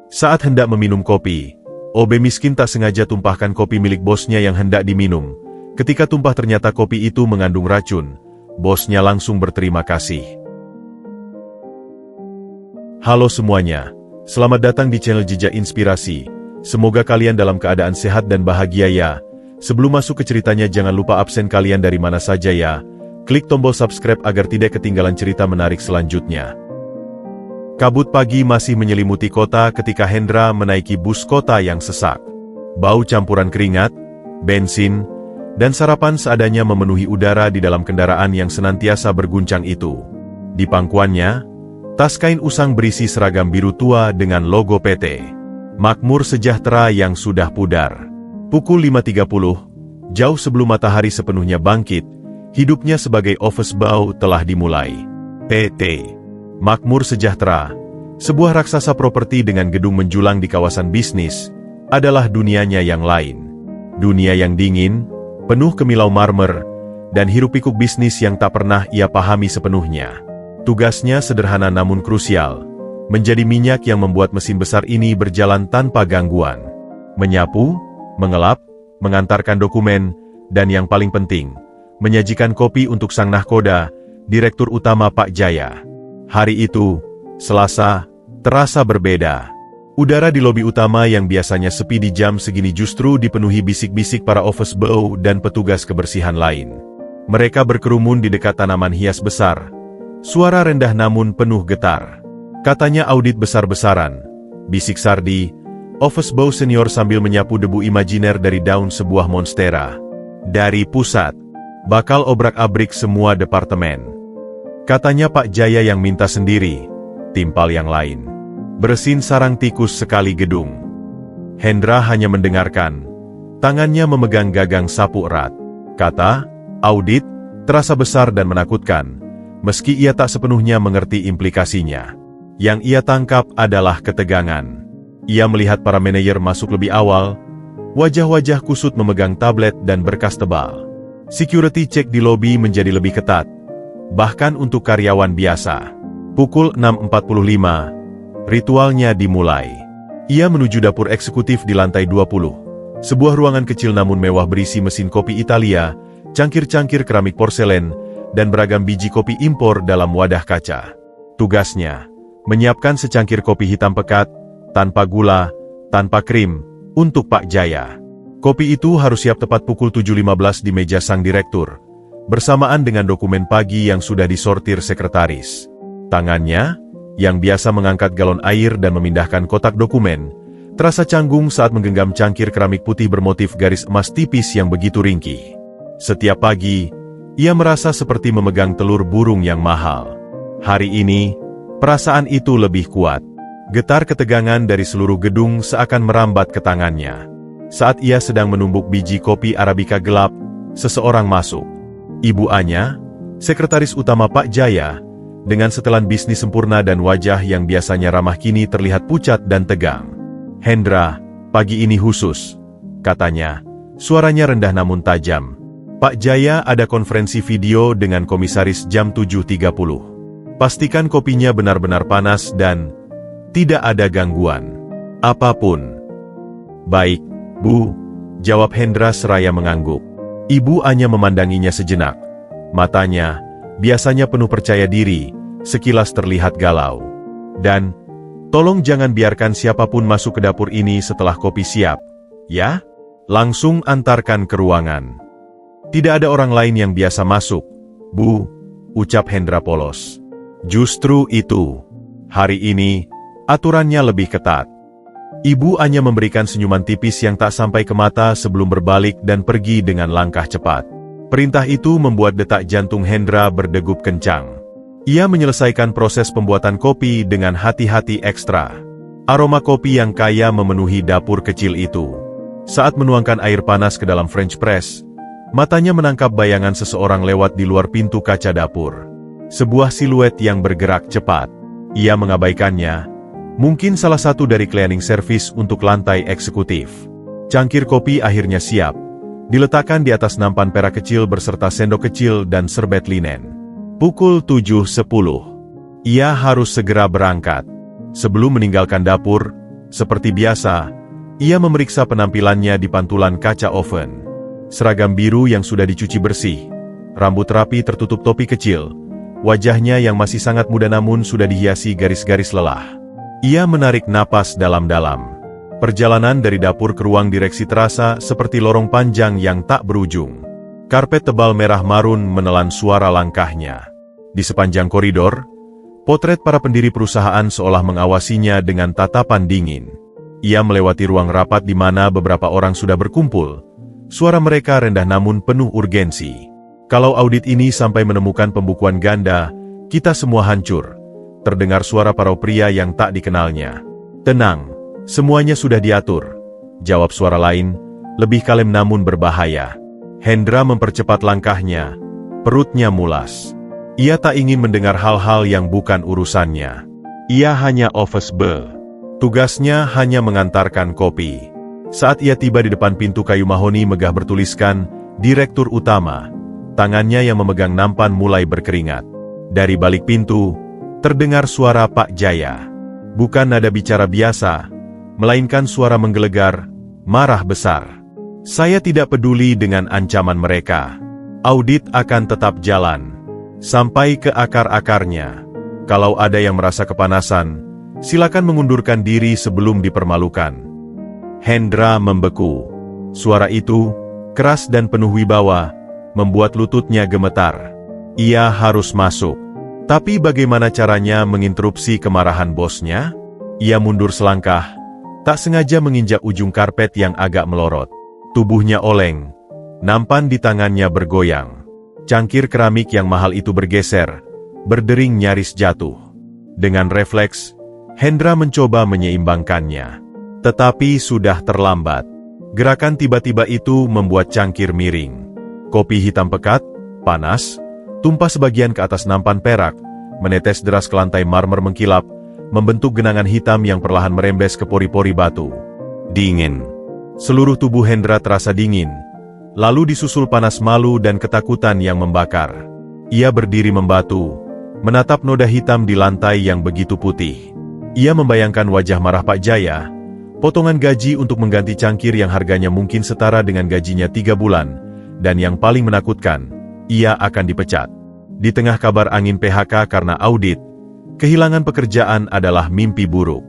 Saat hendak meminum kopi, OB miskin tak sengaja tumpahkan kopi milik bosnya yang hendak diminum. Ketika tumpah ternyata kopi itu mengandung racun. Bosnya langsung berterima kasih. Halo semuanya, selamat datang di channel Jejak Inspirasi. Semoga kalian dalam keadaan sehat dan bahagia ya. Sebelum masuk ke ceritanya jangan lupa absen kalian dari mana saja ya. Klik tombol subscribe agar tidak ketinggalan cerita menarik selanjutnya. Kabut pagi masih menyelimuti kota ketika Hendra menaiki bus kota yang sesak. Bau campuran keringat, bensin, dan sarapan seadanya memenuhi udara di dalam kendaraan yang senantiasa berguncang itu. Di pangkuannya, tas kain usang berisi seragam biru tua dengan logo PT Makmur Sejahtera yang sudah pudar. Pukul 5.30, jauh sebelum matahari sepenuhnya bangkit, hidupnya sebagai office boy telah dimulai. PT Makmur Sejahtera, sebuah raksasa properti dengan gedung menjulang di kawasan bisnis, adalah dunianya yang lain. Dunia yang dingin, penuh kemilau marmer, dan hiruk-pikuk bisnis yang tak pernah ia pahami sepenuhnya. Tugasnya sederhana namun krusial, menjadi minyak yang membuat mesin besar ini berjalan tanpa gangguan. Menyapu, mengelap, mengantarkan dokumen, dan yang paling penting, menyajikan kopi untuk sang nahkoda, Direktur Utama Pak Jaya. Hari itu, Selasa, terasa berbeda. Udara di lobi utama yang biasanya sepi di jam segini justru dipenuhi bisik-bisik para office boy dan petugas kebersihan lain. Mereka berkerumun di dekat tanaman hias besar. Suara rendah namun penuh getar. Katanya audit besar-besaran, bisik Sardi, office boy senior sambil menyapu debu imajiner dari daun sebuah monstera. Dari pusat, bakal obrak-abrik semua departemen. Katanya Pak Jaya yang minta sendiri, timpal yang lain. Bersin sarang tikus sekali gedung. Hendra hanya mendengarkan. Tangannya memegang gagang sapu erat. Kata, audit, terasa besar dan menakutkan. Meski ia tak sepenuhnya mengerti implikasinya. Yang ia tangkap adalah ketegangan. Ia melihat para manajer masuk lebih awal. Wajah-wajah kusut memegang tablet dan berkas tebal. Security check di lobi menjadi lebih ketat. Bahkan untuk karyawan biasa. Pukul 6.45. Ritualnya dimulai. Ia menuju dapur eksekutif di lantai 20. Sebuah ruangan kecil namun mewah berisi mesin kopi Italia, cangkir-cangkir keramik porselen, dan beragam biji kopi impor dalam wadah kaca. Tugasnya, menyiapkan secangkir kopi hitam pekat, tanpa gula, tanpa krim, untuk Pak Jaya. Kopi itu harus siap tepat pukul 7.15 di meja sang direktur, bersamaan dengan dokumen pagi yang sudah disortir sekretaris. Tangannya, yang biasa mengangkat galon air dan memindahkan kotak dokumen, terasa canggung saat menggenggam cangkir keramik putih bermotif garis emas tipis yang begitu ringkih. Setiap pagi, ia merasa seperti memegang telur burung yang mahal. Hari ini, perasaan itu lebih kuat. Getar ketegangan dari seluruh gedung seakan merambat ke tangannya. Saat ia sedang menumbuk biji kopi Arabica gelap, seseorang masuk. Ibu Anya, sekretaris utama Pak Jaya, dengan setelan bisnis sempurna dan wajah yang biasanya ramah kini terlihat pucat dan tegang. Hendra, pagi ini khusus, katanya, suaranya rendah namun tajam. Pak Jaya ada konferensi video dengan komisaris jam 7.30. Pastikan kopinya benar-benar panas dan tidak ada gangguan apapun. Baik, Bu, jawab Hendra seraya mengangguk. Ibu Anya memandanginya sejenak. Matanya, biasanya penuh percaya diri, sekilas terlihat galau. Dan, tolong jangan biarkan siapapun masuk ke dapur ini setelah kopi siap, ya? Langsung antarkan ke ruangan. Tidak ada orang lain yang biasa masuk, Bu, ucap Hendra polos. Justru itu. Hari ini, aturannya lebih ketat. Ibu Anya memberikan senyuman tipis yang tak sampai ke mata sebelum berbalik dan pergi dengan langkah cepat. Perintah itu membuat detak jantung Hendra berdegup kencang. Ia menyelesaikan proses pembuatan kopi dengan hati-hati ekstra. Aroma kopi yang kaya memenuhi dapur kecil itu. Saat menuangkan air panas ke dalam French press, matanya menangkap bayangan seseorang lewat di luar pintu kaca dapur. Sebuah siluet yang bergerak cepat. Ia mengabaikannya. Mungkin salah satu dari cleaning service untuk lantai eksekutif. Cangkir kopi akhirnya siap. Diletakkan di atas nampan perak kecil berserta sendok kecil dan serbet linen. Pukul 7.10. Ia harus segera berangkat. Sebelum meninggalkan dapur, Seperti biasa, ia memeriksa penampilannya di pantulan kaca oven. Seragam biru yang sudah dicuci bersih, rambut rapi tertutup topi kecil, wajahnya yang masih sangat muda namun sudah dihiasi garis-garis lelah. Ia menarik napas dalam-dalam. Perjalanan dari dapur ke ruang direksi terasa seperti lorong panjang yang tak berujung. Karpet tebal merah marun menelan suara langkahnya. Di sepanjang koridor, potret para pendiri perusahaan seolah mengawasinya dengan tatapan dingin. Ia melewati ruang rapat di mana beberapa orang sudah berkumpul. Suara mereka rendah namun penuh urgensi. Kalau audit ini sampai menemukan pembukuan ganda, kita semua hancur. Terdengar suara para pria yang tak dikenalnya. Tenang, semuanya sudah diatur. Jawab suara lain, lebih kalem namun berbahaya. Hendra mempercepat langkahnya. Perutnya mulas. Ia tak ingin mendengar hal-hal yang bukan urusannya. Ia hanya office boy. Tugasnya hanya mengantarkan kopi. Saat ia tiba di depan pintu kayu mahoni megah bertuliskan, Direktur Utama. Tangannya yang memegang nampan mulai berkeringat. Dari balik pintu, terdengar suara Pak Jaya. Bukan nada bicara biasa, melainkan suara menggelegar, marah besar. Saya tidak peduli dengan ancaman mereka. Audit akan tetap jalan. Sampai ke akar-akarnya. Kalau ada yang merasa kepanasan, silakan mengundurkan diri sebelum dipermalukan. Hendra membeku. Suara itu, keras dan penuh wibawa, membuat lututnya gemetar. Ia harus masuk. Tapi bagaimana caranya menginterupsi kemarahan bosnya? Ia mundur selangkah, tak sengaja menginjak ujung karpet yang agak melorot. Tubuhnya oleng, nampan di tangannya bergoyang. Cangkir keramik yang mahal itu bergeser, berdering nyaris jatuh. Dengan refleks, Hendra mencoba menyeimbangkannya. Tetapi sudah terlambat. Gerakan tiba-tiba itu membuat cangkir miring. Kopi hitam pekat, panas, tumpah sebagian ke atas nampan perak, menetes deras ke lantai marmer mengkilap, membentuk genangan hitam yang perlahan merembes ke pori-pori batu. Dingin. Seluruh tubuh Hendra terasa dingin, lalu disusul panas malu dan ketakutan yang membakar. Ia berdiri membatu, menatap noda hitam di lantai yang begitu putih. Ia membayangkan wajah marah Pak Jaya, potongan gaji untuk mengganti cangkir yang harganya mungkin setara dengan gajinya 3 bulan, dan yang paling menakutkan, ia akan dipecat. Di tengah kabar angin PHK karena audit, kehilangan pekerjaan adalah mimpi buruk.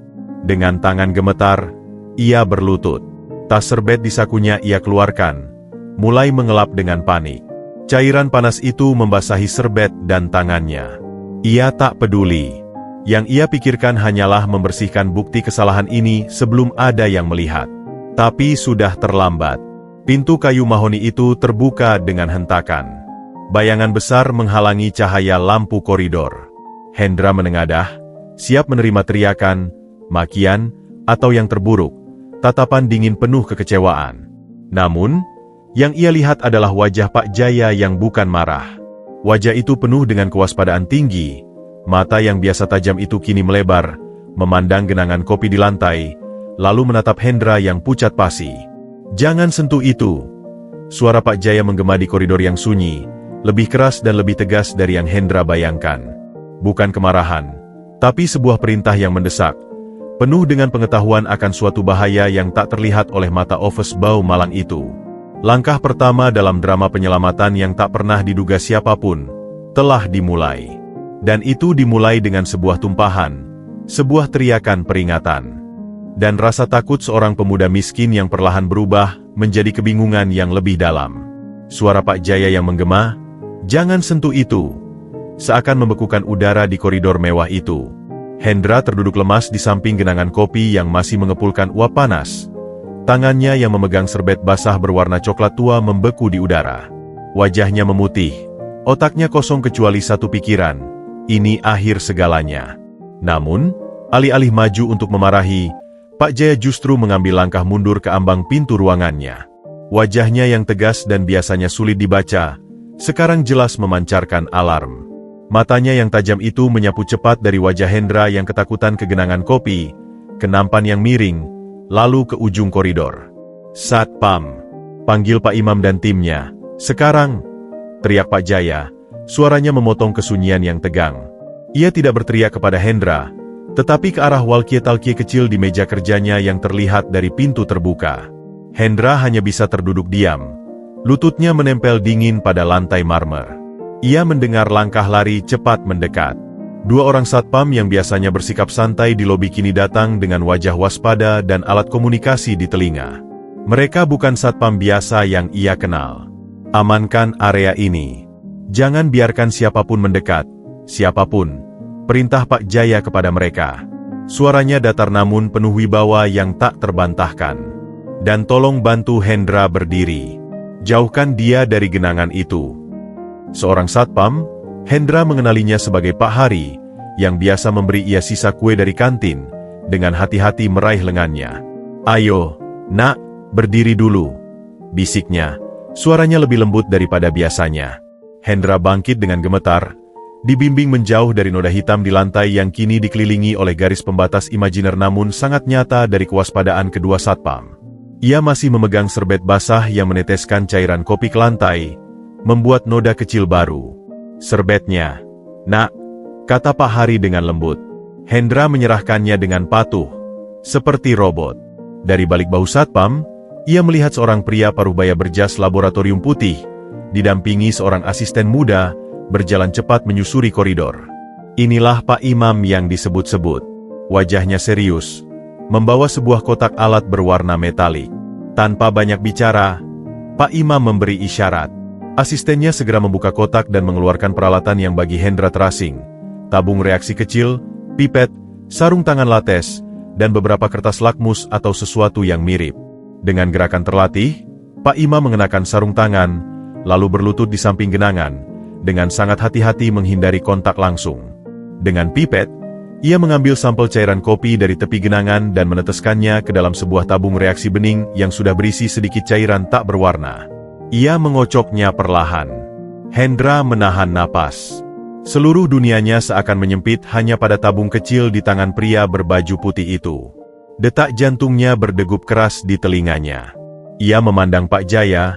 Dengan tangan gemetar, ia berlutut. Tas serbet di sakunya ia keluarkan, mulai mengelap dengan panik. Cairan panas itu membasahi serbet dan tangannya. Ia tak peduli. Yang ia pikirkan hanyalah membersihkan bukti kesalahan ini sebelum ada yang melihat. Tapi sudah terlambat. Pintu kayu mahoni itu terbuka dengan hentakan. Bayangan besar menghalangi cahaya lampu koridor. Hendra menengadah, siap menerima teriakan, makian, atau yang terburuk, tatapan dingin penuh kekecewaan. Namun, yang ia lihat adalah wajah Pak Jaya yang bukan marah. Wajah itu penuh dengan kewaspadaan tinggi, mata yang biasa tajam itu kini melebar, memandang genangan kopi di lantai, lalu menatap Hendra yang pucat pasi. "Jangan sentuh itu." Suara Pak Jaya menggema di koridor yang sunyi, lebih keras dan lebih tegas dari yang Hendra bayangkan. Bukan kemarahan, tapi sebuah perintah yang mendesak, penuh dengan pengetahuan akan suatu bahaya yang tak terlihat oleh mata office bau malang itu. Langkah pertama dalam drama penyelamatan yang tak pernah diduga siapapun, telah dimulai. Dan itu dimulai dengan sebuah tumpahan, sebuah teriakan peringatan. Dan rasa takut seorang pemuda miskin yang perlahan berubah menjadi kebingungan yang lebih dalam. Suara Pak Jaya yang menggema, "Jangan sentuh itu," seakan membekukan udara di koridor mewah itu. Hendra terduduk lemas di samping genangan kopi yang masih mengepulkan uap panas. Tangannya yang memegang serbet basah berwarna coklat tua membeku di udara. Wajahnya memutih, otaknya kosong kecuali satu pikiran, ini akhir segalanya. Namun, alih-alih maju untuk memarahi, Pak Jaya justru mengambil langkah mundur ke ambang pintu ruangannya. Wajahnya yang tegas dan biasanya sulit dibaca, sekarang jelas memancarkan alarm. Matanya yang tajam itu menyapu cepat dari wajah Hendra yang ketakutan ke genangan kopi, ke nampan yang miring, lalu ke ujung koridor. "Satpam, panggil Pak Imam dan timnya, sekarang!" teriak Pak Jaya, suaranya memotong kesunyian yang tegang. Ia tidak berteriak kepada Hendra, tetapi ke arah walkie-talkie kecil di meja kerjanya yang terlihat dari pintu terbuka. Hendra hanya bisa terduduk diam. Lututnya menempel dingin pada lantai marmer. Ia mendengar langkah lari cepat mendekat. Dua orang satpam yang biasanya bersikap santai di lobi kini datang dengan wajah waspada dan alat komunikasi di telinga. Mereka bukan satpam biasa yang ia kenal. Amankan area ini. Jangan biarkan siapapun mendekat. Siapapun. Perintah Pak Jaya kepada mereka. Suaranya datar namun penuh wibawa yang tak terbantahkan. Dan tolong bantu Hendra berdiri. Jauhkan dia dari genangan itu. Seorang satpam, Hendra mengenalinya sebagai Pak Hari, yang biasa memberi ia sisa kue dari kantin, dengan hati-hati meraih lengannya. Ayo, nak, berdiri dulu, bisiknya. Suaranya lebih lembut daripada biasanya. Hendra bangkit dengan gemetar, dibimbing menjauh dari noda hitam di lantai yang kini dikelilingi oleh garis pembatas imajiner namun sangat nyata dari kewaspadaan kedua satpam. Ia masih memegang serbet basah yang meneteskan cairan kopi ke lantai, membuat noda kecil baru. Serbetnya, nak, kata Pak Hari dengan lembut. Hendra menyerahkannya dengan patuh, seperti robot. Dari balik bahu satpam, ia melihat seorang pria paruhbaya berjas laboratorium putih, didampingi seorang asisten muda, berjalan cepat menyusuri koridor. Inilah Pak Imam yang disebut-sebut. Wajahnya serius, membawa sebuah kotak alat berwarna metalik. Tanpa banyak bicara, Pak Imam memberi isyarat. Asistennya segera membuka kotak dan mengeluarkan peralatan yang bagi Hendra terasing. Tabung reaksi kecil, pipet, sarung tangan lates, dan beberapa kertas lakmus atau sesuatu yang mirip. Dengan gerakan terlatih, Pak Imam mengenakan sarung tangan, lalu berlutut di samping genangan, dengan sangat hati-hati menghindari kontak langsung. Dengan pipet, ia mengambil sampel cairan kopi dari tepi genangan dan meneteskannya ke dalam sebuah tabung reaksi bening yang sudah berisi sedikit cairan tak berwarna. Ia mengocoknya perlahan. Hendra menahan napas. Seluruh dunianya seakan menyempit hanya pada tabung kecil di tangan pria berbaju putih itu. Detak jantungnya berdegup keras di telinganya. Ia memandang Pak Jaya,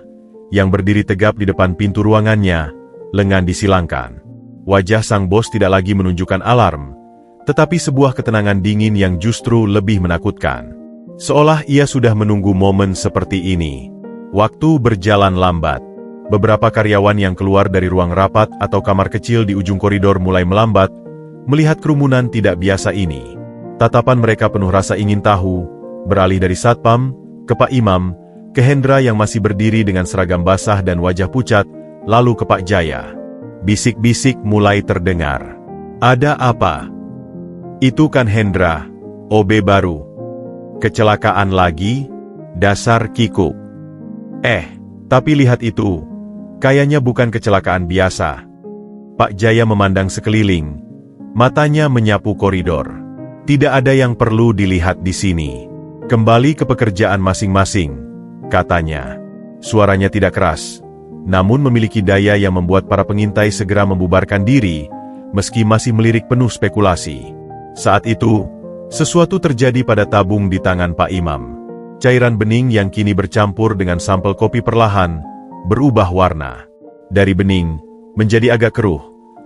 yang berdiri tegap di depan pintu ruangannya, lengan disilangkan. Wajah sang bos tidak lagi menunjukkan alarm, tetapi sebuah ketenangan dingin yang justru lebih menakutkan. Seolah ia sudah menunggu momen seperti ini. Waktu berjalan lambat. Beberapa karyawan yang keluar dari ruang rapat atau kamar kecil di ujung koridor mulai melambat, melihat kerumunan tidak biasa ini. Tatapan mereka penuh rasa ingin tahu, beralih dari satpam, ke Pak Imam, ke Hendra yang masih berdiri dengan seragam basah dan wajah pucat, lalu ke Pak Jaya. Bisik-bisik mulai terdengar. Ada apa? Itu kan Hendra, OB baru. Kecelakaan lagi? Dasar kikuk. Tapi lihat itu. Kayaknya bukan kecelakaan biasa. Pak Jaya memandang sekeliling. Matanya menyapu koridor. Tidak ada yang perlu dilihat di sini. Kembali ke pekerjaan masing-masing, katanya. Suaranya tidak keras, namun memiliki daya yang membuat para pengintai segera membubarkan diri, meski masih melirik penuh spekulasi. Saat itu, sesuatu terjadi pada tabung di tangan Pak Imam. Cairan bening yang kini bercampur dengan sampel kopi perlahan, berubah warna. Dari bening, menjadi agak keruh,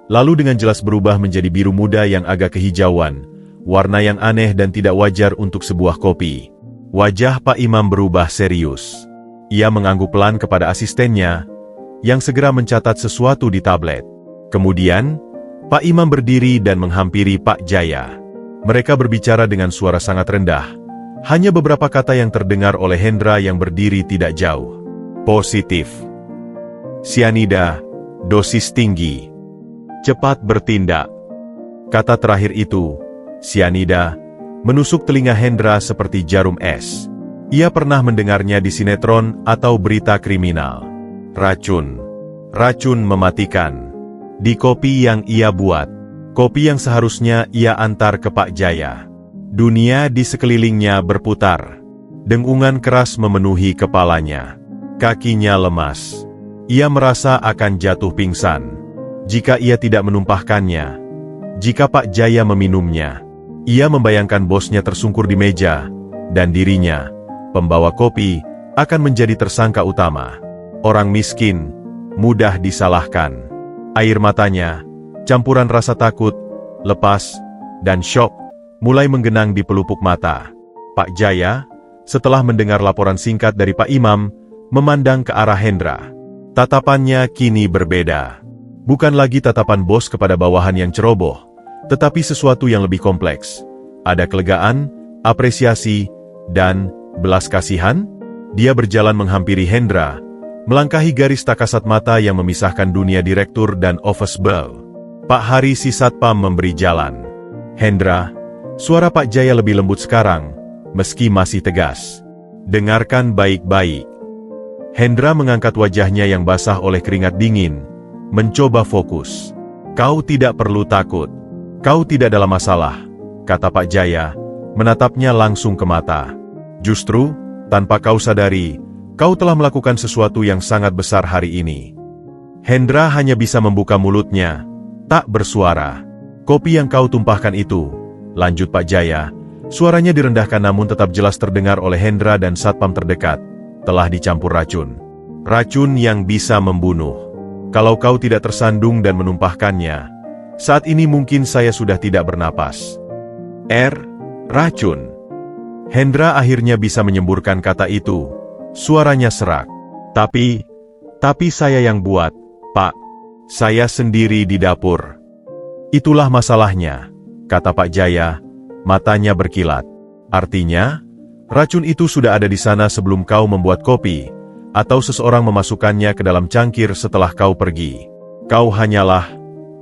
lalu dengan jelas berubah menjadi biru muda yang agak kehijauan, warna yang aneh dan tidak wajar untuk sebuah kopi. Wajah Pak Imam berubah serius. Ia mengangguk pelan kepada asistennya, yang segera mencatat sesuatu di tablet. Kemudian, Pak Imam berdiri dan menghampiri Pak Jaya. Mereka berbicara dengan suara sangat rendah. Hanya beberapa kata yang terdengar oleh Hendra yang berdiri tidak jauh. Positif. Sianida, dosis tinggi. Cepat bertindak. Kata terakhir itu, sianida, menusuk telinga Hendra seperti jarum es. Ia pernah mendengarnya di sinetron atau berita kriminal. Racun. Racun mematikan. Di kopi yang ia buat. Kopi yang seharusnya ia antar ke Pak Jaya. Dunia di sekelilingnya berputar. Dengungan keras memenuhi kepalanya. Kakinya lemas. Ia merasa akan jatuh pingsan. Jika ia tidak menumpahkannya. Jika Pak Jaya meminumnya. Ia membayangkan bosnya tersungkur di meja. Dan dirinya, pembawa kopi, akan menjadi tersangka utama. Orang miskin, mudah disalahkan. Air matanya, campuran rasa takut, lepas, dan syok, mulai menggenang di pelupuk mata. Pak Jaya, setelah mendengar laporan singkat dari Pak Imam, memandang ke arah Hendra. Tatapannya kini berbeda. Bukan lagi tatapan bos kepada bawahan yang ceroboh, tetapi sesuatu yang lebih kompleks. Ada kelegaan, apresiasi, dan belas kasihan. Dia berjalan menghampiri Hendra, melangkahi garis tak kasat mata yang memisahkan dunia direktur dan office boy. Pak Hari si Satpam memberi jalan. Hendra, suara Pak Jaya lebih lembut sekarang, meski masih tegas. Dengarkan baik-baik. Hendra mengangkat wajahnya yang basah oleh keringat dingin, mencoba fokus. Kau tidak perlu takut. Kau tidak dalam masalah, kata Pak Jaya, menatapnya langsung ke mata. Justru, tanpa kau sadari, kau telah melakukan sesuatu yang sangat besar hari ini. Hendra hanya bisa membuka mulutnya, tak bersuara. Kopi yang kau tumpahkan itu, lanjut Pak Jaya, suaranya direndahkan namun tetap jelas terdengar oleh Hendra dan satpam terdekat, telah dicampur racun. Racun yang bisa membunuh. Kalau kau tidak tersandung dan menumpahkannya, saat ini mungkin saya sudah tidak bernapas. Racun. Hendra akhirnya bisa menyemburkan kata itu. Suaranya serak. Tapi saya yang buat, Pak. Saya sendiri di dapur. Itulah masalahnya, kata Pak Jaya, matanya berkilat. Artinya, racun itu sudah ada di sana sebelum kau membuat kopi, atau seseorang memasukkannya ke dalam cangkir setelah kau pergi. Kau hanyalah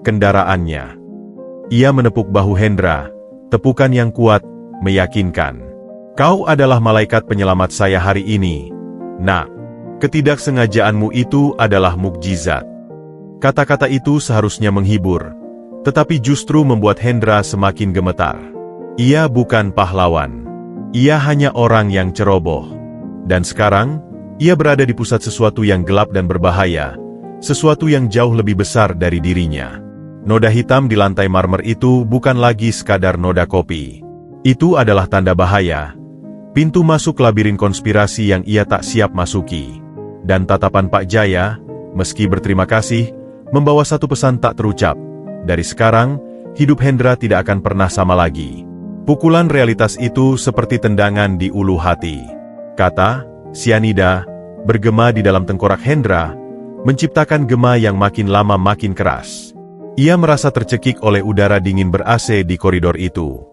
kendaraannya. Ia menepuk bahu Hendra, tepukan yang kuat, meyakinkan. Kau adalah malaikat penyelamat saya hari ini. Nah, ketidaksengajaanmu itu adalah mukjizat. Kata-kata itu seharusnya menghibur, tetapi justru membuat Hendra semakin gemetar. Ia bukan pahlawan. Ia hanya orang yang ceroboh. Dan sekarang, ia berada di pusat sesuatu yang gelap dan berbahaya, sesuatu yang jauh lebih besar dari dirinya. Noda hitam di lantai marmer itu bukan lagi sekadar noda kopi. Itu adalah tanda bahaya, pintu masuk labirin konspirasi yang ia tak siap masuki. Dan tatapan Pak Jaya, meski berterima kasih, membawa satu pesan tak terucap. Dari sekarang, hidup Hendra tidak akan pernah sama lagi. Pukulan realitas itu seperti tendangan di ulu hati. Kata, sianida, bergema di dalam tengkorak Hendra, menciptakan gema yang makin lama makin keras. Ia merasa tercekik oleh udara dingin ber-AC di koridor itu.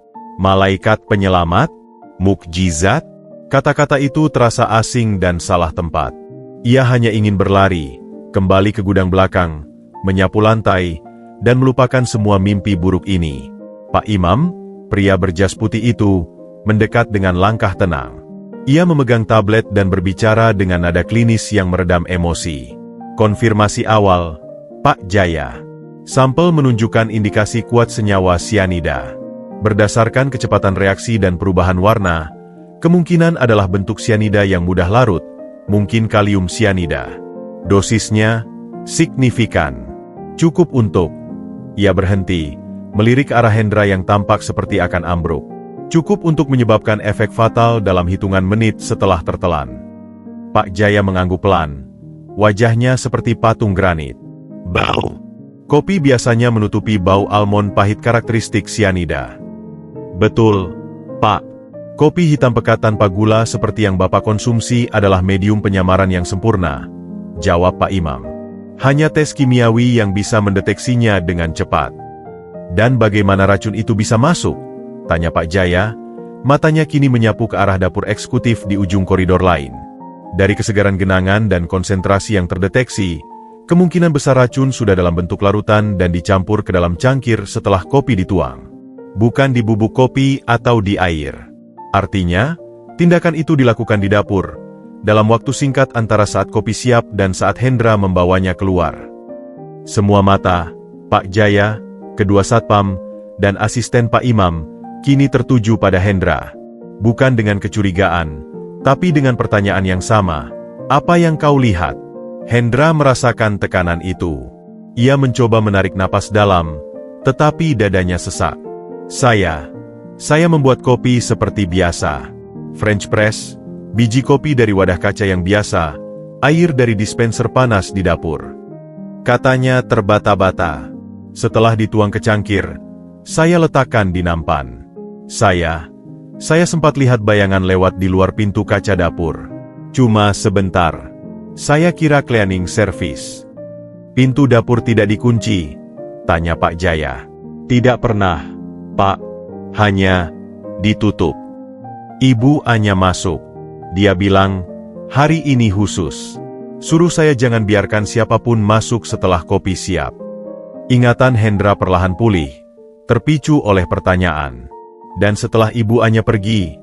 Malaikat penyelamat? Mukjizat? Kata-kata itu terasa asing dan salah tempat. Ia hanya ingin berlari, kembali ke gudang belakang, menyapu lantai, dan melupakan semua mimpi buruk ini. Pak Imam, pria berjas putih itu, mendekat dengan langkah tenang. Ia memegang tablet dan berbicara dengan nada klinis yang meredam emosi. Konfirmasi awal, Pak Jaya. Sampel menunjukkan indikasi kuat senyawa sianida. Berdasarkan kecepatan reaksi dan perubahan warna, kemungkinan adalah bentuk sianida yang mudah larut, mungkin kalium sianida. Dosisnya signifikan. Cukup untuk... Ia berhenti, melirik ke arah Hendra yang tampak seperti akan ambruk. Cukup untuk menyebabkan efek fatal dalam hitungan menit setelah tertelan. Pak Jaya mengangguk pelan. Wajahnya seperti patung granit. Bau. Kopi biasanya menutupi bau almond pahit karakteristik sianida. Betul, Pak. Kopi hitam pekat tanpa gula seperti yang Bapak konsumsi adalah medium penyamaran yang sempurna, jawab Pak Imam. Hanya tes kimiawi yang bisa mendeteksinya dengan cepat. Dan bagaimana racun itu bisa masuk? Tanya Pak Jaya, matanya kini menyapu ke arah dapur eksekutif di ujung koridor lain. Dari kesegaran genangan dan konsentrasi yang terdeteksi, kemungkinan besar racun sudah dalam bentuk larutan dan dicampur ke dalam cangkir setelah kopi dituang. Bukan di bubuk kopi atau di air. Artinya, tindakan itu dilakukan di dapur, dalam waktu singkat antara saat kopi siap dan saat Hendra membawanya keluar. Semua mata, Pak Jaya, kedua satpam, dan asisten Pak Imam, kini tertuju pada Hendra. Bukan dengan kecurigaan, tapi dengan pertanyaan yang sama. Apa yang kau lihat? Hendra merasakan tekanan itu. Ia mencoba menarik napas dalam, tetapi dadanya sesak. Saya membuat kopi seperti biasa. French press, biji kopi dari wadah kaca yang biasa, air dari dispenser panas di dapur. Katanya terbata-bata. Setelah dituang ke cangkir, saya letakkan di nampan. Saya sempat lihat bayangan lewat di luar pintu kaca dapur. Cuma sebentar. Saya kira cleaning service. Pintu dapur tidak dikunci? Tanya Pak Jaya. Tidak pernah, Pak. Hanya ditutup. Ibu Anya masuk. Dia bilang, hari ini khusus. Suruh saya jangan biarkan siapapun masuk setelah kopi siap. Ingatan Hendra perlahan pulih, terpicu oleh pertanyaan. Dan setelah Ibu Anya pergi,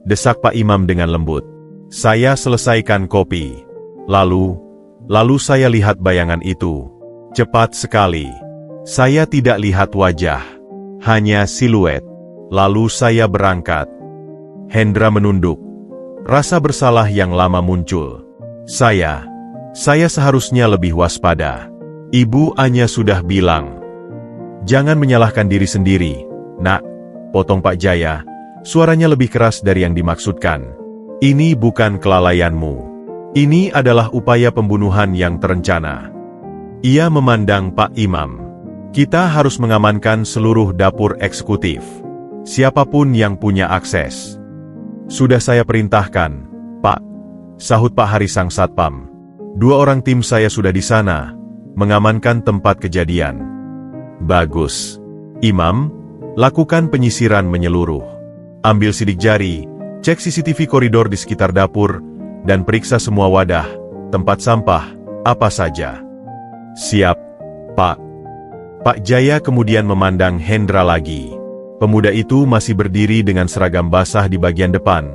desak Pak Imam dengan lembut. Saya selesaikan kopi. Lalu saya lihat bayangan itu. Cepat sekali. Saya tidak lihat wajah. Hanya siluet. Lalu saya berangkat. Hendra menunduk. Rasa bersalah yang lama muncul. Saya seharusnya lebih waspada. Ibu Anya sudah bilang. Jangan menyalahkan diri sendiri, Nak. Potong Pak Jaya, suaranya lebih keras dari yang dimaksudkan. Ini bukan kelalaianmu. Ini adalah upaya pembunuhan yang terencana. Ia memandang Pak Imam. Kita harus mengamankan seluruh dapur eksekutif. Siapapun yang punya akses. Sudah saya perintahkan, Pak. Sahut Pak Hari sang Satpam. 2 orang tim saya sudah di sana, mengamankan tempat kejadian. Bagus. Imam, lakukan penyisiran menyeluruh. Ambil sidik jari, cek CCTV koridor di sekitar dapur, dan periksa semua wadah, tempat sampah, apa saja. Siap, Pak. Pak Jaya kemudian memandang Hendra lagi. Pemuda itu masih berdiri dengan seragam basah di bagian depan.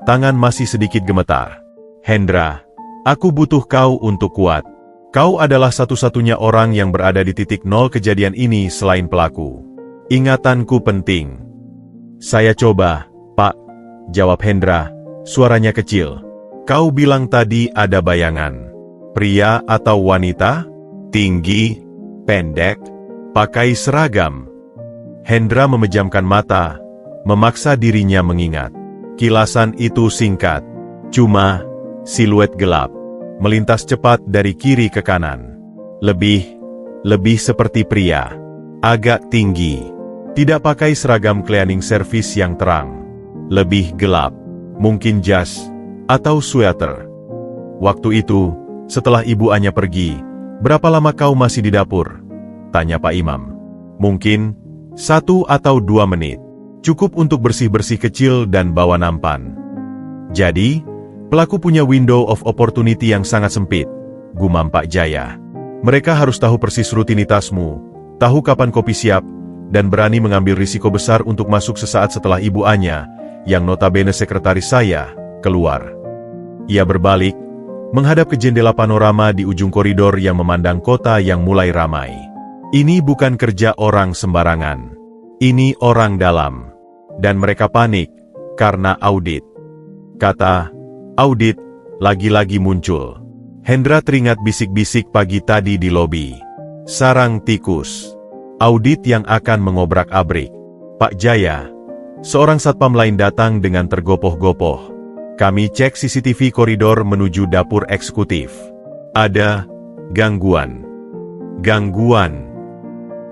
Tangan masih sedikit gemetar. Hendra, aku butuh kau untuk kuat. Kau adalah satu-satunya orang yang berada di titik nol kejadian ini selain pelaku. Ingatanku penting. Saya coba, Pak. Jawab Hendra, suaranya kecil. Kau bilang tadi ada bayangan. Pria atau wanita? Tinggi? Pendek? Pakai seragam? Hendra memejamkan mata, memaksa dirinya mengingat. Kilasan itu singkat. Cuma siluet gelap. Melintas cepat dari kiri ke kanan. Lebih seperti pria. Agak tinggi. Tidak pakai seragam cleaning service yang terang. Lebih gelap. Mungkin jas atau sweater. Waktu itu, setelah Ibu Anya pergi, berapa lama kau masih di dapur? Tanya Pak Imam. Mungkin 1 atau 2 menit. Cukup untuk bersih-bersih kecil dan bawa nampan. Jadi, pelaku punya window of opportunity yang sangat sempit, gumam Pak Jaya. Mereka harus tahu persis rutinitasmu, tahu kapan kopi siap, dan berani mengambil risiko besar untuk masuk sesaat setelah Ibu Anya, yang notabene sekretaris saya, keluar. Ia berbalik, menghadap ke jendela panorama di ujung koridor yang memandang kota yang mulai ramai. Ini bukan kerja orang sembarangan. Ini orang dalam. Dan mereka panik, karena audit. Kata audit lagi-lagi muncul. Hendra teringat bisik-bisik pagi tadi di lobi. Sarang tikus. Audit yang akan mengobrak-abrik. Pak Jaya. Seorang satpam lain datang dengan tergopoh-gopoh. Kami cek CCTV koridor menuju dapur eksekutif. Ada gangguan.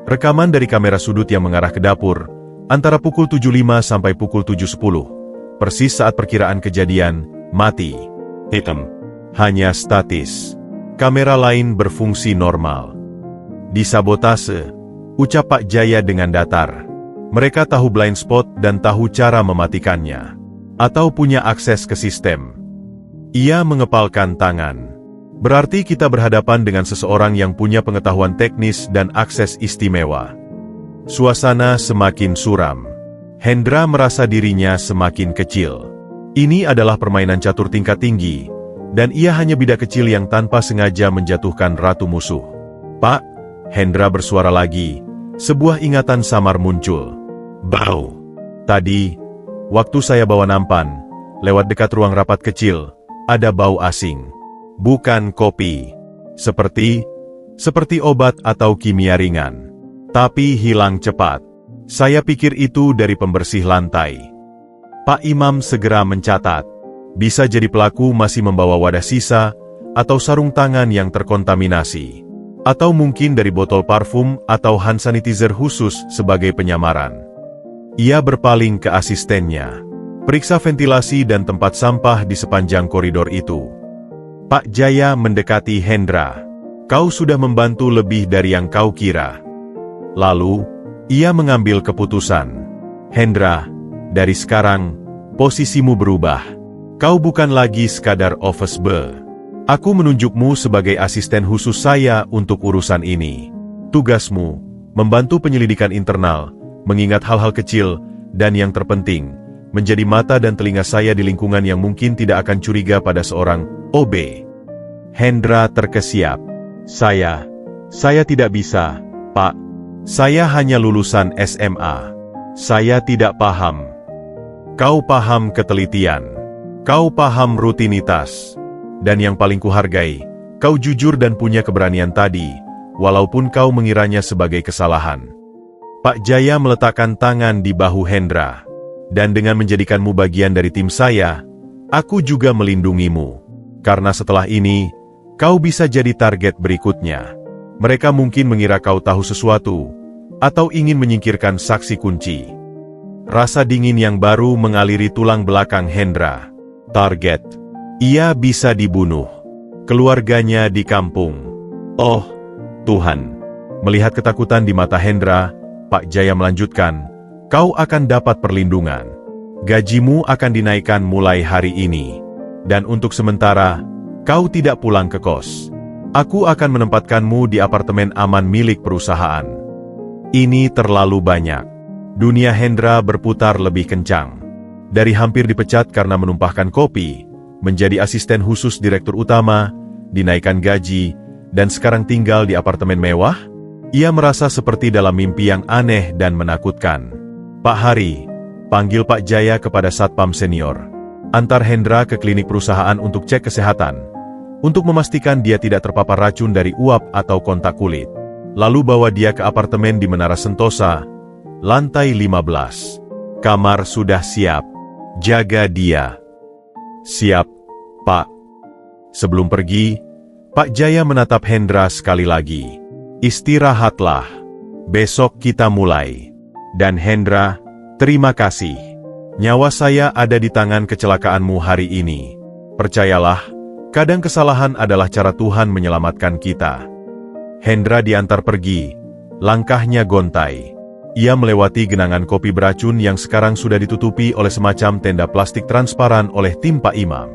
Rekaman dari kamera sudut yang mengarah ke dapur, antara pukul 7.05 sampai pukul 7.10. Persis saat perkiraan kejadian, mati. Hitam. Hanya statis. Kamera lain berfungsi normal. Disabotase, ucap Pak Jaya dengan datar. Mereka tahu blind spot dan tahu cara mematikannya. Atau punya akses ke sistem. Ia mengepalkan tangan. Berarti kita berhadapan dengan seseorang yang punya pengetahuan teknis dan akses istimewa. Suasana semakin suram. Hendra merasa dirinya semakin kecil. Ini adalah permainan catur tingkat tinggi, dan ia hanya bidak kecil yang tanpa sengaja menjatuhkan ratu musuh. Pak, Hendra bersuara lagi, sebuah ingatan samar muncul. Bau. Tadi, waktu saya bawa nampan, lewat dekat ruang rapat kecil, ada bau asing. Bukan kopi. Seperti obat atau kimia ringan. Tapi hilang cepat. Saya pikir itu dari pembersih lantai. Pak Imam segera mencatat. Bisa jadi pelaku masih membawa wadah sisa, atau sarung tangan yang terkontaminasi. Atau mungkin dari botol parfum atau hand sanitizer khusus sebagai penyamaran. Ia berpaling ke asistennya. Periksa ventilasi dan tempat sampah di sepanjang koridor itu. Pak Jaya mendekati Hendra. Kau sudah membantu lebih dari yang kau kira. Lalu, ia mengambil keputusan. Hendra, dari sekarang, posisimu berubah. Kau bukan lagi sekadar office boy. Aku menunjukmu sebagai asisten khusus saya untuk urusan ini. Tugasmu, membantu penyelidikan internal, mengingat hal-hal kecil, dan yang terpenting, menjadi mata dan telinga saya di lingkungan yang mungkin tidak akan curiga pada seorang OB. Hendra terkesiap. Saya tidak bisa, Pak. Saya hanya lulusan SMA. Saya tidak paham. Kau paham ketelitian. Kau paham rutinitas. Dan yang paling kuhargai, kau jujur dan punya keberanian tadi, walaupun kau mengiranya sebagai kesalahan. Pak Jaya meletakkan tangan di bahu Hendra. Dan dengan menjadikanmu bagian dari tim saya, aku juga melindungimu. Karena setelah ini, kau bisa jadi target berikutnya. Mereka mungkin mengira kau tahu sesuatu, atau ingin menyingkirkan saksi kunci. Rasa dingin yang baru mengaliri tulang belakang Hendra. Target. Ia bisa dibunuh. Keluarganya di kampung. Oh, Tuhan. Melihat ketakutan di mata Hendra, Pak Jaya melanjutkan, kau akan dapat perlindungan. Gajimu akan dinaikkan mulai hari ini. Dan untuk sementara, kau tidak pulang ke kos. Aku akan menempatkanmu di apartemen aman milik perusahaan. Ini terlalu banyak. Dunia Hendra berputar lebih kencang. Dari hampir dipecat karena menumpahkan kopi, menjadi asisten khusus direktur utama, dinaikkan gaji, dan sekarang tinggal di apartemen mewah, ia merasa seperti dalam mimpi yang aneh dan menakutkan. Pak Hari, panggil Pak Jaya kepada Satpam Senior. Antar Hendra ke klinik perusahaan untuk cek kesehatan, untuk memastikan dia tidak terpapar racun dari uap atau kontak kulit. Lalu bawa dia ke apartemen di Menara Sentosa, lantai 15. Kamar sudah siap. Jaga dia. Siap, Pak. Sebelum pergi, Pak Jaya menatap Hendra sekali lagi. Istirahatlah. Besok kita mulai. Dan Hendra, terima kasih. Nyawa saya ada di tangan kecelakaanmu hari ini. Percayalah, kadang kesalahan adalah cara Tuhan menyelamatkan kita. Hendra diantar pergi. Langkahnya gontai. Ia melewati genangan kopi beracun yang sekarang sudah ditutupi oleh semacam tenda plastik transparan oleh tim Pak Imam.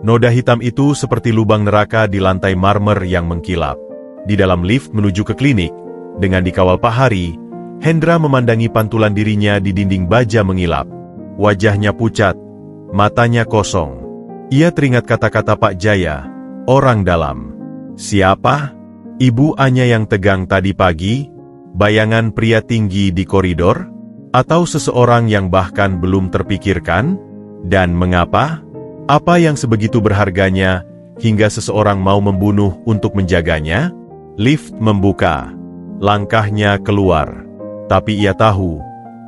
Noda hitam itu seperti lubang neraka di lantai marmer yang mengkilap. Di dalam lift menuju ke klinik, dengan dikawal Pak Hari, Hendra memandangi pantulan dirinya di dinding baja mengilap. Wajahnya pucat, matanya kosong. Ia teringat kata-kata Pak Jaya, orang dalam. Siapa? Ibu Anya yang tegang tadi pagi? Bayangan pria tinggi di koridor? Atau seseorang yang bahkan belum terpikirkan? Dan mengapa? Apa yang sebegitu berharganya, hingga seseorang mau membunuh untuk menjaganya? Lift membuka. Langkahnya keluar. Tapi ia tahu,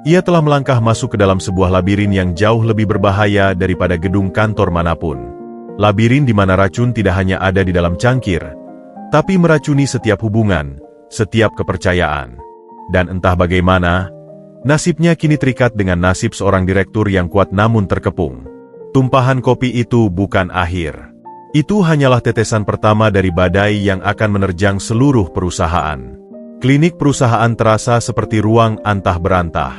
ia telah melangkah masuk ke dalam sebuah labirin yang jauh lebih berbahaya daripada gedung kantor manapun. Labirin di mana racun tidak hanya ada di dalam cangkir, tapi meracuni setiap hubungan, setiap kepercayaan. Dan entah bagaimana, nasibnya kini terikat dengan nasib seorang direktur yang kuat namun terkepung. Tumpahan kopi itu bukan akhir. Itu hanyalah tetesan pertama dari badai yang akan menerjang seluruh perusahaan. Klinik perusahaan terasa seperti ruang antah berantah.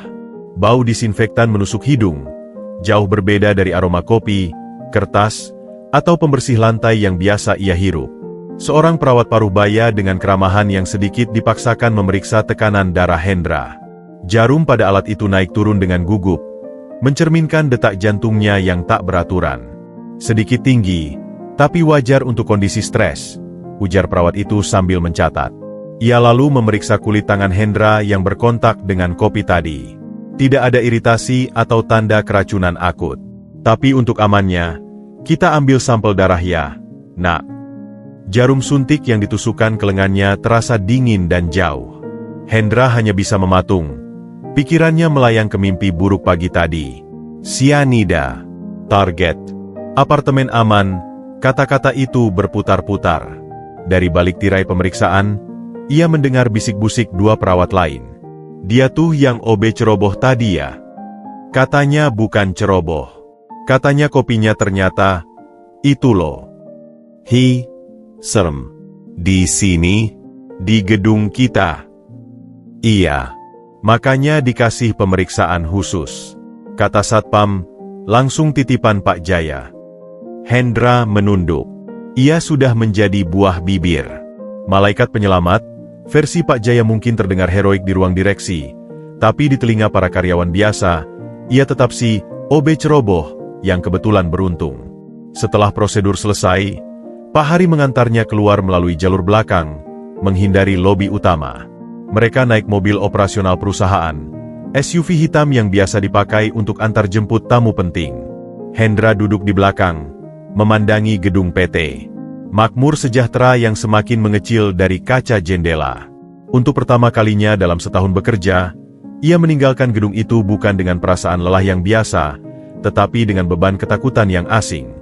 Bau disinfektan menusuk hidung, jauh berbeda dari aroma kopi, kertas, atau pembersih lantai yang biasa ia hirup. Seorang perawat paruh baya dengan keramahan yang sedikit dipaksakan memeriksa tekanan darah Hendra. Jarum pada alat itu naik turun dengan gugup, mencerminkan detak jantungnya yang tak beraturan. Sedikit tinggi, tapi wajar untuk kondisi stres, ujar perawat itu sambil mencatat. Ia lalu memeriksa kulit tangan Hendra yang berkontak dengan kopi tadi. Tidak ada iritasi atau tanda keracunan akut. Tapi untuk amannya, kita ambil sampel darah ya, Nak. Jarum suntik yang ditusukkan ke lengannya terasa dingin dan jauh. Hendra hanya bisa mematung. Pikirannya melayang ke mimpi buruk pagi tadi. Sianida. Target. Apartemen aman, kata-kata itu berputar-putar. Dari balik tirai pemeriksaan, ia mendengar bisik-busik dua perawat lain. Dia tuh yang OB ceroboh tadi ya. Katanya bukan ceroboh. Katanya kopinya ternyata, itu loh. Hi, serem. Di sini, di gedung kita. Iya. Makanya dikasih pemeriksaan khusus. Kata Satpam, langsung titipan Pak Jaya. Hendra menunduk. Ia sudah menjadi buah bibir. Malaikat penyelamat, versi Pak Jaya mungkin terdengar heroik di ruang direksi, tapi di telinga para karyawan biasa, ia tetap si OB ceroboh yang kebetulan beruntung. Setelah prosedur selesai, Pak Hari mengantarnya keluar melalui jalur belakang, menghindari lobi utama. Mereka naik mobil operasional perusahaan, SUV hitam yang biasa dipakai untuk antar jemput tamu penting. Hendra duduk di belakang, memandangi gedung PT Makmur Sejahtera yang semakin mengecil dari kaca jendela. Untuk pertama kalinya dalam setahun bekerja, ia meninggalkan gedung itu bukan dengan perasaan lelah yang biasa, tetapi dengan beban ketakutan yang asing.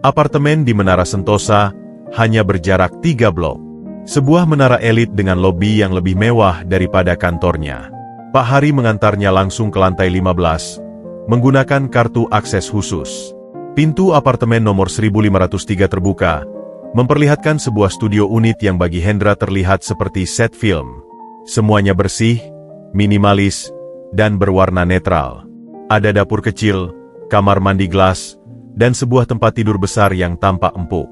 Apartemen di Menara Sentosa hanya berjarak 3 blok. Sebuah menara elit dengan lobi yang lebih mewah daripada kantornya. Pak Hari mengantarnya langsung ke lantai 15, menggunakan kartu akses khusus. Pintu apartemen nomor 1503 terbuka, memperlihatkan sebuah studio unit yang bagi Hendra terlihat seperti set film. Semuanya bersih, minimalis, dan berwarna netral. Ada dapur kecil, kamar mandi gelas, dan sebuah tempat tidur besar yang tampak empuk.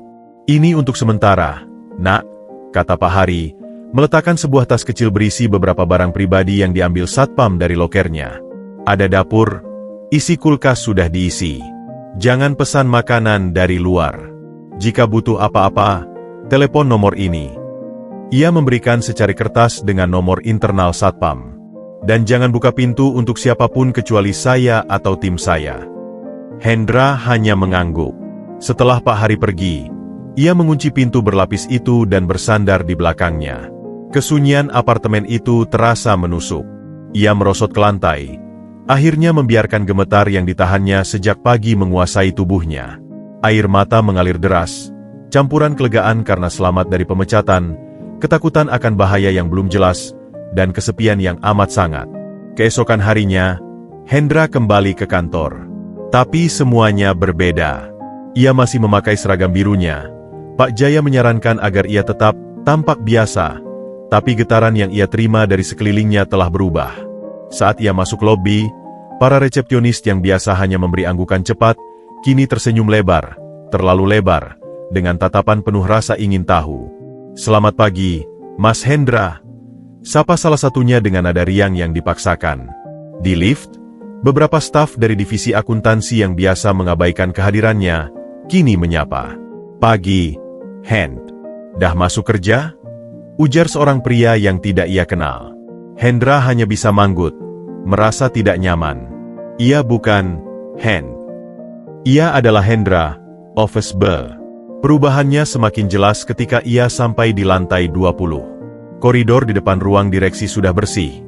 Ini untuk sementara, Nak, kata Pak Hari, meletakkan sebuah tas kecil berisi beberapa barang pribadi yang diambil Satpam dari lokernya. Ada dapur, isi kulkas sudah diisi. Jangan pesan makanan dari luar. Jika butuh apa-apa, telepon nomor ini. Ia memberikan secari kertas dengan nomor internal Satpam. Dan jangan buka pintu untuk siapapun kecuali saya atau tim saya. Hendra hanya mengangguk. Setelah Pak Hari pergi, ia mengunci pintu berlapis itu dan bersandar di belakangnya. Kesunyian apartemen itu terasa menusuk. Ia merosot ke lantai. Akhirnya membiarkan gemetar yang ditahannya sejak pagi menguasai tubuhnya. Air mata mengalir deras. Campuran kelegaan karena selamat dari pemecatan, ketakutan akan bahaya yang belum jelas, dan kesepian yang amat sangat. Keesokan harinya, Hendra kembali ke kantor. Tapi semuanya berbeda. Ia masih memakai seragam birunya. Pak Jaya menyarankan agar ia tetap tampak biasa, tapi getaran yang ia terima dari sekelilingnya telah berubah. Saat ia masuk lobi, para resepsionis yang biasa hanya memberi anggukan cepat, kini tersenyum lebar, terlalu lebar, dengan tatapan penuh rasa ingin tahu. "Selamat pagi, Mas Hendra," sapa salah satunya dengan nada riang yang dipaksakan. Di lift, beberapa staf dari divisi akuntansi yang biasa mengabaikan kehadirannya, kini menyapa. "Pagi, Hen. Dah masuk kerja?" ujar seorang pria yang tidak ia kenal. Hendra hanya bisa manggut, merasa tidak nyaman. Ia bukan Hen. Ia adalah Hendra, office boy. Perubahannya semakin jelas ketika ia sampai di lantai 20. Koridor di depan ruang direksi sudah bersih.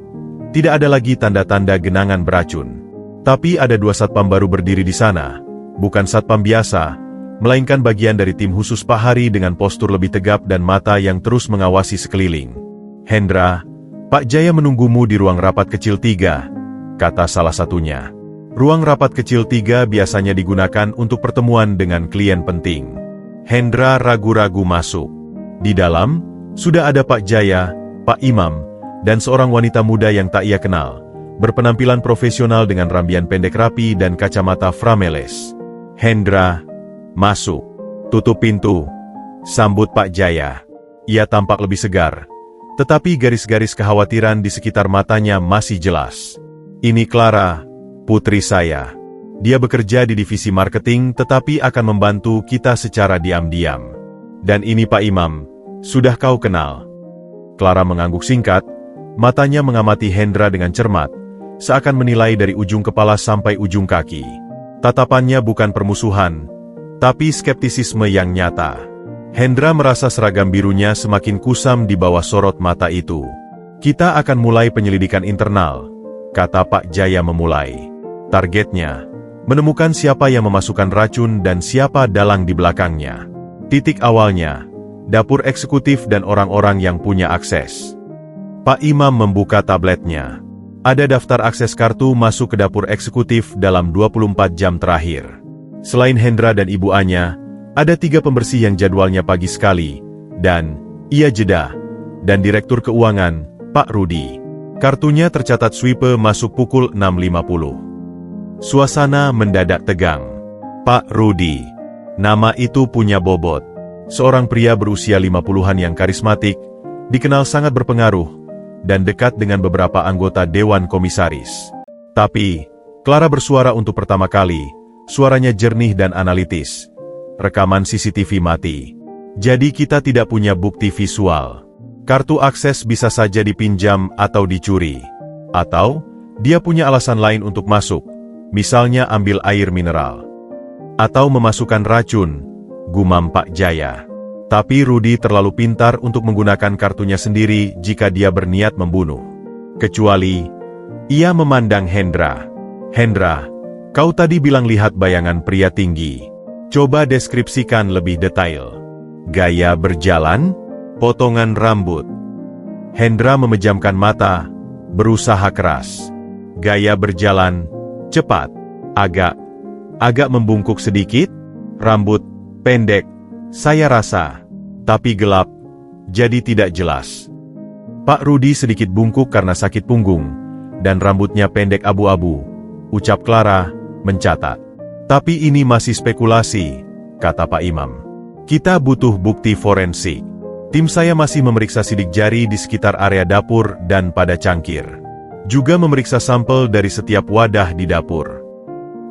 Tidak ada lagi tanda-tanda genangan beracun. Tapi ada 2 satpam baru berdiri di sana. Bukan satpam biasa, melainkan bagian dari tim khusus Pak Hari dengan postur lebih tegap dan mata yang terus mengawasi sekeliling. "Hendra, Pak Jaya menunggumu di ruang rapat kecil 3, kata salah satunya. Ruang rapat kecil 3 biasanya digunakan untuk pertemuan dengan klien penting. Hendra ragu-ragu masuk. Di dalam, sudah ada Pak Jaya, Pak Imam, dan seorang wanita muda yang tak ia kenal, berpenampilan profesional dengan rambian pendek rapi dan kacamata frameles. "Hendra, masuk. Tutup pintu," sambut Pak Jaya. Ia tampak lebih segar, tetapi garis-garis kekhawatiran di sekitar matanya masih jelas. "Ini Clara, putri saya. Dia bekerja di divisi marketing tetapi akan membantu kita secara diam-diam. Dan ini Pak Imam, sudah kau kenal." Clara mengangguk singkat, matanya mengamati Hendra dengan cermat, seakan menilai dari ujung kepala sampai ujung kaki. Tatapannya bukan permusuhan, tapi skeptisisme yang nyata. Hendra merasa seragam birunya semakin kusam di bawah sorot mata itu. "Kita akan mulai penyelidikan internal," kata Pak Jaya memulai. "Targetnya, menemukan siapa yang memasukkan racun dan siapa dalang di belakangnya. Titik awalnya, dapur eksekutif dan orang-orang yang punya akses." Pak Imam membuka tabletnya. Ada daftar akses kartu masuk ke dapur eksekutif dalam 24 jam terakhir. Selain Hendra dan Ibu Anya, ada 3 pembersih yang jadwalnya pagi sekali, dan ia jeda, dan Direktur Keuangan, Pak Rudi. Kartunya tercatat swipe masuk pukul 6.50. Suasana mendadak tegang. Pak Rudi. Nama itu punya bobot. Seorang pria berusia 50-an yang karismatik, dikenal sangat berpengaruh, dan dekat dengan beberapa anggota Dewan Komisaris. Tapi, Clara bersuara untuk pertama kali, suaranya jernih dan analitis. Rekaman CCTV mati. Jadi kita tidak punya bukti visual. Kartu akses bisa saja dipinjam atau dicuri. Atau, dia punya alasan lain untuk masuk, misalnya ambil air mineral. Atau memasukkan racun, gumam Pak Jaya. Tapi Rudi terlalu pintar untuk menggunakan kartunya sendiri jika dia berniat membunuh. Kecuali, ia memandang Hendra. Hendra, kau tadi bilang lihat bayangan pria tinggi. Coba deskripsikan lebih detail. Gaya berjalan, potongan rambut. Hendra memejamkan mata, berusaha keras. Gaya berjalan, cepat, agak membungkuk sedikit, rambut pendek, saya rasa, tapi gelap, jadi tidak jelas. Pak Rudi sedikit bungkuk karena sakit punggung, dan rambutnya pendek abu-abu, ucap Clara, mencatat. Tapi ini masih spekulasi, kata Pak Imam. Kita butuh bukti forensik. Tim saya masih memeriksa sidik jari di sekitar area dapur dan pada cangkir. Juga memeriksa sampel dari setiap wadah di dapur.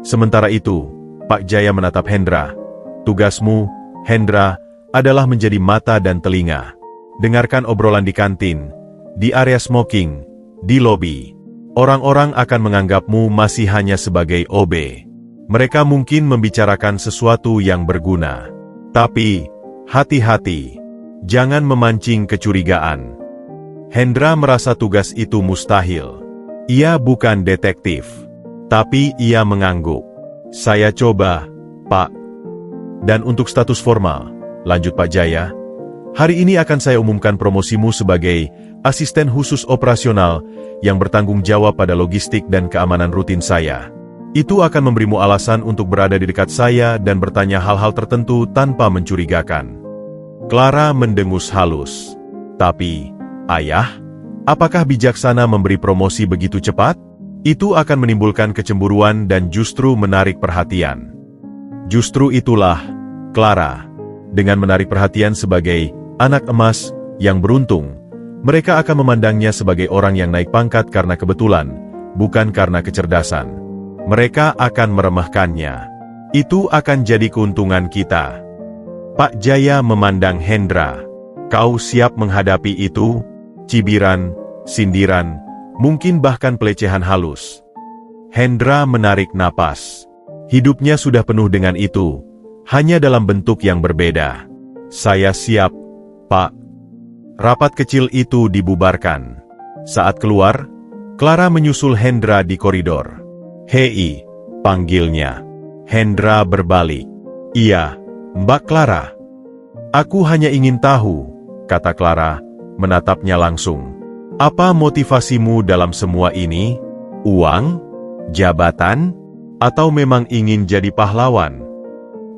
Sementara itu, Pak Jaya menatap Hendra. Tugasmu, Hendra, adalah menjadi mata dan telinga. Dengarkan obrolan di kantin, di area smoking, di lobi. Orang-orang akan menganggapmu masih hanya sebagai OB. Mereka mungkin membicarakan sesuatu yang berguna. Tapi, hati-hati. Jangan memancing kecurigaan. Hendra merasa tugas itu mustahil. Ia bukan detektif. Tapi ia mengangguk. Saya coba, Pak. Dan untuk status formal, lanjut Pak Jaya, hari ini akan saya umumkan promosimu sebagai asisten khusus operasional yang bertanggung jawab pada logistik dan keamanan rutin saya. Itu akan memberimu alasan untuk berada di dekat saya dan bertanya hal-hal tertentu tanpa mencurigakan. Clara mendengus halus. Tapi, ayah, apakah bijaksana memberi promosi begitu cepat? Itu akan menimbulkan kecemburuan dan justru menarik perhatian. Justru itulah, Clara, dengan menarik perhatian sebagai anak emas yang beruntung, mereka akan memandangnya sebagai orang yang naik pangkat karena kebetulan, bukan karena kecerdasan. Mereka akan meremehkannya. Itu akan jadi keuntungan kita. Pak Jaya memandang Hendra. Kau siap menghadapi itu? Cibiran, sindiran, mungkin bahkan pelecehan halus. Hendra menarik napas. Hidupnya sudah penuh dengan itu, hanya dalam bentuk yang berbeda. Saya siap, Pak. Rapat kecil itu dibubarkan. Saat keluar, Clara menyusul Hendra di koridor. Hei, panggilnya. Hendra berbalik. Iya, Mbak Clara. Aku hanya ingin tahu, kata Clara, menatapnya langsung. Apa motivasimu dalam semua ini? Uang? Jabatan? Atau memang ingin jadi pahlawan?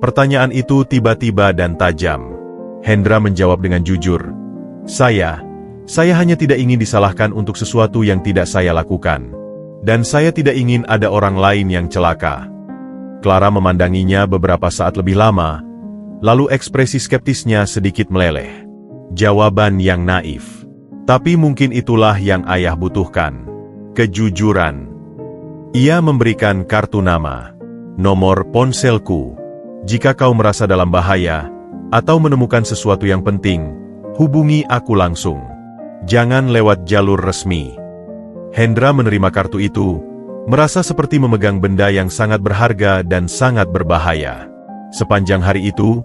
Pertanyaan itu tiba-tiba dan tajam. Hendra menjawab dengan jujur. Saya hanya tidak ingin disalahkan untuk sesuatu yang tidak saya lakukan. Dan saya tidak ingin ada orang lain yang celaka. Clara memandanginya beberapa saat lebih lama, lalu ekspresi skeptisnya sedikit meleleh. Jawaban yang naif. Tapi mungkin itulah yang ayah butuhkan. Kejujuran. Ia memberikan kartu nama. Nomor ponselku. Jika kau merasa dalam bahaya, atau menemukan sesuatu yang penting, hubungi aku langsung. Jangan lewat jalur resmi. Hendra menerima kartu itu, merasa seperti memegang benda yang sangat berharga dan sangat berbahaya. Sepanjang hari itu,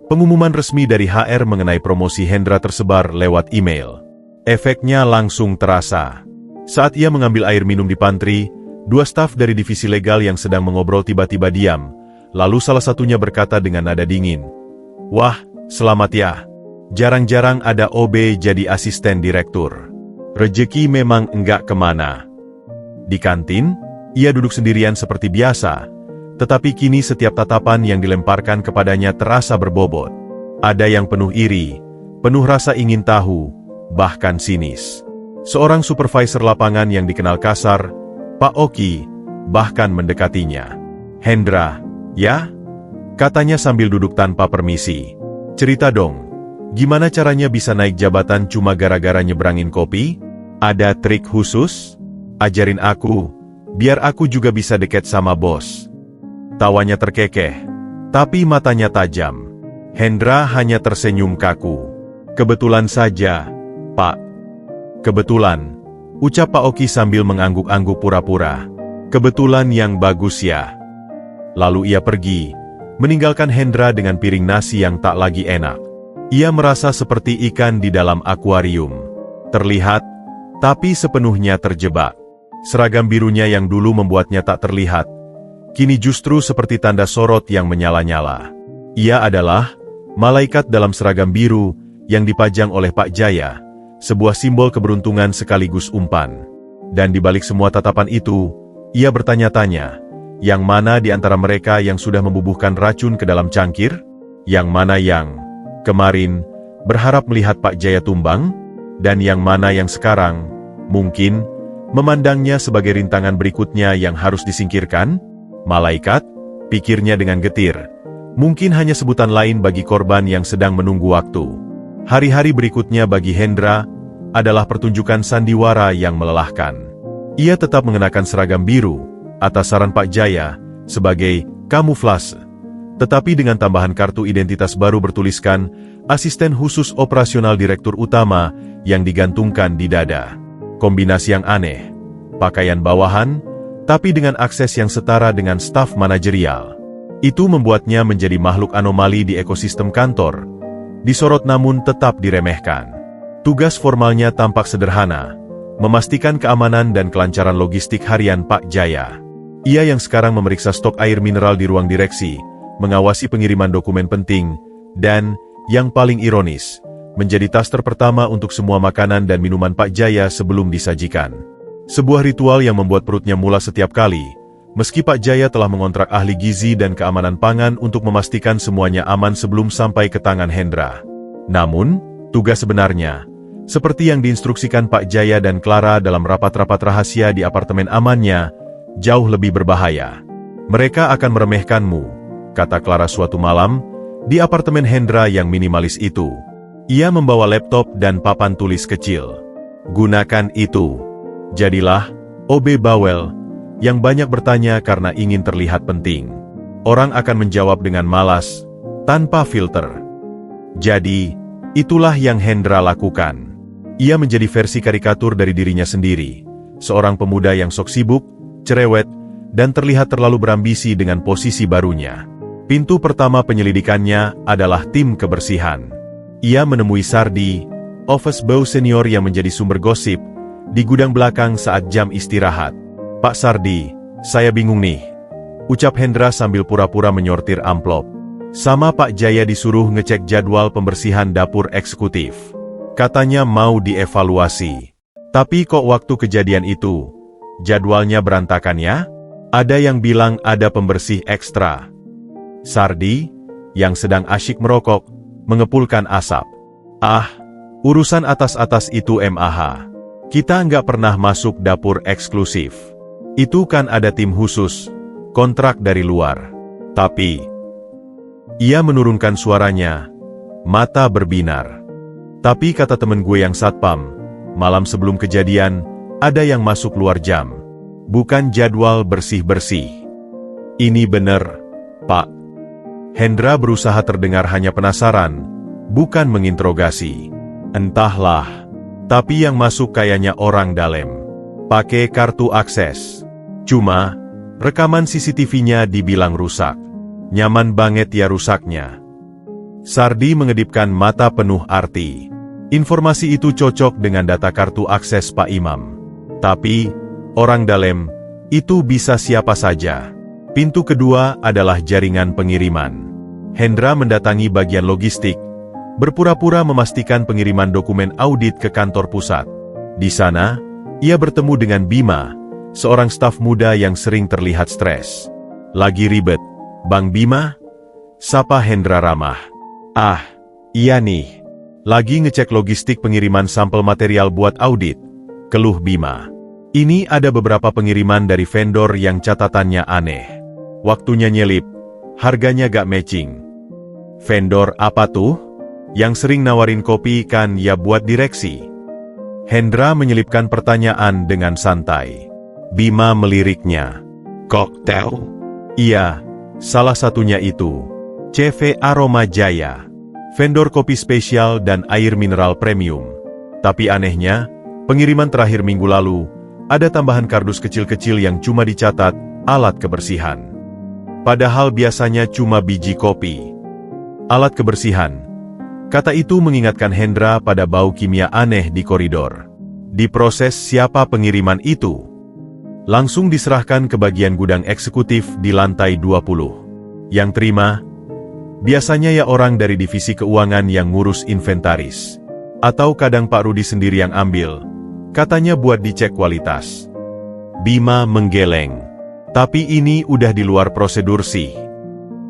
pengumuman resmi dari HR mengenai promosi Hendra tersebar lewat email. Efeknya langsung terasa. Saat ia mengambil air minum di pantry, 2 staf dari divisi legal yang sedang mengobrol tiba-tiba diam, lalu salah satunya berkata dengan nada dingin, "Wah, selamat ya. Jarang-jarang ada OB jadi asisten direktur. Rejeki memang enggak kemana." Di kantin, ia duduk sendirian seperti biasa, tetapi kini setiap tatapan yang dilemparkan kepadanya terasa berbobot. Ada yang penuh iri, penuh rasa ingin tahu, bahkan sinis. Seorang supervisor lapangan yang dikenal kasar, Pak Oki, bahkan mendekatinya. "Hendra, ya?" katanya sambil duduk tanpa permisi. "Cerita dong, gimana caranya bisa naik jabatan cuma gara-gara nyebrangin kopi? Ada trik khusus? Ajarin aku, biar aku juga bisa deket sama bos." Tawanya terkekeh, tapi matanya tajam. Hendra hanya tersenyum kaku. "Kebetulan saja, Pak." "Kebetulan," ucap Pak Oki sambil mengangguk-angguk pura-pura. "Kebetulan yang bagus ya." Lalu ia pergi, meninggalkan Hendra dengan piring nasi yang tak lagi enak. Ia merasa seperti ikan di dalam akuarium. Terlihat, tapi sepenuhnya terjebak. Seragam birunya yang dulu membuatnya tak terlihat, kini justru seperti tanda sorot yang menyala-nyala. Ia adalah malaikat dalam seragam biru yang dipajang oleh Pak Jaya, sebuah simbol keberuntungan sekaligus umpan. Dan di balik semua tatapan itu, ia bertanya-tanya, yang mana di antara mereka yang sudah membubuhkan racun ke dalam cangkir? Yang mana yang kemarin berharap melihat Pak Jaya tumbang? Dan yang mana yang sekarang, mungkin, memandangnya sebagai rintangan berikutnya yang harus disingkirkan? Malaikat, pikirnya dengan getir, mungkin hanya sebutan lain bagi korban yang sedang menunggu waktu. Hari-hari berikutnya bagi Hendra adalah pertunjukan sandiwara yang melelahkan. Ia tetap mengenakan seragam biru, atas saran Pak Jaya, sebagai kamuflase. Tetapi dengan tambahan kartu identitas baru bertuliskan, Asisten Khusus Operasional Direktur Utama yang digantungkan di dada. Kombinasi yang aneh, pakaian bawahan, tapi dengan akses yang setara dengan staf manajerial. Itu membuatnya menjadi makhluk anomali di ekosistem kantor, disorot namun tetap diremehkan. Tugas formalnya tampak sederhana, memastikan keamanan dan kelancaran logistik harian Pak Jaya. Ia yang sekarang memeriksa stok air mineral di ruang direksi, mengawasi pengiriman dokumen penting, dan, yang paling ironis, menjadi taster pertama untuk semua makanan dan minuman Pak Jaya sebelum disajikan. Sebuah ritual yang membuat perutnya mulas setiap kali, meski Pak Jaya telah mengontrak ahli gizi dan keamanan pangan untuk memastikan semuanya aman sebelum sampai ke tangan Hendra. Namun, tugas sebenarnya, seperti yang diinstruksikan Pak Jaya dan Clara dalam rapat-rapat rahasia di apartemen amannya, jauh lebih berbahaya. "Mereka akan meremehkanmu," kata Clara suatu malam, di apartemen Hendra yang minimalis itu. Ia membawa laptop dan papan tulis kecil. "Gunakan itu. Jadilah OB bawel yang banyak bertanya karena ingin terlihat penting. Orang akan menjawab dengan malas, tanpa filter." Jadi, itulah yang Hendra lakukan. Ia menjadi versi karikatur dari dirinya sendiri, seorang pemuda yang sok sibuk, cerewet, dan terlihat terlalu berambisi dengan posisi barunya. Pintu pertama penyelidikannya adalah tim kebersihan. Ia menemui Sardi, office boy senior yang menjadi sumber gosip, di gudang belakang saat jam istirahat. "Pak Sardi, saya bingung nih," ucap Hendra sambil pura-pura menyortir amplop. "Sama Pak Jaya disuruh ngecek jadwal pembersihan dapur eksekutif. Katanya mau dievaluasi. Tapi kok waktu kejadian itu, jadwalnya berantakan ya? Ada yang bilang ada pembersih ekstra." Sardi, yang sedang asyik merokok, mengepulkan asap. "Ah, urusan atas-atas itu MAH. Kita nggak pernah masuk dapur eksklusif. Itu kan ada tim khusus, kontrak dari luar. Tapi..." Ia menurunkan suaranya, mata berbinar. "Tapi kata temen gue yang satpam, malam sebelum kejadian, ada yang masuk luar jam. Bukan jadwal bersih-bersih." "Ini bener, Pak." Hendra berusaha terdengar hanya penasaran, bukan menginterogasi. "Entahlah, tapi yang masuk kayaknya orang dalam. Pakai kartu akses. Cuma, rekaman CCTV-nya dibilang rusak. Nyaman banget ya rusaknya." Sardi mengedipkan mata penuh arti. Informasi itu cocok dengan data kartu akses Pak Imam. Tapi, orang dalam, itu bisa siapa saja. Pintu kedua adalah jaringan pengiriman. Hendra mendatangi bagian logistik, berpura-pura memastikan pengiriman dokumen audit ke kantor pusat. Di sana, ia bertemu dengan Bima, seorang staf muda yang sering terlihat stres. Lagi ribet, Bang Bima? Sapa Hendra ramah. Ah, iya nih. Lagi ngecek logistik pengiriman sampel material buat audit, keluh Bima. Ini ada beberapa pengiriman dari vendor yang catatannya aneh. Waktunya nyelip, harganya gak matching. Vendor apa tuh? Yang sering nawarin kopi kan ya buat direksi. Hendra menyelipkan pertanyaan dengan santai. Bima meliriknya. Koktel? Iya, salah satunya itu. CV Aroma Jaya. Vendor kopi spesial dan air mineral premium. Tapi anehnya, pengiriman terakhir minggu lalu, ada tambahan kardus kecil-kecil yang cuma dicatat alat kebersihan. Padahal biasanya cuma biji kopi. Alat kebersihan. Kata itu mengingatkan Hendra pada bau kimia aneh di koridor. Diproses siapa pengiriman itu? Langsung diserahkan ke bagian gudang eksekutif di lantai 20. Yang terima, biasanya ya orang dari divisi keuangan yang ngurus inventaris. Atau kadang Pak Rudi sendiri yang ambil. Katanya buat dicek kualitas. Bima menggeleng. Tapi ini udah di luar prosedur sih.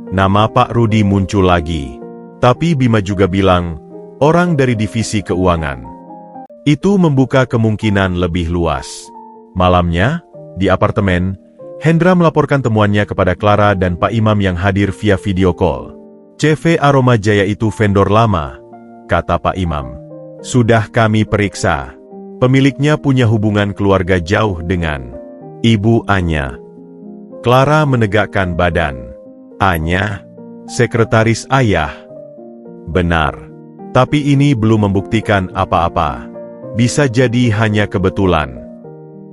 Nama Pak Rudi muncul lagi. Tapi Bima juga bilang, orang dari divisi keuangan. Itu membuka kemungkinan lebih luas. Malamnya, di apartemen, Hendra melaporkan temuannya kepada Clara dan Pak Imam yang hadir via video call. CV Aroma Jaya itu vendor lama, kata Pak Imam. Sudah kami periksa. Pemiliknya punya hubungan keluarga jauh dengan Ibu Anya. Clara menegakkan badan. Anya? Sekretaris ayah? Benar. Tapi ini belum membuktikan apa-apa. Bisa jadi hanya kebetulan.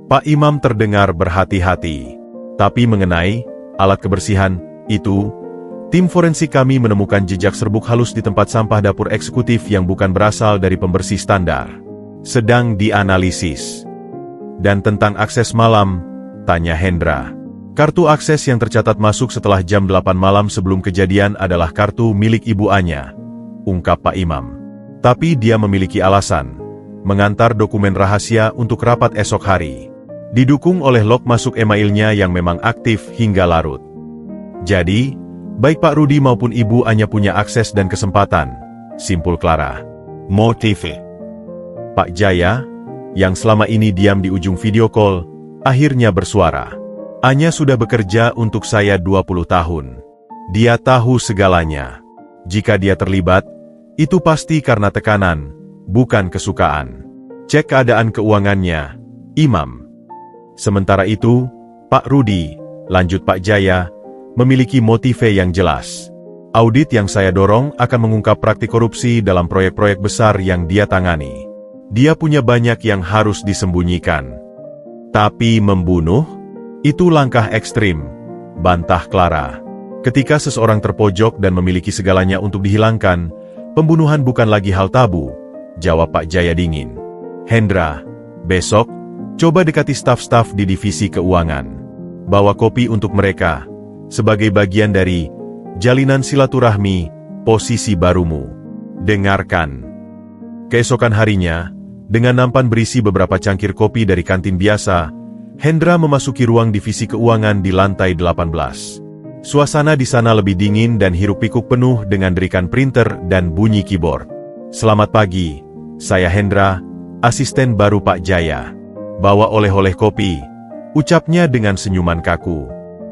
Pak Imam terdengar berhati-hati. Tapi mengenai alat kebersihan itu, tim forensik kami menemukan jejak serbuk halus di tempat sampah dapur eksekutif yang bukan berasal dari pembersih standar. Sedang dianalisis. Dan tentang akses malam, tanya Hendra. Kartu akses yang tercatat masuk setelah jam 8 malam sebelum kejadian adalah kartu milik Ibu Anya, ungkap Pak Imam. Tapi dia memiliki alasan, mengantar dokumen rahasia untuk rapat esok hari. Didukung oleh log masuk emailnya yang memang aktif hingga larut. Jadi, baik Pak Rudi maupun Ibu Anya punya akses dan kesempatan, simpul Clara. Motive. Pak Jaya, yang selama ini diam di ujung video call, akhirnya bersuara. Anya sudah bekerja untuk saya 20 tahun. Dia tahu segalanya. Jika dia terlibat, itu pasti karena tekanan, bukan kesukaan. Cek keadaan keuangannya, Imam. Sementara itu, Pak Rudi, lanjut Pak Jaya, memiliki motive yang jelas. Audit yang saya dorong akan mengungkap praktik korupsi dalam proyek-proyek besar yang dia tangani. Dia punya banyak yang harus disembunyikan. Tapi membunuh? Itu langkah ekstrim, bantah Clara. Ketika seseorang terpojok dan memiliki segalanya untuk dihilangkan, pembunuhan bukan lagi hal tabu, jawab Pak Jaya dingin. Hendra, besok, coba dekati staf-staf di divisi keuangan. Bawa kopi untuk mereka, sebagai bagian dari jalinan silaturahmi, posisi barumu. Dengarkan. Keesokan harinya, dengan nampan berisi beberapa cangkir kopi dari kantin biasa, Hendra memasuki ruang divisi keuangan di lantai 18. Suasana di sana lebih dingin dan hiruk-pikuk penuh dengan derikan printer dan bunyi keyboard. Selamat pagi, saya Hendra, asisten baru Pak Jaya. Bawa oleh-oleh kopi, ucapnya dengan senyuman kaku.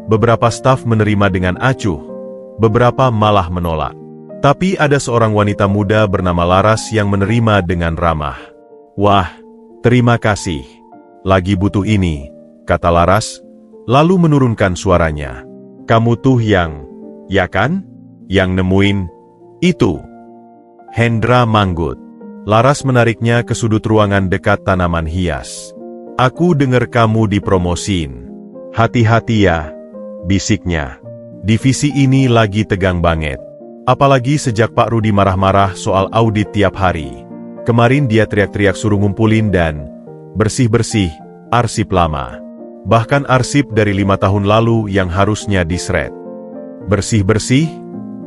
Beberapa staf menerima dengan acuh, beberapa malah menolak. Tapi ada seorang wanita muda bernama Laras yang menerima dengan ramah. Wah, terima kasih. Lagi butuh ini, kata Laras, lalu menurunkan suaranya. Kamu tuh yang, ya kan? Yang nemuin, itu. Hendra manggut. Laras menariknya ke sudut ruangan dekat tanaman hias. Aku dengar kamu dipromosin. Hati-hati ya, bisiknya. Divisi ini lagi tegang banget. Apalagi sejak Pak Rudi marah-marah soal audit tiap hari. Kemarin dia teriak-teriak suruh ngumpulin dan bersih-bersih arsip lama. Bahkan arsip dari 5 tahun lalu yang harusnya disret. Bersih-bersih?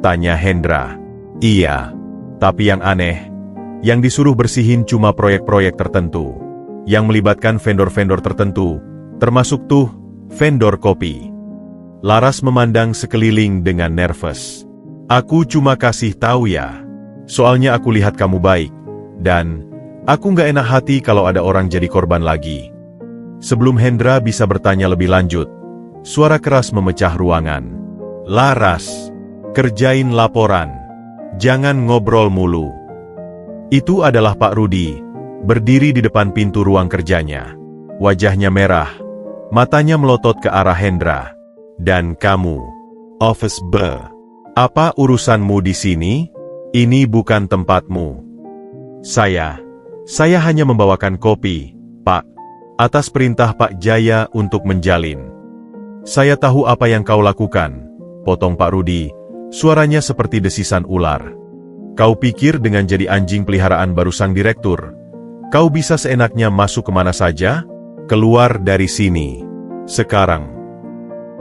Tanya Hendra. Iya. Tapi yang aneh, yang disuruh bersihin cuma proyek-proyek tertentu. Yang melibatkan vendor-vendor tertentu, Termasuk tuh, vendor kopi. Laras memandang sekeliling dengan nervous. Aku cuma kasih tahu ya. Soalnya aku lihat kamu baik. Dan, aku nggak enak hati kalau ada orang jadi korban lagi. Sebelum Hendra bisa bertanya lebih lanjut, suara keras memecah ruangan. Laras, kerjain laporan. Jangan ngobrol mulu. Itu adalah Pak Rudi, berdiri di depan pintu ruang kerjanya. Wajahnya merah, matanya melotot ke arah Hendra. Dan kamu, Office B, apa urusanmu di sini? Ini bukan tempatmu. Saya hanya membawakan kopi, Pak, atas perintah Pak Jaya untuk menjalin. Saya tahu apa yang kau lakukan, potong Pak Rudi, suaranya seperti desisan ular. Kau pikir dengan jadi anjing peliharaan baru sang direktur, kau bisa seenaknya masuk kemana saja? Keluar dari sini, sekarang.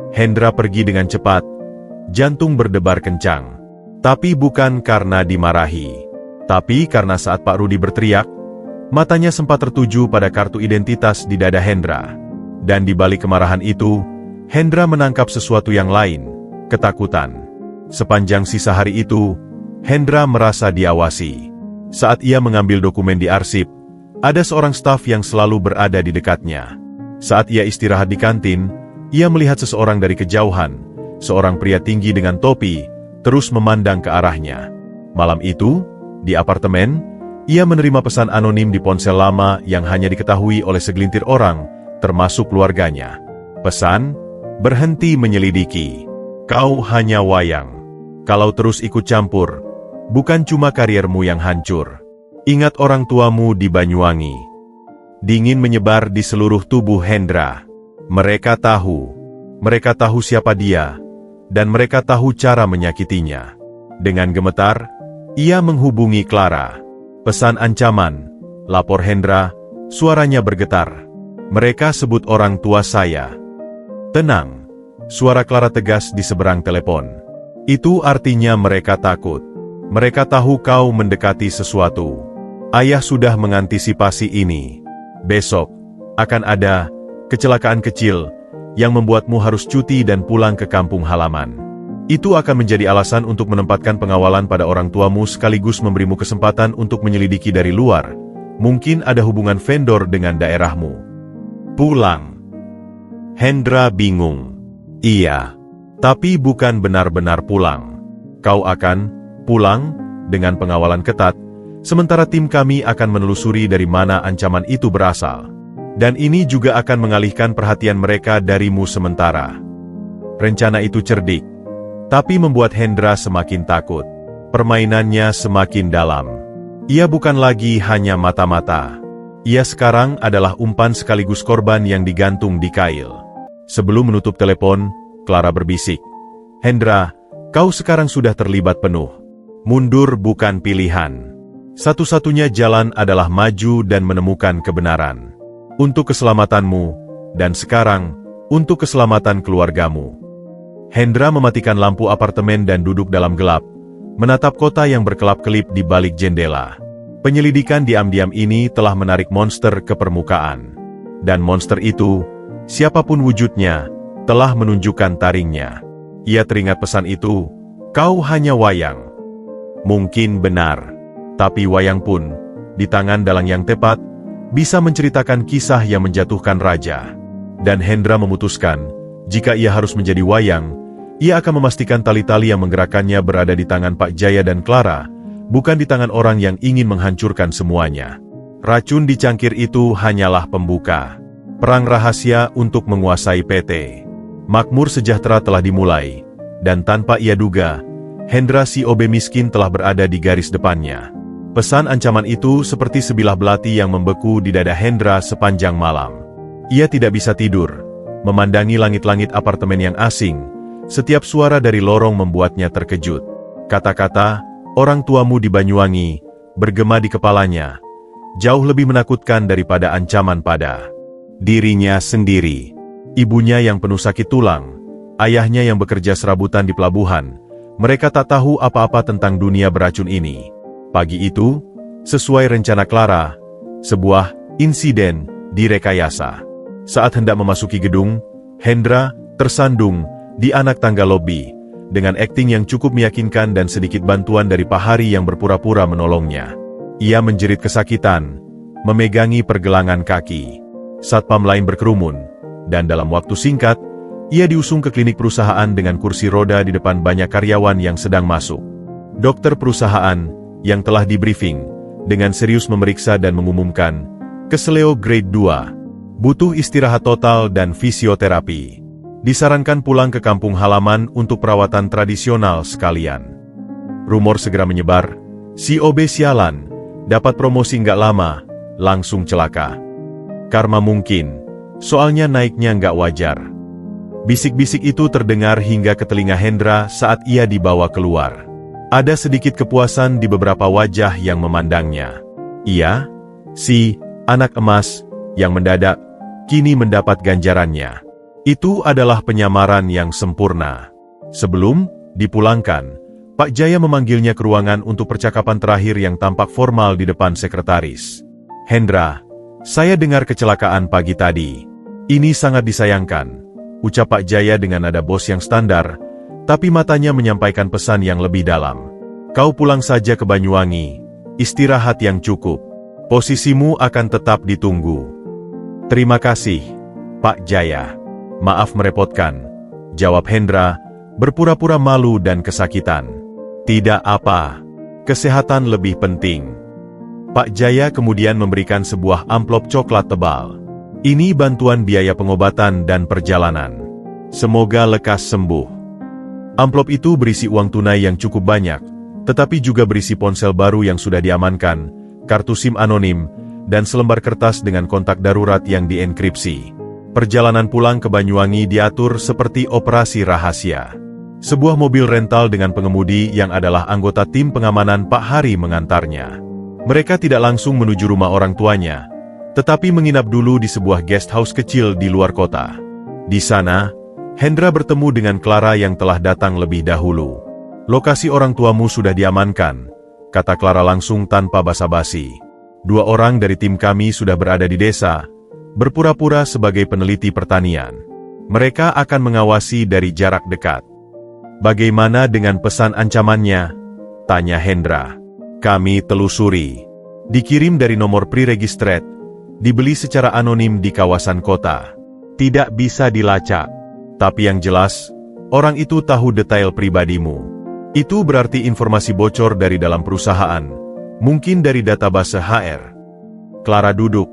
Hendra pergi dengan cepat, jantung berdebar kencang. Tapi bukan karena dimarahi. Tapi karena saat Pak Rudi berteriak, matanya sempat tertuju pada kartu identitas di dada Hendra. Dan di balik kemarahan itu, Hendra menangkap sesuatu yang lain, ketakutan. Sepanjang sisa hari itu, Hendra merasa diawasi. Saat ia mengambil dokumen di arsip, ada seorang staf yang selalu berada di dekatnya. Saat ia istirahat di kantin, ia melihat seseorang dari kejauhan, seorang pria tinggi dengan topi, terus memandang ke arahnya. Malam itu, di apartemen, ia menerima pesan anonim di ponsel lama yang hanya diketahui oleh segelintir orang, termasuk keluarganya. Pesan, berhenti menyelidiki. Kau hanya wayang. Kalau terus ikut campur, bukan cuma kariermu yang hancur. Ingat orang tuamu di Banyuwangi. Dingin menyebar di seluruh tubuh Hendra. Mereka tahu siapa dia, dan mereka tahu cara menyakitinya. Dengan gemetar, ia menghubungi Clara. Pesan ancaman, lapor Hendra, suaranya bergetar. Mereka sebut orang tua saya. Tenang, suara Clara tegas di seberang telepon. Itu artinya mereka takut. Mereka tahu kau mendekati sesuatu. Ayah sudah mengantisipasi ini. Besok, akan ada kecelakaan kecil yang membuatmu harus cuti dan pulang ke kampung halaman. Itu akan menjadi alasan untuk menempatkan pengawalan pada orang tuamu sekaligus memberimu kesempatan untuk menyelidiki dari luar. Mungkin ada hubungan vendor dengan daerahmu. Pulang. Hendra bingung. Iya, tapi bukan benar-benar pulang. Kau akan pulang dengan pengawalan ketat, sementara tim kami akan menelusuri dari mana ancaman itu berasal. Dan ini juga akan mengalihkan perhatian mereka darimu sementara. Rencana itu cerdik, tapi membuat Hendra semakin takut. Permainannya semakin dalam. Ia bukan lagi hanya mata-mata. Ia sekarang adalah umpan sekaligus korban yang digantung di kail. Sebelum menutup telepon, Clara berbisik. Hendra, kau sekarang sudah terlibat penuh. Mundur bukan pilihan. Satu-satunya jalan adalah maju dan menemukan kebenaran. Untuk keselamatanmu, dan sekarang, untuk keselamatan keluargamu. Hendra mematikan lampu apartemen dan duduk dalam gelap, menatap kota yang berkelap-kelip di balik jendela. Penyelidikan diam-diam ini telah menarik monster ke permukaan. Dan monster itu, siapapun wujudnya, telah menunjukkan taringnya. Ia teringat pesan itu, kau hanya wayang. Mungkin benar, tapi wayang pun, di tangan dalang yang tepat, bisa menceritakan kisah yang menjatuhkan raja. Dan Hendra memutuskan, jika ia harus menjadi wayang, ia akan memastikan tali-tali yang menggerakkannya berada di tangan Pak Jaya dan Clara, bukan di tangan orang yang ingin menghancurkan semuanya. Racun di cangkir itu hanyalah pembuka. Perang rahasia untuk menguasai PT Makmur Sejahtera telah dimulai, dan tanpa ia duga, Hendra si OB miskin telah berada di garis depannya. Pesan ancaman itu seperti sebilah belati yang membeku di dada Hendra sepanjang malam. Ia tidak bisa tidur, memandangi langit-langit apartemen yang asing. Setiap suara dari lorong membuatnya terkejut. Kata-kata, orang tuamu di Banyuwangi, bergema di kepalanya, jauh lebih menakutkan daripada ancaman pada dirinya sendiri. Ibunya yang penuh sakit tulang, ayahnya yang bekerja serabutan di pelabuhan, mereka tak tahu apa-apa tentang dunia beracun ini. Pagi itu, sesuai rencana Clara, sebuah insiden direkayasa. Saat hendak memasuki gedung, Hendra tersandung di anak tangga lobi, dengan akting yang cukup meyakinkan dan sedikit bantuan dari Pak Hari yang berpura-pura menolongnya. Ia menjerit kesakitan, memegangi pergelangan kaki. Satpam lain berkerumun, dan dalam waktu singkat, ia diusung ke klinik perusahaan dengan kursi roda di depan banyak karyawan yang sedang masuk. Dokter perusahaan, yang telah di-briefing, dengan serius memeriksa dan mengumumkan, keseleo grade 2. Butuh istirahat total dan fisioterapi. Disarankan pulang ke kampung halaman untuk perawatan tradisional sekalian. Rumor segera menyebar, si OB sialan, dapat promosi nggak lama, langsung celaka. Karma mungkin, soalnya naiknya nggak wajar. Bisik-bisik itu terdengar hingga ke telinga Hendra saat ia dibawa keluar. Ada sedikit kepuasan di beberapa wajah yang memandangnya. Ia, si anak emas, yang mendadak, kini mendapat ganjarannya. Itu adalah penyamaran yang sempurna. Sebelum dipulangkan, Pak Jaya memanggilnya ke ruangan untuk percakapan terakhir yang tampak formal di depan sekretaris. Hendra, saya dengar kecelakaan pagi tadi. Ini sangat disayangkan, ucap Pak Jaya dengan nada bos yang standar, tapi matanya menyampaikan pesan yang lebih dalam. Kau pulang saja ke Banyuwangi, istirahat yang cukup. Posisimu akan tetap ditunggu. Terima kasih, Pak Jaya. Maaf merepotkan, jawab Hendra, berpura-pura malu dan kesakitan. Tidak apa, kesehatan lebih penting. Pak Jaya kemudian memberikan sebuah amplop coklat tebal. Ini bantuan biaya pengobatan dan perjalanan. Semoga lekas sembuh. Amplop itu berisi uang tunai yang cukup banyak, tetapi juga berisi ponsel baru yang sudah diamankan, kartu SIM anonim, dan selembar kertas dengan kontak darurat yang dienkripsi. Perjalanan pulang ke Banyuwangi diatur seperti operasi rahasia. Sebuah mobil rental dengan pengemudi yang adalah anggota tim pengamanan Pak Hari mengantarnya. Mereka tidak langsung menuju rumah orang tuanya, tetapi menginap dulu di sebuah guest house kecil di luar kota. Di sana, Hendra bertemu dengan Clara yang telah datang lebih dahulu. Lokasi orang tuamu sudah diamankan, kata Clara langsung tanpa basa-basi. 2 orang dari tim kami sudah berada di desa, berpura-pura sebagai peneliti pertanian. Mereka akan mengawasi dari jarak dekat. Bagaimana dengan pesan ancamannya? Tanya Hendra. Kami telusuri. Dikirim dari nomor pre-registered, dibeli secara anonim di kawasan kota. Tidak bisa dilacak. Tapi yang jelas, orang itu tahu detail pribadimu. Itu berarti informasi bocor dari dalam perusahaan. Mungkin dari database HR. Clara duduk.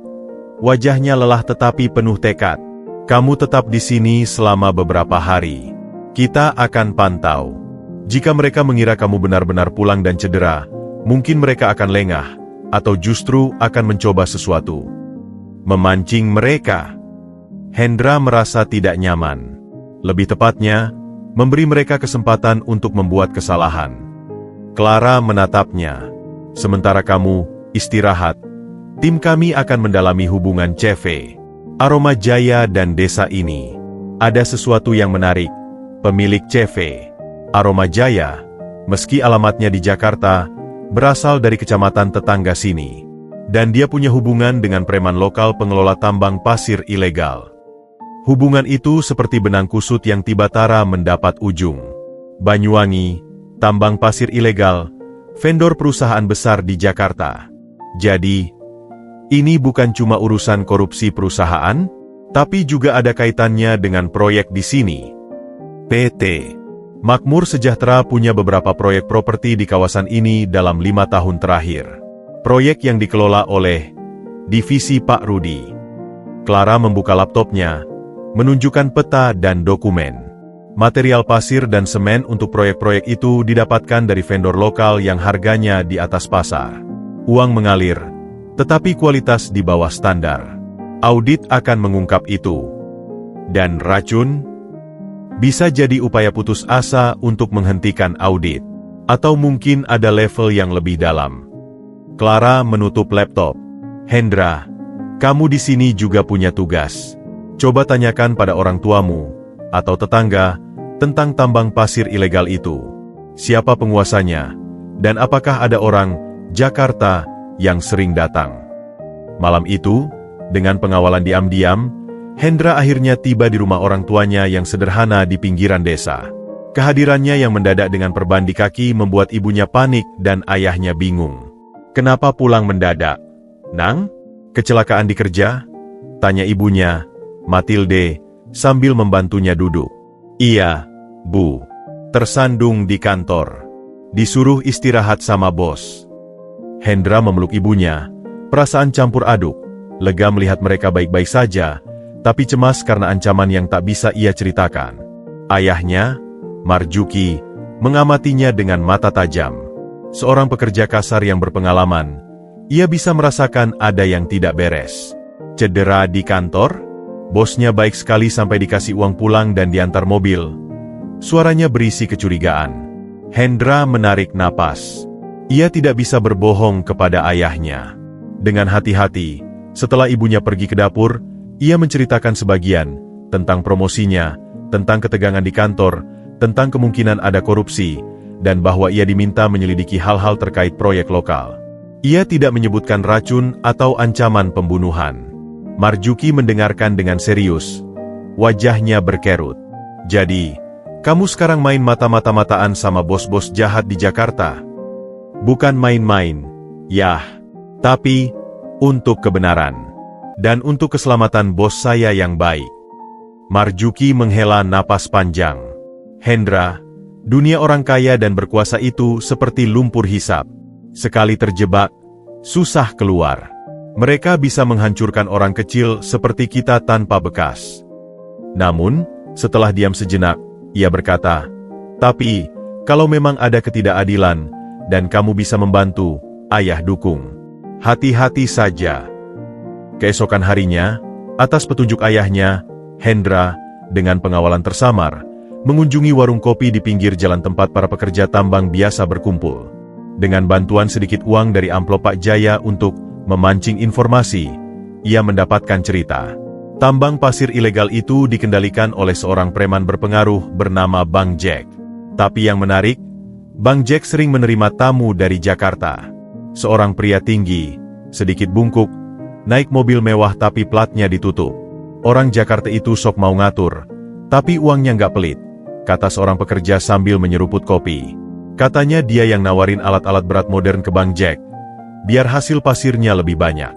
Wajahnya lelah tetapi penuh tekad. Kamu tetap di sini selama beberapa hari. Kita akan pantau. Jika mereka mengira kamu benar-benar pulang dan cedera, mungkin mereka akan lengah, atau justru akan mencoba sesuatu. Memancing mereka. Hendra merasa tidak nyaman. Lebih tepatnya, memberi mereka kesempatan untuk membuat kesalahan. Clara menatapnya. Sementara kamu istirahat, tim kami akan mendalami hubungan CV, Aroma Jaya dan desa ini. Ada sesuatu yang menarik. Pemilik CV, Aroma Jaya, meski alamatnya di Jakarta, berasal dari kecamatan tetangga sini. Dan dia punya hubungan dengan preman lokal pengelola tambang pasir ilegal. Hubungan itu seperti benang kusut yang tiba-tara mendapat ujung. Banyuwangi, tambang pasir ilegal, vendor perusahaan besar di Jakarta. Jadi, ini bukan cuma urusan korupsi perusahaan, tapi juga ada kaitannya dengan proyek di sini. PT Makmur Sejahtera punya beberapa proyek properti di kawasan ini dalam 5 tahun terakhir. Proyek yang dikelola oleh Divisi Pak Rudi. Clara membuka laptopnya, menunjukkan peta dan dokumen. Material pasir dan semen untuk proyek-proyek itu didapatkan dari vendor lokal yang harganya di atas pasar. Uang mengalir, tetapi kualitas di bawah standar. Audit akan mengungkap itu. Dan racun? Bisa jadi upaya putus asa untuk menghentikan audit. Atau mungkin ada level yang lebih dalam. Clara menutup laptop. Hendra, kamu di sini juga punya tugas. Coba tanyakan pada orang tuamu, atau tetangga, tentang tambang pasir ilegal itu. Siapa penguasanya, dan apakah ada orang Jakarta yang sering datang. Malam itu, dengan pengawalan diam-diam, Hendra akhirnya tiba di rumah orang tuanya yang sederhana di pinggiran desa. Kehadirannya yang mendadak dengan perban di kaki membuat ibunya panik dan ayahnya bingung. "Kenapa pulang mendadak, Nang? Kecelakaan di kerja?" tanya ibunya, Matilde, sambil membantunya duduk. "Iya, Bu. Tersandung di kantor. Disuruh istirahat sama bos." Hendra memeluk ibunya, perasaan campur aduk, lega melihat mereka baik-baik saja, tapi cemas karena ancaman yang tak bisa ia ceritakan. Ayahnya, Marjuki, mengamatinya dengan mata tajam. Seorang pekerja kasar yang berpengalaman, ia bisa merasakan ada yang tidak beres. "Cedera di kantor?" Bosnya baik sekali sampai dikasih uang pulang dan diantar mobil. Suaranya berisi kecurigaan. Hendra menarik napas. Ia tidak bisa berbohong kepada ayahnya. Dengan hati-hati, setelah ibunya pergi ke dapur, ia menceritakan sebagian tentang promosinya, tentang ketegangan di kantor, tentang kemungkinan ada korupsi, dan bahwa ia diminta menyelidiki hal-hal terkait proyek lokal. Ia tidak menyebutkan racun atau ancaman pembunuhan. Marjuki mendengarkan dengan serius. Wajahnya berkerut. "Jadi, kamu sekarang main mata-mata-mataan sama bos-bos jahat di Jakarta?" "Bukan main-main, Yah. Tapi, untuk kebenaran. Dan untuk keselamatan bos saya yang baik." Marjuki menghela napas panjang. "Hendra, dunia orang kaya dan berkuasa itu seperti lumpur hisap. Sekali terjebak, susah keluar. Mereka bisa menghancurkan orang kecil seperti kita tanpa bekas." Namun, setelah diam sejenak, ia berkata, "Tapi, kalau memang ada ketidakadilan, dan kamu bisa membantu, ayah dukung. Hati-hati saja." Keesokan harinya, atas petunjuk ayahnya, Hendra, dengan pengawalan tersamar, mengunjungi warung kopi di pinggir jalan tempat para pekerja tambang biasa berkumpul. Dengan bantuan sedikit uang dari amplop Pak Jaya untuk memancing informasi, ia mendapatkan cerita. Tambang pasir ilegal itu dikendalikan oleh seorang preman berpengaruh bernama Bang Jack. Tapi yang menarik, Bang Jack sering menerima tamu dari Jakarta. Seorang pria tinggi, sedikit bungkuk, naik mobil mewah tapi platnya ditutup. Orang Jakarta itu sok mau ngatur, tapi uangnya nggak pelit, kata seorang pekerja sambil menyeruput kopi. Katanya dia yang nawarin alat-alat berat modern ke Bang Jack, biar hasil pasirnya lebih banyak.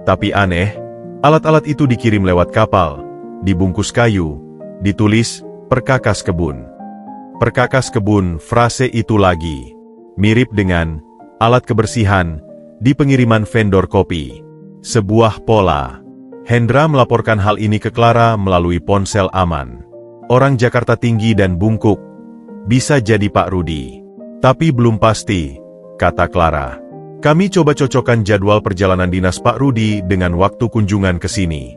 Tapi aneh, alat-alat itu dikirim lewat kapal, dibungkus kayu, ditulis, "Perkakas kebun." Perkakas kebun, frase itu lagi mirip dengan alat kebersihan di pengiriman vendor kopi. Sebuah pola. Hendra melaporkan hal ini ke Clara melalui ponsel aman. Orang Jakarta tinggi dan bungkuk. Bisa jadi Pak Rudi. Tapi belum pasti, kata Clara. Kami coba cocokkan jadwal perjalanan dinas Pak Rudi dengan waktu kunjungan ke sini.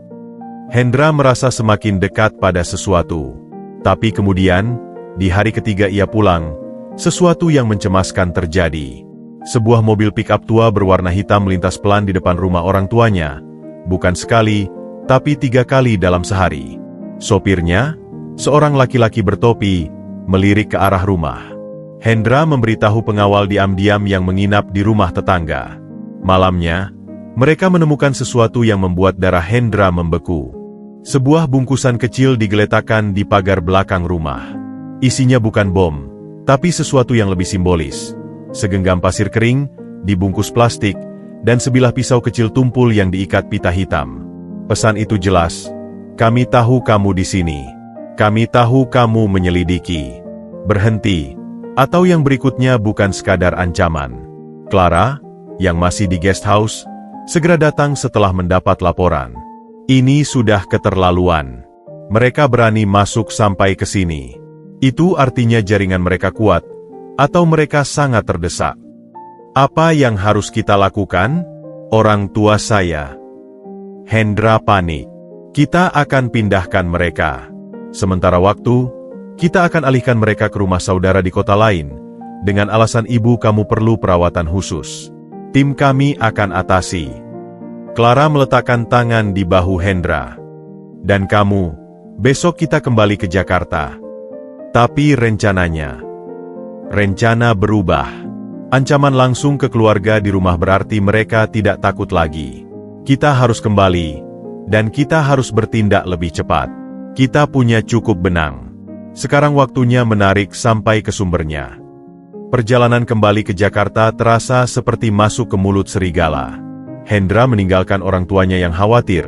Hendra merasa semakin dekat pada sesuatu. Tapi kemudian, di hari ketiga ia pulang, sesuatu yang mencemaskan terjadi. Sebuah mobil pick-up tua berwarna hitam melintas pelan di depan rumah orang tuanya. Bukan sekali, tapi 3 kali dalam sehari. Sopirnya, seorang laki-laki bertopi, melirik ke arah rumah. Hendra memberitahu pengawal diam-diam yang menginap di rumah tetangga. Malamnya, mereka menemukan sesuatu yang membuat darah Hendra membeku. Sebuah bungkusan kecil digeletakkan di pagar belakang rumah. Isinya bukan bom, tapi sesuatu yang lebih simbolis. Segenggam pasir kering, dibungkus plastik, dan sebilah pisau kecil tumpul yang diikat pita hitam. Pesan itu jelas, "Kami tahu kamu di sini. Kami tahu kamu menyelidiki. Berhenti, atau yang berikutnya bukan sekadar ancaman." Clara, yang masih di guest house, segera datang setelah mendapat laporan. Ini sudah keterlaluan. Mereka berani masuk sampai ke sini. Itu artinya jaringan mereka kuat, atau mereka sangat terdesak. Apa yang harus kita lakukan? Orang tua saya. Hendra panik. Kita akan pindahkan mereka. Sementara waktu, kita akan alihkan mereka ke rumah saudara di kota lain. Dengan alasan ibu kamu perlu perawatan khusus. Tim kami akan atasi. Clara meletakkan tangan di bahu Hendra. Dan kamu, besok kita kembali ke Jakarta. Tapi rencananya. Rencana berubah. Ancaman langsung ke keluarga di rumah berarti mereka tidak takut lagi. Kita harus kembali, Dan kita harus bertindak lebih cepat. Kita punya cukup benang. Sekarang waktunya menarik sampai ke sumbernya. Perjalanan kembali ke Jakarta terasa seperti masuk ke mulut serigala. Hendra meninggalkan orang tuanya yang khawatir,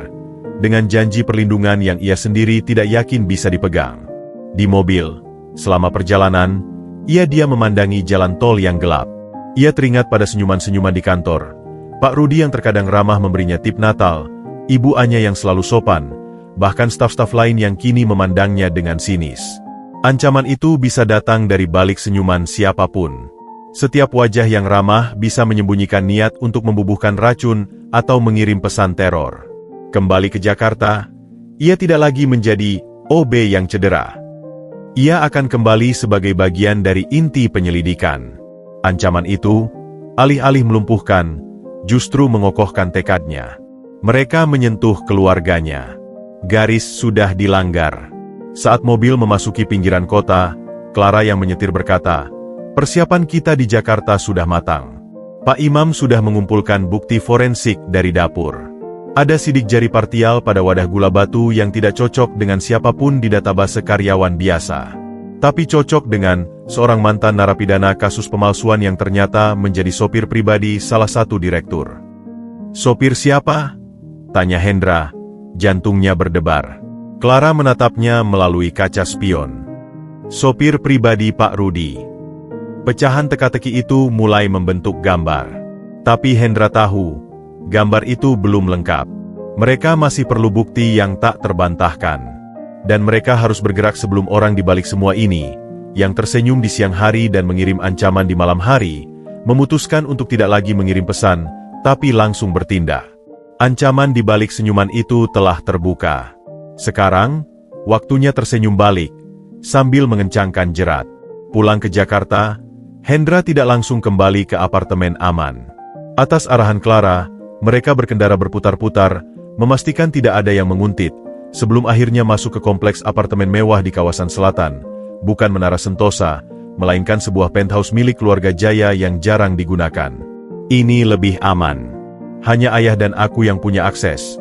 dengan janji perlindungan yang ia sendiri tidak yakin bisa dipegang. Di mobil, selama perjalanan, ia diam memandangi jalan tol yang gelap. Ia teringat pada senyuman-senyuman di kantor. Pak Rudi yang terkadang ramah memberinya tip Natal, Ibu Anya yang selalu sopan, bahkan staf-staf lain yang kini memandangnya dengan sinis. Ancaman itu bisa datang dari balik senyuman siapapun. Setiap wajah yang ramah bisa menyembunyikan niat untuk membubuhkan racun atau mengirim pesan teror. Kembali ke Jakarta, ia tidak lagi menjadi OB yang cedera. Ia akan kembali sebagai bagian dari inti penyelidikan. Ancaman itu, alih-alih melumpuhkan, justru mengokohkan tekadnya. Mereka menyentuh keluarganya. Garis sudah dilanggar. Saat mobil memasuki pinggiran kota, Clara yang menyetir berkata, "Persiapan kita di Jakarta sudah matang. Pak Imam sudah mengumpulkan bukti forensik dari dapur. Ada sidik jari partial pada wadah gula batu yang tidak cocok dengan siapapun di database karyawan biasa. Tapi cocok dengan seorang mantan narapidana kasus pemalsuan yang ternyata menjadi sopir pribadi salah satu direktur." "Sopir siapa?" tanya Hendra, jantungnya berdebar. Clara menatapnya melalui kaca spion. "Sopir pribadi Pak Rudi." Pecahan teka-teki itu mulai membentuk gambar. Tapi Hendra tahu, gambar itu belum lengkap. Mereka masih perlu bukti yang tak terbantahkan. Dan mereka harus bergerak sebelum orang di balik semua ini, yang tersenyum di siang hari dan mengirim ancaman di malam hari, memutuskan untuk tidak lagi mengirim pesan, tapi langsung bertindak. Ancaman di balik senyuman itu telah terbuka. Sekarang, waktunya tersenyum balik, sambil mengencangkan jerat. Pulang ke Jakarta, Hendra tidak langsung kembali ke apartemen aman. Atas arahan Clara, mereka berkendara berputar-putar, memastikan tidak ada yang menguntit, sebelum akhirnya masuk ke kompleks apartemen mewah di kawasan selatan, bukan Menara Sentosa, melainkan sebuah penthouse milik keluarga Jaya yang jarang digunakan. "Ini lebih aman. Hanya ayah dan aku yang punya akses,"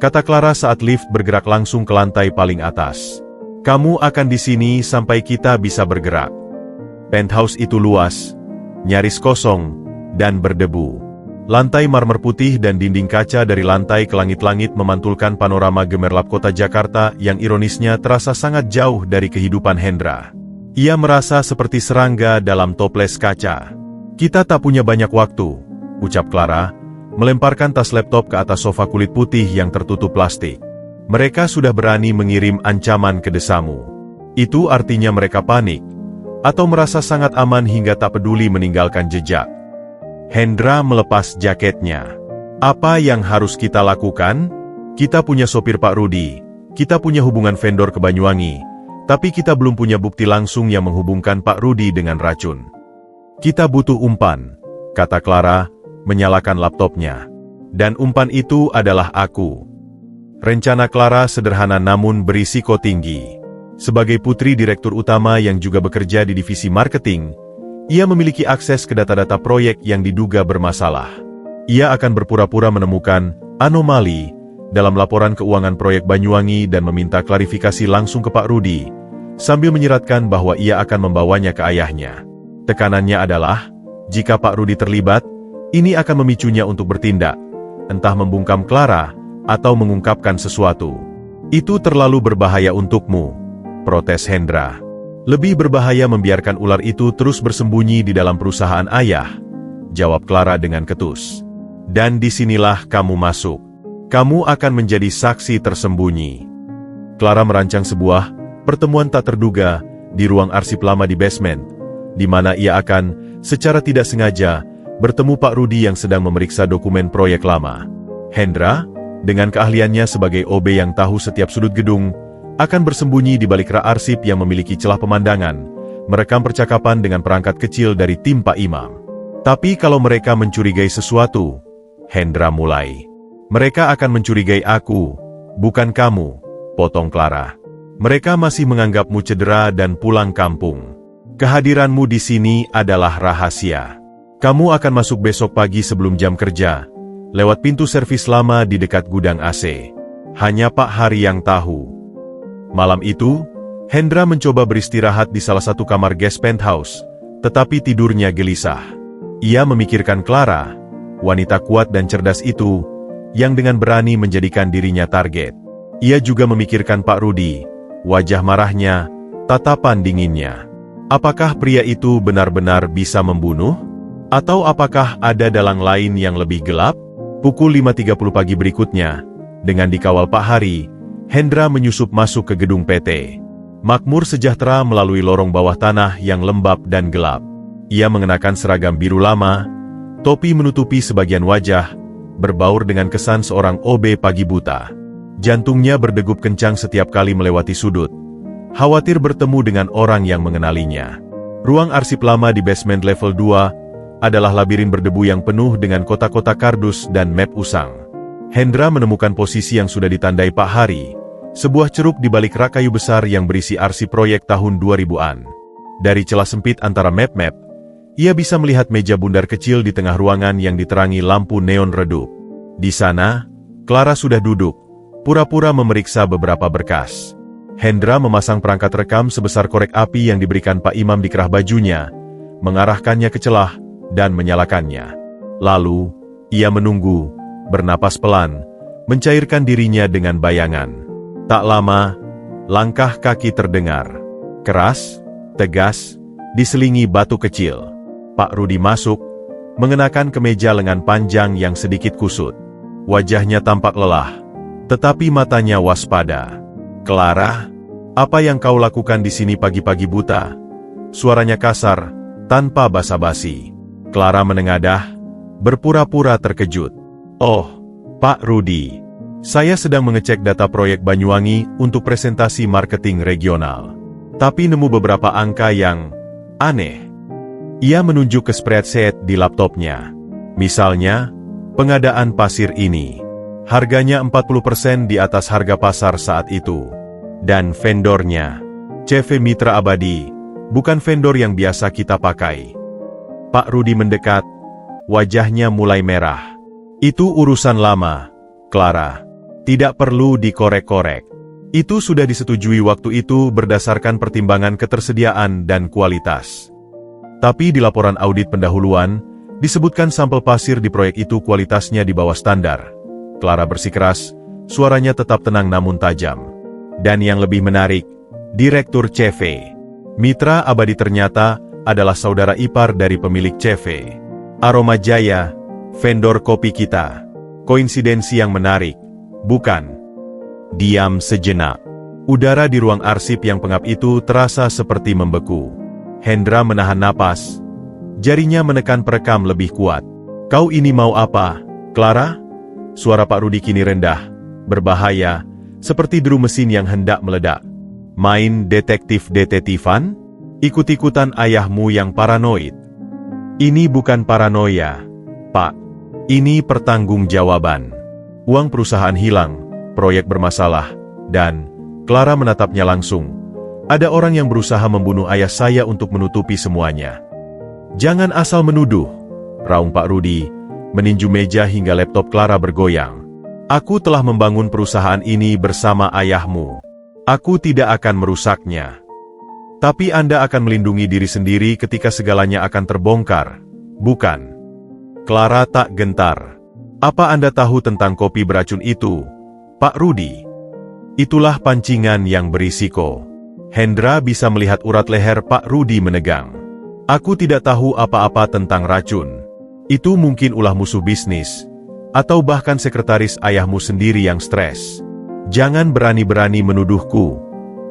kata Clara saat lift bergerak langsung ke lantai paling atas. "Kamu akan di sini sampai kita bisa bergerak." Penthouse itu luas, nyaris kosong, dan berdebu. Lantai marmer putih dan dinding kaca dari lantai ke langit-langit memantulkan panorama gemerlap kota Jakarta yang ironisnya terasa sangat jauh dari kehidupan Hendra. Ia merasa seperti serangga dalam toples kaca. "Kita tak punya banyak waktu," ucap Clara, melemparkan tas laptop ke atas sofa kulit putih yang tertutup plastik. "Mereka sudah berani mengirim ancaman ke desamu. Itu artinya mereka panik, atau merasa sangat aman hingga tak peduli meninggalkan jejak." Hendra melepas jaketnya. "Apa yang harus kita lakukan? Kita punya sopir Pak Rudi, kita punya hubungan vendor ke Banyuwangi, tapi kita belum punya bukti langsung yang menghubungkan Pak Rudi dengan racun. Kita butuh umpan," kata Clara, menyalakan laptopnya. "Dan umpan itu adalah aku." Rencana Clara sederhana namun berisiko tinggi. Sebagai putri direktur utama yang juga bekerja di divisi marketing, ia memiliki akses ke data-data proyek yang diduga bermasalah. Ia akan berpura-pura menemukan anomali dalam laporan keuangan proyek Banyuwangi dan meminta klarifikasi langsung ke Pak Rudi, sambil menyiratkan bahwa ia akan membawanya ke ayahnya. Tekanannya adalah, jika Pak Rudi terlibat, ini akan memicunya untuk bertindak, entah membungkam Clara, atau mengungkapkan sesuatu. "Itu terlalu berbahaya untukmu," protes Hendra. "Lebih berbahaya membiarkan ular itu terus bersembunyi di dalam perusahaan ayah," jawab Clara dengan ketus. "Dan disinilah kamu masuk. Kamu akan menjadi saksi tersembunyi." Clara merancang sebuah pertemuan tak terduga di ruang arsip lama di basement, di mana ia akan, secara tidak sengaja, bertemu Pak Rudi yang sedang memeriksa dokumen proyek lama. Hendra, dengan keahliannya sebagai OB yang tahu setiap sudut gedung, akan bersembunyi di balik rak arsip yang memiliki celah pemandangan, merekam percakapan dengan perangkat kecil dari tim Pak Imam. "Tapi kalau mereka mencurigai sesuatu," Hendra mulai. "Mereka akan mencurigai aku, bukan kamu," potong Clara. "Mereka masih menganggapmu cedera dan pulang kampung. Kehadiranmu di sini adalah rahasia. Kamu akan masuk besok pagi sebelum jam kerja, lewat pintu servis lama di dekat gudang AC. Hanya Pak Hari yang tahu. Malam itu, Hendra mencoba beristirahat di salah satu kamar guest penthouse, tetapi tidurnya gelisah. Ia memikirkan Clara, wanita kuat dan cerdas itu, yang dengan berani menjadikan dirinya target. Ia juga memikirkan Pak Rudi, wajah marahnya, tatapan dinginnya. Apakah pria itu benar-benar bisa membunuh? Atau apakah ada dalang lain yang lebih gelap? Pukul 5.30 pagi berikutnya, dengan dikawal Pak Hari, Hendra menyusup masuk ke gedung PT Makmur Sejahtera melalui lorong bawah tanah yang lembab dan gelap. Ia mengenakan seragam biru lama, topi menutupi sebagian wajah, berbaur dengan kesan seorang OB pagi buta. Jantungnya berdegup kencang setiap kali melewati sudut, khawatir bertemu dengan orang yang mengenalinya. Ruang arsip lama di basement level 2 adalah labirin berdebu yang penuh dengan kotak-kotak kardus dan map usang. Hendra menemukan posisi yang sudah ditandai Pak Hari, sebuah ceruk di balik rak kayu besar yang berisi arsip proyek tahun 2000-an. Dari celah sempit antara map-map, ia bisa melihat meja bundar kecil di tengah ruangan yang diterangi lampu neon redup. Di sana, Clara sudah duduk, pura-pura memeriksa beberapa berkas. Hendra memasang perangkat rekam sebesar korek api yang diberikan Pak Imam di kerah bajunya, mengarahkannya ke celah, dan menyalakannya. Lalu, ia menunggu, bernapas pelan, mencairkan dirinya dengan bayangan. Tak lama, langkah kaki terdengar. Keras, tegas, diselingi batu kecil. Pak Rudi masuk, mengenakan kemeja lengan panjang yang sedikit kusut. Wajahnya tampak lelah, tetapi matanya waspada. "Clara, apa yang kau lakukan di sini pagi-pagi buta?" Suaranya kasar, tanpa basa-basi. Clara menengadah, berpura-pura terkejut. "Oh, Pak Rudi, saya sedang mengecek data proyek Banyuwangi untuk presentasi marketing regional. Tapi nemu beberapa angka yang aneh." Ia menunjuk ke spreadsheet di laptopnya. Misalnya, pengadaan pasir ini. Harganya 40% di atas harga pasar saat itu. Dan vendornya, CV Mitra Abadi, bukan vendor yang biasa kita pakai. Pak Rudi mendekat, wajahnya mulai merah. "Itu urusan lama, Clara. Tidak perlu dikorek-korek. Itu sudah disetujui waktu itu berdasarkan pertimbangan ketersediaan dan kualitas. Tapi di laporan audit pendahuluan, disebutkan sampel pasir di proyek itu kualitasnya di bawah standar." Clara bersikeras, suaranya tetap tenang namun tajam. Dan yang lebih menarik, Direktur CV Mitra Abadi ternyata adalah saudara ipar dari pemilik CV Aroma Jaya, vendor kopi kita. Koinsidensi yang menarik, bukan? Diam sejenak. Udara di ruang arsip yang pengap itu terasa seperti membeku. Hendra menahan napas. Jarinya menekan perekam lebih kuat. "Kau ini mau apa, Clara?" Suara Pak Rudi kini rendah, berbahaya, seperti deru mesin yang hendak meledak. "Main detektif-detektifan? Ikut-ikutan ayahmu yang paranoid." "Ini bukan paranoia, Pak. Ini pertanggungjawaban. Uang perusahaan hilang, proyek bermasalah, dan..." Clara menatapnya langsung. "Ada orang yang berusaha membunuh ayah saya untuk menutupi semuanya." "Jangan asal menuduh," raung Pak Rudi, meninju meja hingga laptop Clara bergoyang. "Aku telah membangun perusahaan ini bersama ayahmu. Aku tidak akan merusaknya. Tapi Anda akan melindungi diri sendiri ketika segalanya akan terbongkar, bukan?" Clara tak gentar. "Apa Anda tahu tentang kopi beracun itu, Pak Rudi?" Itulah pancingan yang berisiko. Hendra bisa melihat urat leher Pak Rudi menegang. "Aku tidak tahu apa-apa tentang racun. Itu mungkin ulah musuh bisnis, atau bahkan sekretaris ayahmu sendiri yang stres. Jangan berani-berani menuduhku,"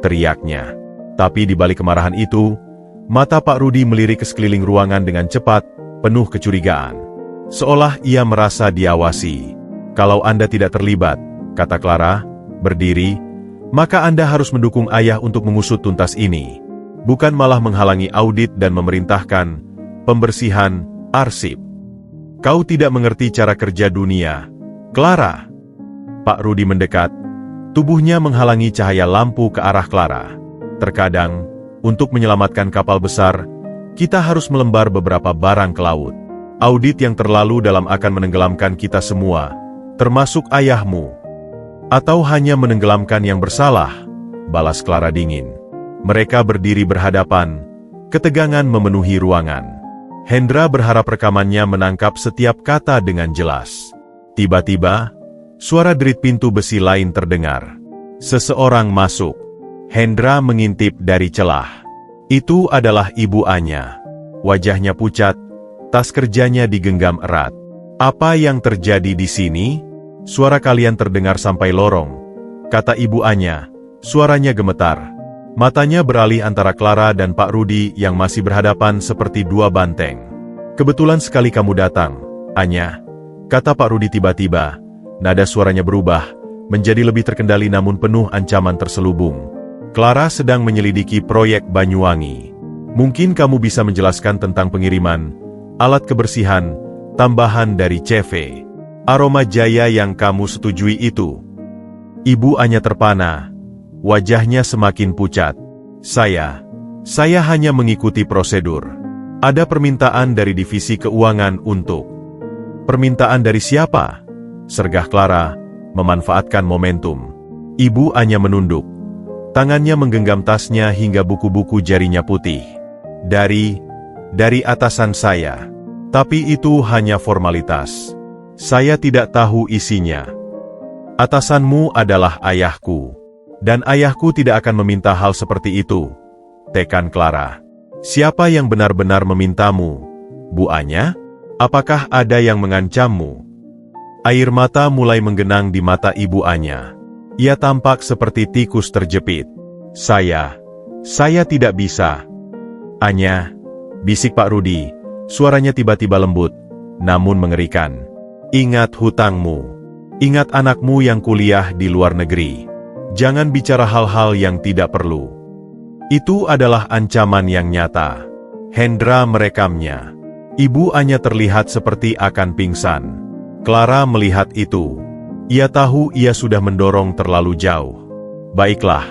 teriaknya. Tapi di balik kemarahan itu, mata Pak Rudi melirik ke sekeliling ruangan dengan cepat, penuh kecurigaan. Seolah ia merasa diawasi. "Kalau Anda tidak terlibat," kata Clara, berdiri, "maka Anda harus mendukung ayah untuk mengusut tuntas ini. Bukan malah menghalangi audit dan memerintahkan pembersihan arsip. Kau tidak mengerti cara kerja dunia, Clara." Pak Rudi mendekat, tubuhnya menghalangi cahaya lampu ke arah Clara. "Terkadang, untuk menyelamatkan kapal besar, kita harus melembar beberapa barang ke laut. Audit yang terlalu dalam akan menenggelamkan kita semua, termasuk ayahmu." Atau hanya menenggelamkan yang bersalah? Balas Clara dingin. Mereka berdiri berhadapan, ketegangan memenuhi ruangan. Hendra berharap rekamannya menangkap setiap kata dengan jelas. Tiba-tiba, suara derit pintu besi lain terdengar. Seseorang masuk. Hendra mengintip dari celah. Itu adalah Ibu Anya. Wajahnya pucat, tas kerjanya digenggam erat. "Apa yang terjadi di sini?" "Suara kalian terdengar sampai lorong," kata Ibu Anya. Suaranya gemetar. Matanya beralih antara Clara dan Pak Rudi yang masih berhadapan seperti dua banteng. "Kebetulan sekali kamu datang, Anya," kata Pak Rudi tiba-tiba. Nada suaranya berubah, menjadi lebih terkendali namun penuh ancaman terselubung. "Clara sedang menyelidiki proyek Banyuwangi. Mungkin kamu bisa menjelaskan tentang pengiriman alat kebersihan tambahan dari CV Aroma Jaya yang kamu setujui itu." Ibu Anya terpana. Wajahnya semakin pucat. Saya hanya mengikuti prosedur. Ada permintaan dari divisi keuangan untuk..." "Permintaan dari siapa?" sergah Clara, memanfaatkan momentum. Ibu Anya menunduk. Tangannya menggenggam tasnya hingga buku-buku jarinya putih. Dari atasan saya. Tapi itu hanya formalitas. Saya tidak tahu isinya. Atasanmu adalah ayahku. Dan ayahku tidak akan meminta hal seperti itu, tekan Clara. "Siapa yang benar-benar memintamu, Bu Anya? Apakah ada yang mengancammu?" Air mata mulai menggenang di mata Ibu Anya. Ia tampak seperti tikus terjepit. Saya tidak bisa." "Anya," bisik Pak Rudi, suaranya tiba-tiba lembut, namun mengerikan. "Ingat hutangmu. Ingat anakmu yang kuliah di luar negeri. Jangan bicara hal-hal yang tidak perlu." Itu adalah ancaman yang nyata. Hendra merekamnya. Ibu Anya terlihat seperti akan pingsan. Clara melihat itu. Ia tahu ia sudah mendorong terlalu jauh. "Baiklah,"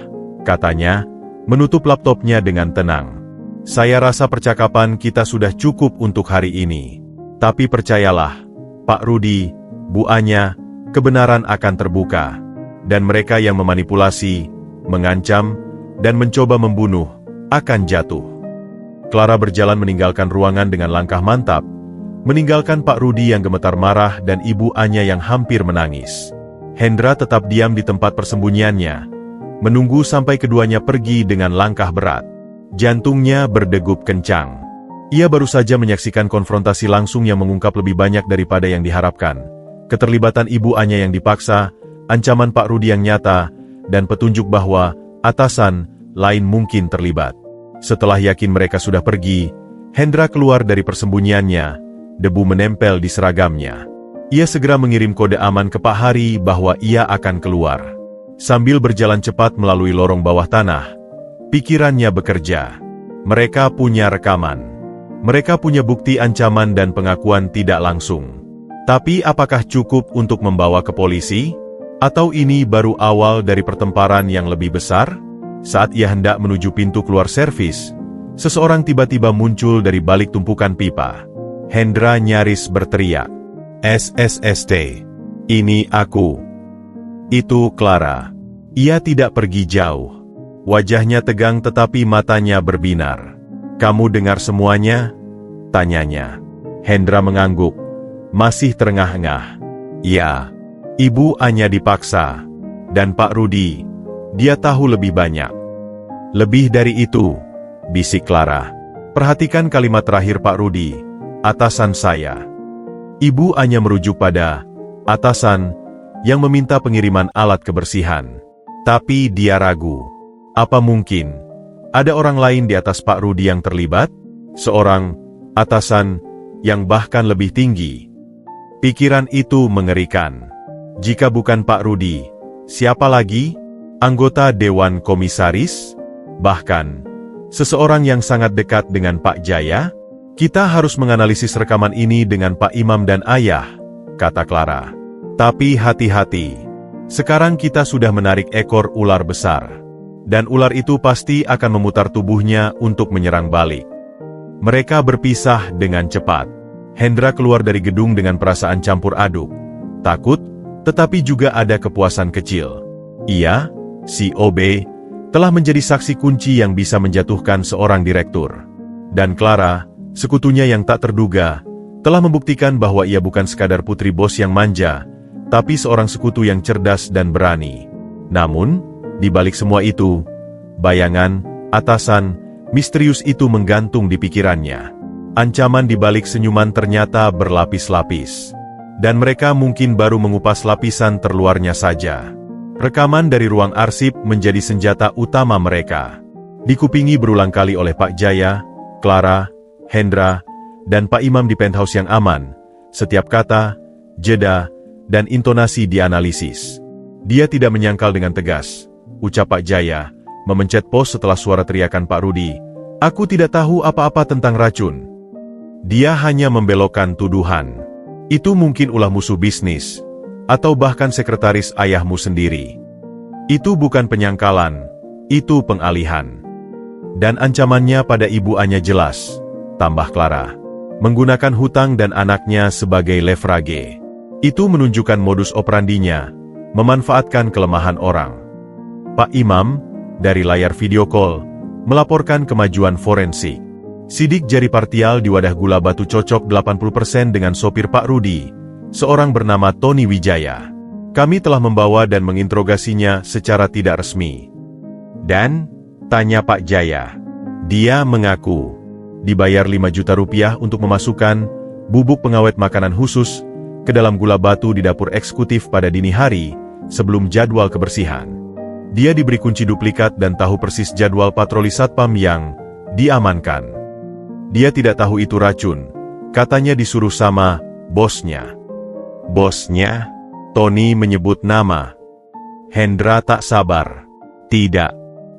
katanya, menutup laptopnya dengan tenang. "Saya rasa percakapan kita sudah cukup untuk hari ini. Tapi percayalah, Pak Rudi, Bu Anya, kebenaran akan terbuka. Dan mereka yang memanipulasi, mengancam, dan mencoba membunuh, akan jatuh." Clara berjalan meninggalkan ruangan dengan langkah mantap, meninggalkan Pak Rudi yang gemetar marah dan Ibu Anya yang hampir menangis. Hendra tetap diam di tempat persembunyiannya, menunggu sampai keduanya pergi dengan langkah berat. Jantungnya berdegup kencang. Ia baru saja menyaksikan konfrontasi langsung yang mengungkap lebih banyak daripada yang diharapkan. Keterlibatan Ibu Anya yang dipaksa, ancaman Pak Rudi yang nyata, dan petunjuk bahwa atasan lain mungkin terlibat. Setelah yakin mereka sudah pergi, Hendra keluar dari persembunyiannya, debu menempel di seragamnya. Ia segera mengirim kode aman ke Pak Hari bahwa ia akan keluar. Sambil berjalan cepat melalui lorong bawah tanah, pikirannya bekerja. Mereka punya rekaman. Mereka punya bukti ancaman dan pengakuan tidak langsung. Tapi apakah cukup untuk membawa ke polisi? Atau ini baru awal dari pertempuran yang lebih besar? Saat ia hendak menuju pintu keluar servis, seseorang tiba-tiba muncul dari balik tumpukan pipa. Hendra nyaris berteriak, "SSST, ini aku." Itu Clara. Ia tidak pergi jauh. Wajahnya tegang tetapi matanya berbinar. "Kamu dengar semuanya?" tanyanya. Hendra mengangguk, masih terengah-engah. "Ya." Ibu Anya dipaksa. Dan Pak Rudi, dia tahu lebih banyak. "Lebih dari itu," bisik Clara. "Perhatikan kalimat terakhir Pak Rudi, atasan saya." Ibu Anya merujuk pada atasan yang meminta pengiriman alat kebersihan. Tapi dia ragu. Apa mungkin ada orang lain di atas Pak Rudi yang terlibat? Seorang atasan yang bahkan lebih tinggi. Pikiran itu mengerikan. Jika bukan Pak Rudi, siapa lagi? Anggota Dewan Komisaris? Bahkan, seseorang yang sangat dekat dengan Pak Jaya? "Kita harus menganalisis rekaman ini dengan Pak Imam dan Ayah," kata Clara. "Tapi hati-hati. Sekarang kita sudah menarik ekor ular besar. Dan ular itu pasti akan memutar tubuhnya untuk menyerang balik." Mereka berpisah dengan cepat. Hendra keluar dari gedung dengan perasaan campur aduk. Takut, Tetapi juga ada kepuasan kecil. Ia, si OB, telah menjadi saksi kunci yang bisa menjatuhkan seorang direktur. Dan Clara, sekutunya yang tak terduga, telah membuktikan bahwa ia bukan sekadar putri bos yang manja, tapi seorang sekutu yang cerdas dan berani. Namun, di balik semua itu, bayangan, atasan, misterius itu menggantung di pikirannya. Ancaman di balik senyuman ternyata berlapis-lapis. Dan mereka mungkin baru mengupas lapisan terluarnya saja. Rekaman dari ruang arsip menjadi senjata utama mereka. Dikupingi berulang kali oleh Pak Jaya, Clara, Hendra, dan Pak Imam di penthouse yang aman. Setiap kata, jeda, dan intonasi dianalisis. Dia tidak menyangkal dengan tegas, ucap Pak Jaya, memencet pos setelah suara teriakan Pak Rudi. Aku tidak tahu apa-apa tentang racun. Dia hanya membelokkan tuduhan. Itu mungkin ulah musuh bisnis, atau bahkan sekretaris ayahmu sendiri. Itu bukan penyangkalan, itu pengalihan. Dan ancamannya pada ibu Anya jelas, tambah Clara. Menggunakan hutang dan anaknya sebagai leverage. Itu menunjukkan modus operandinya, memanfaatkan kelemahan orang. Pak Imam, dari layar video call, melaporkan kemajuan forensik. Sidik jari partial di wadah gula batu cocok 80% dengan sopir Pak Rudi, seorang bernama Tony Wijaya. Kami telah membawa dan menginterogasinya secara tidak resmi. Dan, tanya Pak Jaya. Dia mengaku, dibayar 5 juta rupiah untuk memasukkan bubuk pengawet makanan khusus ke dalam gula batu di dapur eksekutif pada dini hari, sebelum jadwal kebersihan. Dia diberi kunci duplikat dan tahu persis jadwal patroli satpam yang diamankan. Dia tidak tahu itu racun, katanya disuruh sama bosnya. Bosnya? Tony menyebut nama. Hendra tak sabar. Tidak.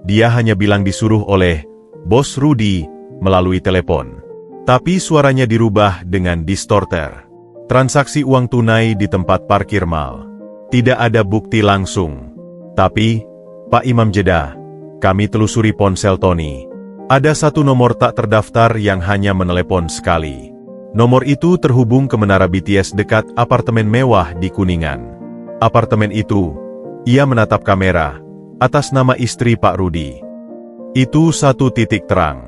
Dia hanya bilang disuruh oleh Bos Rudi melalui telepon. Tapi suaranya dirubah dengan distorter. Transaksi uang tunai di tempat parkir mal. Tidak ada bukti langsung. Tapi, Pak Imam jeda, kami telusuri ponsel Tony. Ada satu nomor tak terdaftar yang hanya menelepon sekali. Nomor itu terhubung ke menara BTS dekat apartemen mewah di Kuningan. Apartemen itu, ia menatap kamera, atas nama istri Pak Rudi. Itu satu titik terang.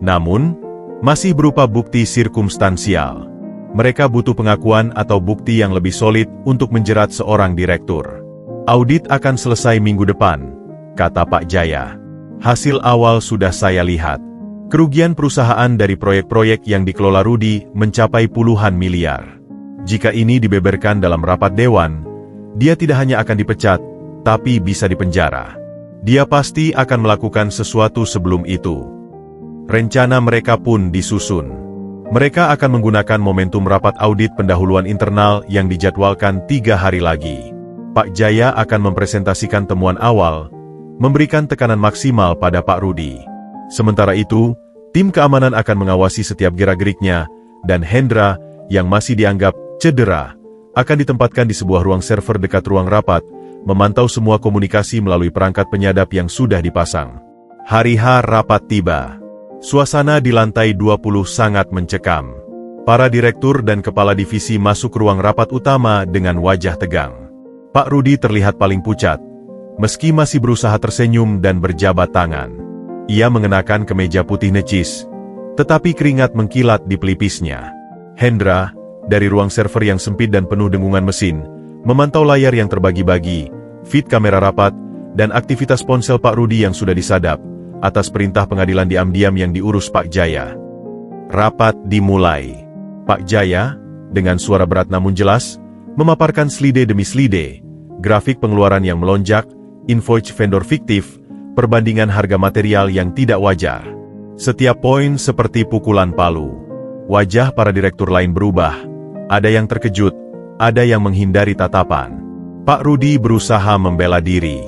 Namun, masih berupa bukti sirkumstansial. Mereka butuh pengakuan atau bukti yang lebih solid untuk menjerat seorang direktur. Audit akan selesai minggu depan, kata Pak Jaya. Hasil awal sudah saya lihat. Kerugian perusahaan dari proyek-proyek yang dikelola Rudi mencapai puluhan miliar. Jika ini dibeberkan dalam rapat dewan, dia tidak hanya akan dipecat, tapi bisa dipenjara. Dia pasti akan melakukan sesuatu sebelum itu. Rencana mereka pun disusun. Mereka akan menggunakan momentum rapat audit pendahuluan internal yang dijadwalkan 3 hari lagi. Pak Jaya akan mempresentasikan temuan awal, memberikan tekanan maksimal pada Pak Rudi. Sementara itu, tim keamanan akan mengawasi setiap gerak-geriknya, dan Hendra, yang masih dianggap cedera, akan ditempatkan di sebuah ruang server dekat ruang rapat, memantau semua komunikasi melalui perangkat penyadap yang sudah dipasang. Hari H rapat tiba. Suasana di lantai 20 sangat mencekam. Para direktur dan kepala divisi masuk ruang rapat utama dengan wajah tegang. Pak Rudi terlihat paling pucat, meski masih berusaha tersenyum dan berjabat tangan. Ia mengenakan kemeja putih necis, tetapi keringat mengkilat di pelipisnya. Hendra, dari ruang server yang sempit dan penuh dengungan mesin, memantau layar yang terbagi-bagi, feed kamera rapat, dan aktivitas ponsel Pak Rudi yang sudah disadap, atas perintah pengadilan diam-diam yang diurus Pak Jaya. Rapat dimulai. Pak Jaya, dengan suara berat namun jelas, memaparkan slide demi slide, grafik pengeluaran yang melonjak, invoice vendor fiktif, perbandingan harga material yang tidak wajar. Setiap poin seperti pukulan palu. Wajah para direktur lain berubah, ada yang terkejut, ada yang menghindari tatapan. Pak Rudi berusaha membela diri.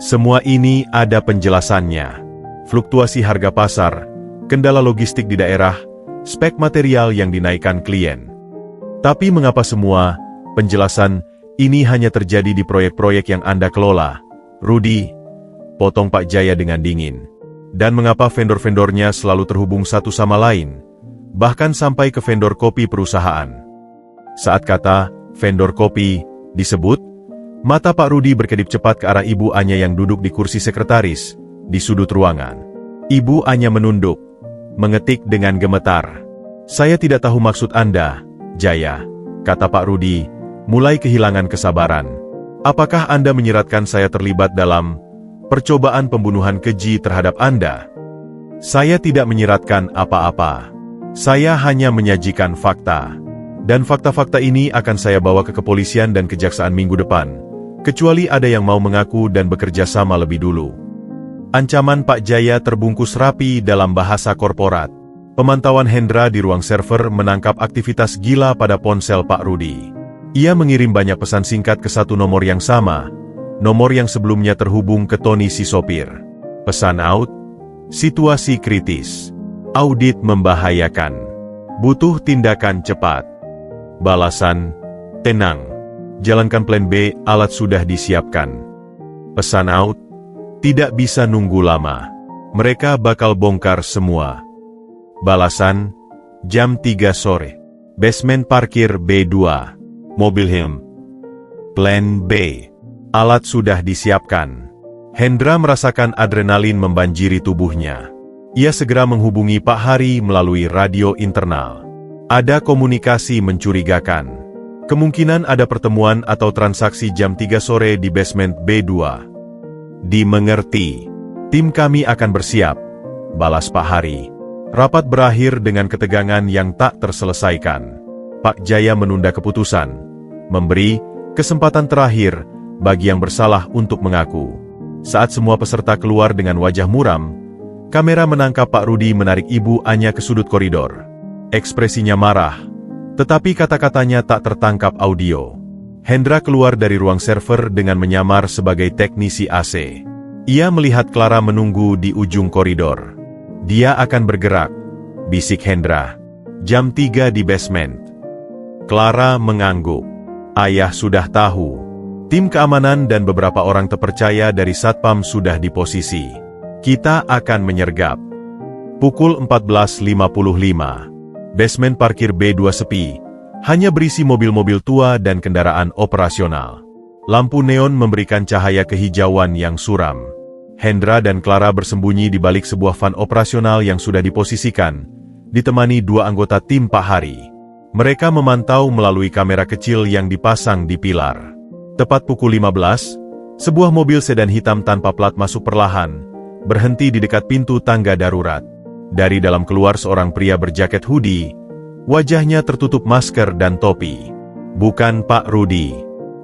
Semua ini ada penjelasannya. Fluktuasi harga pasar, kendala logistik di daerah, spek material yang dinaikkan klien. Tapi mengapa semua penjelasan ini hanya terjadi di proyek-proyek yang Anda kelola, Rudi? Potong Pak Jaya dengan dingin. Dan mengapa vendor-vendornya selalu terhubung satu sama lain, bahkan sampai ke vendor kopi perusahaan? Saat kata vendor kopi disebut, Mata Pak Rudi berkedip cepat ke arah Ibu Anya yang duduk di kursi sekretaris, di sudut ruangan. Ibu Anya menunduk, mengetik dengan gemetar. "Saya tidak tahu maksud Anda, Jaya," kata Pak Rudi, mulai kehilangan kesabaran. "Apakah Anda menyiratkan saya terlibat dalam percobaan pembunuhan keji terhadap Anda?" "Saya tidak menyiratkan apa-apa. Saya hanya menyajikan fakta. Dan fakta-fakta ini akan saya bawa ke kepolisian dan kejaksaan minggu depan, kecuali ada yang mau mengaku dan bekerja sama lebih dulu." Ancaman Pak Jaya terbungkus rapi dalam bahasa korporat. Pemantauan Hendra di ruang server menangkap aktivitas gila pada ponsel Pak Rudi. Ia mengirim banyak pesan singkat ke satu nomor yang sama, nomor yang sebelumnya terhubung ke Tony si sopir. Pesan out, situasi kritis. Audit membahayakan. Butuh tindakan cepat. Balasan, tenang. Jalankan plan B, alat sudah disiapkan. Pesan out, tidak bisa nunggu lama. Mereka bakal bongkar semua. Balasan, jam 3 sore. Basement parkir B2. Mobil Him. Plan B. Alat sudah disiapkan. Hendra merasakan adrenalin membanjiri tubuhnya. Ia segera menghubungi Pak Hari melalui radio internal. Ada komunikasi mencurigakan. Kemungkinan ada pertemuan atau transaksi jam 3 sore di basement B2. "Dimengerti. Tim kami akan bersiap," balas Pak Hari. Rapat berakhir dengan ketegangan yang tak terselesaikan. Pak Jaya menunda keputusan, memberi kesempatan terakhir bagi yang bersalah untuk mengaku. Saat semua peserta keluar dengan wajah muram, kamera menangkap Pak Rudi menarik Ibu Anya ke sudut koridor. Ekspresinya marah, tetapi kata-katanya tak tertangkap audio. Hendra keluar dari ruang server dengan menyamar sebagai teknisi AC. Ia melihat Clara menunggu di ujung koridor. "Dia akan bergerak," bisik Hendra. "Jam 3 di basement." Clara mengangguk. "Ayah sudah tahu. Tim keamanan dan beberapa orang terpercaya dari Satpam sudah di posisi. Kita akan menyergap." Pukul 14.55. Basement parkir B2 sepi, hanya berisi mobil-mobil tua dan kendaraan operasional. Lampu neon memberikan cahaya kehijauan yang suram. Hendra dan Clara bersembunyi di balik sebuah van operasional yang sudah diposisikan, ditemani dua anggota tim Pak Hari. Mereka memantau melalui kamera kecil yang dipasang di pilar. Tepat pukul 15, sebuah mobil sedan hitam tanpa plat masuk perlahan, berhenti di dekat pintu tangga darurat. Dari dalam keluar seorang pria berjaket hoodie, wajahnya tertutup masker dan topi. Bukan Pak Rudi.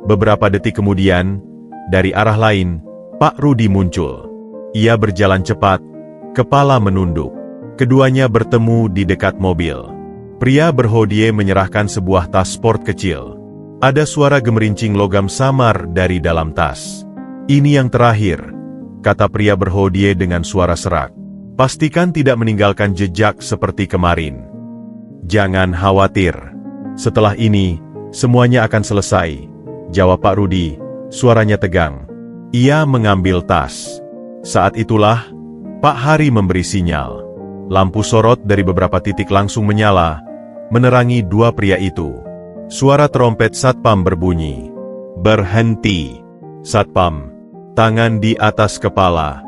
Beberapa detik kemudian, dari arah lain, Pak Rudi muncul. Ia berjalan cepat, kepala menunduk. Keduanya bertemu di dekat mobil. Pria berhodie menyerahkan sebuah tas sport kecil. Ada suara gemerincing logam samar dari dalam tas. "Ini yang terakhir," kata pria berhodie dengan suara serak. "Pastikan tidak meninggalkan jejak seperti kemarin." "Jangan khawatir. Setelah ini, semuanya akan selesai," jawab Pak Rudi, suaranya tegang. Ia mengambil tas. Saat itulah, Pak Hari memberi sinyal. Lampu sorot dari beberapa titik langsung menyala, menerangi dua pria itu. Suara trompet Satpam berbunyi. "Berhenti, Satpam. Tangan di atas kepala."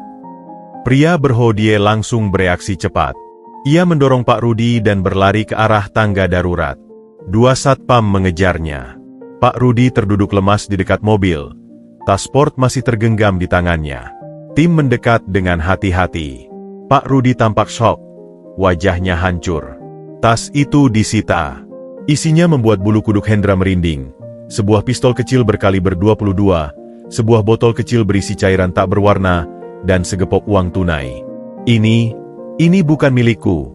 Pria berhodie langsung bereaksi cepat. Ia mendorong Pak Rudi dan berlari ke arah tangga darurat. Dua Satpam mengejarnya. Pak Rudi terduduk lemas di dekat mobil. Tas sport masih tergenggam di tangannya. Tim mendekat dengan hati-hati. Pak Rudi tampak shock. Wajahnya hancur. Tas itu disita. Isinya membuat bulu kuduk Hendra merinding. Sebuah pistol kecil berkaliber 22, sebuah botol kecil berisi cairan tak berwarna, dan segepok uang tunai. Ini bukan milikku,"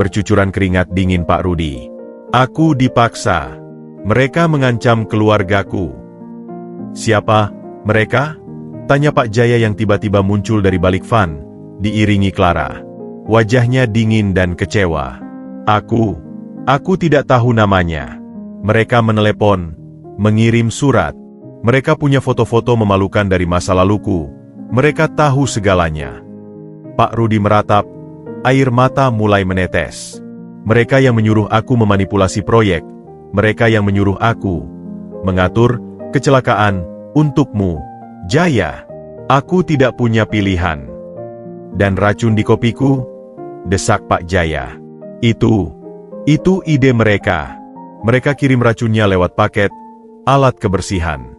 bercucuran keringat dingin Pak Rudi. "Aku dipaksa. Mereka mengancam keluargaku." "Siapa mereka?" tanya Pak Jaya yang tiba-tiba muncul dari balik van, diiringi Clara. Wajahnya dingin dan kecewa. Aku tidak tahu namanya. Mereka menelepon, mengirim surat. Mereka punya foto-foto memalukan dari masa laluku. Mereka tahu segalanya." Pak Rudi meratap, air mata mulai menetes. "Mereka yang menyuruh aku memanipulasi proyek. Mereka yang menyuruh aku mengatur kecelakaan Untukmu, Jaya. Aku tidak punya pilihan. Dan racun di kopiku? Desak Pak Jaya. Itu ide mereka. Mereka kirim racunnya lewat paket, alat kebersihan.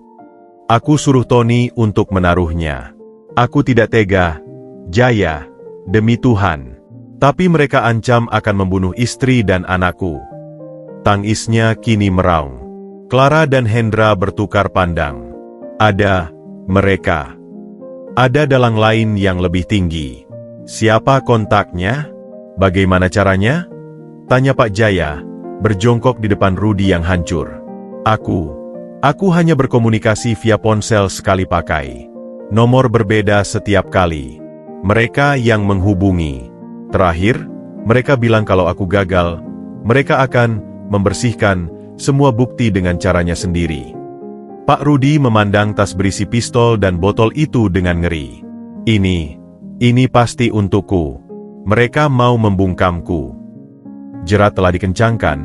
Aku suruh Tony untuk menaruhnya. Aku tidak tega, Jaya, demi Tuhan. Tapi mereka ancam akan membunuh istri dan anakku. Tangisnya kini meraung. Clara dan Hendra bertukar pandang. Ada mereka. Ada dalang lain yang lebih tinggi. Siapa kontaknya? Bagaimana caranya? Tanya Pak Jaya, berjongkok di depan Rudy yang hancur. Aku hanya berkomunikasi via ponsel sekali pakai. Nomor berbeda setiap kali. Mereka yang menghubungi. Terakhir, mereka bilang kalau aku gagal, mereka akan membersihkan semua bukti dengan caranya sendiri. Pak Rudy memandang tas berisi pistol dan botol itu dengan ngeri. Ini pasti untukku. Mereka mau membungkamku. Jerat telah dikencangkan,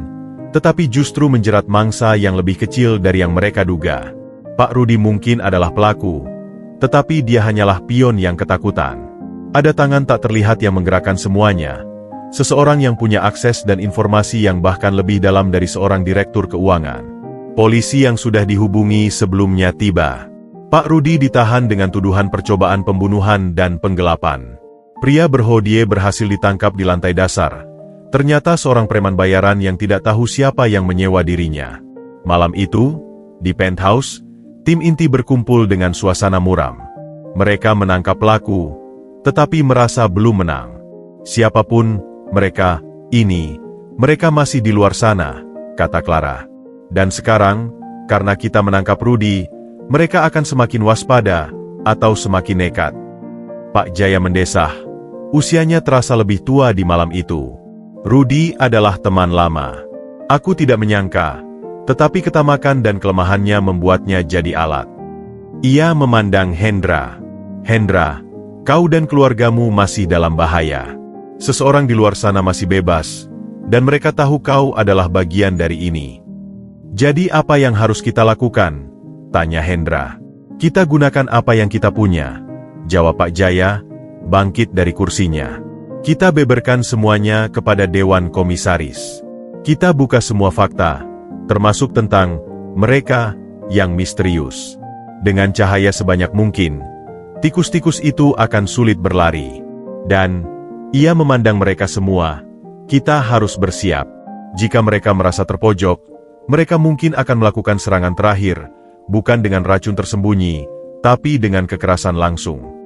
tetapi justru menjerat mangsa yang lebih kecil dari yang mereka duga. Pak Rudy mungkin adalah pelaku, tetapi dia hanyalah pion yang ketakutan. Ada tangan tak terlihat yang menggerakkan semuanya. Seseorang yang punya akses dan informasi yang bahkan lebih dalam dari seorang direktur keuangan. Polisi yang sudah dihubungi sebelumnya tiba. Pak Rudy ditahan dengan tuduhan percobaan pembunuhan dan penggelapan. Pria berhodie berhasil ditangkap di lantai dasar. Ternyata seorang preman bayaran yang tidak tahu siapa yang menyewa dirinya. Malam itu, di penthouse, tim inti berkumpul dengan suasana muram. Mereka menangkap pelaku, tetapi merasa belum menang. Siapapun mereka, mereka masih di luar sana, kata Clara. Dan sekarang, karena kita menangkap Rudy, mereka akan semakin waspada, atau semakin nekat. Pak Jaya mendesah. Usianya terasa lebih tua di malam itu. Rudy adalah teman lama. Aku tidak menyangka, tetapi ketamakan dan kelemahannya membuatnya jadi alat. Ia memandang Hendra. Hendra, kau dan keluargamu masih dalam bahaya. Seseorang di luar sana masih bebas, dan mereka tahu kau adalah bagian dari ini. Jadi apa yang harus kita lakukan? Tanya Hendra. Kita gunakan apa yang kita punya, jawab Pak Jaya, bangkit dari kursinya. Kita beberkan semuanya kepada Dewan Komisaris. Kita buka semua fakta, termasuk tentang mereka yang misterius. Dengan cahaya sebanyak mungkin, tikus-tikus itu akan sulit berlari. Dan ia memandang mereka semua. Kita harus bersiap. Jika mereka merasa terpojok, mereka mungkin akan melakukan serangan terakhir, bukan dengan racun tersembunyi, tapi dengan kekerasan langsung.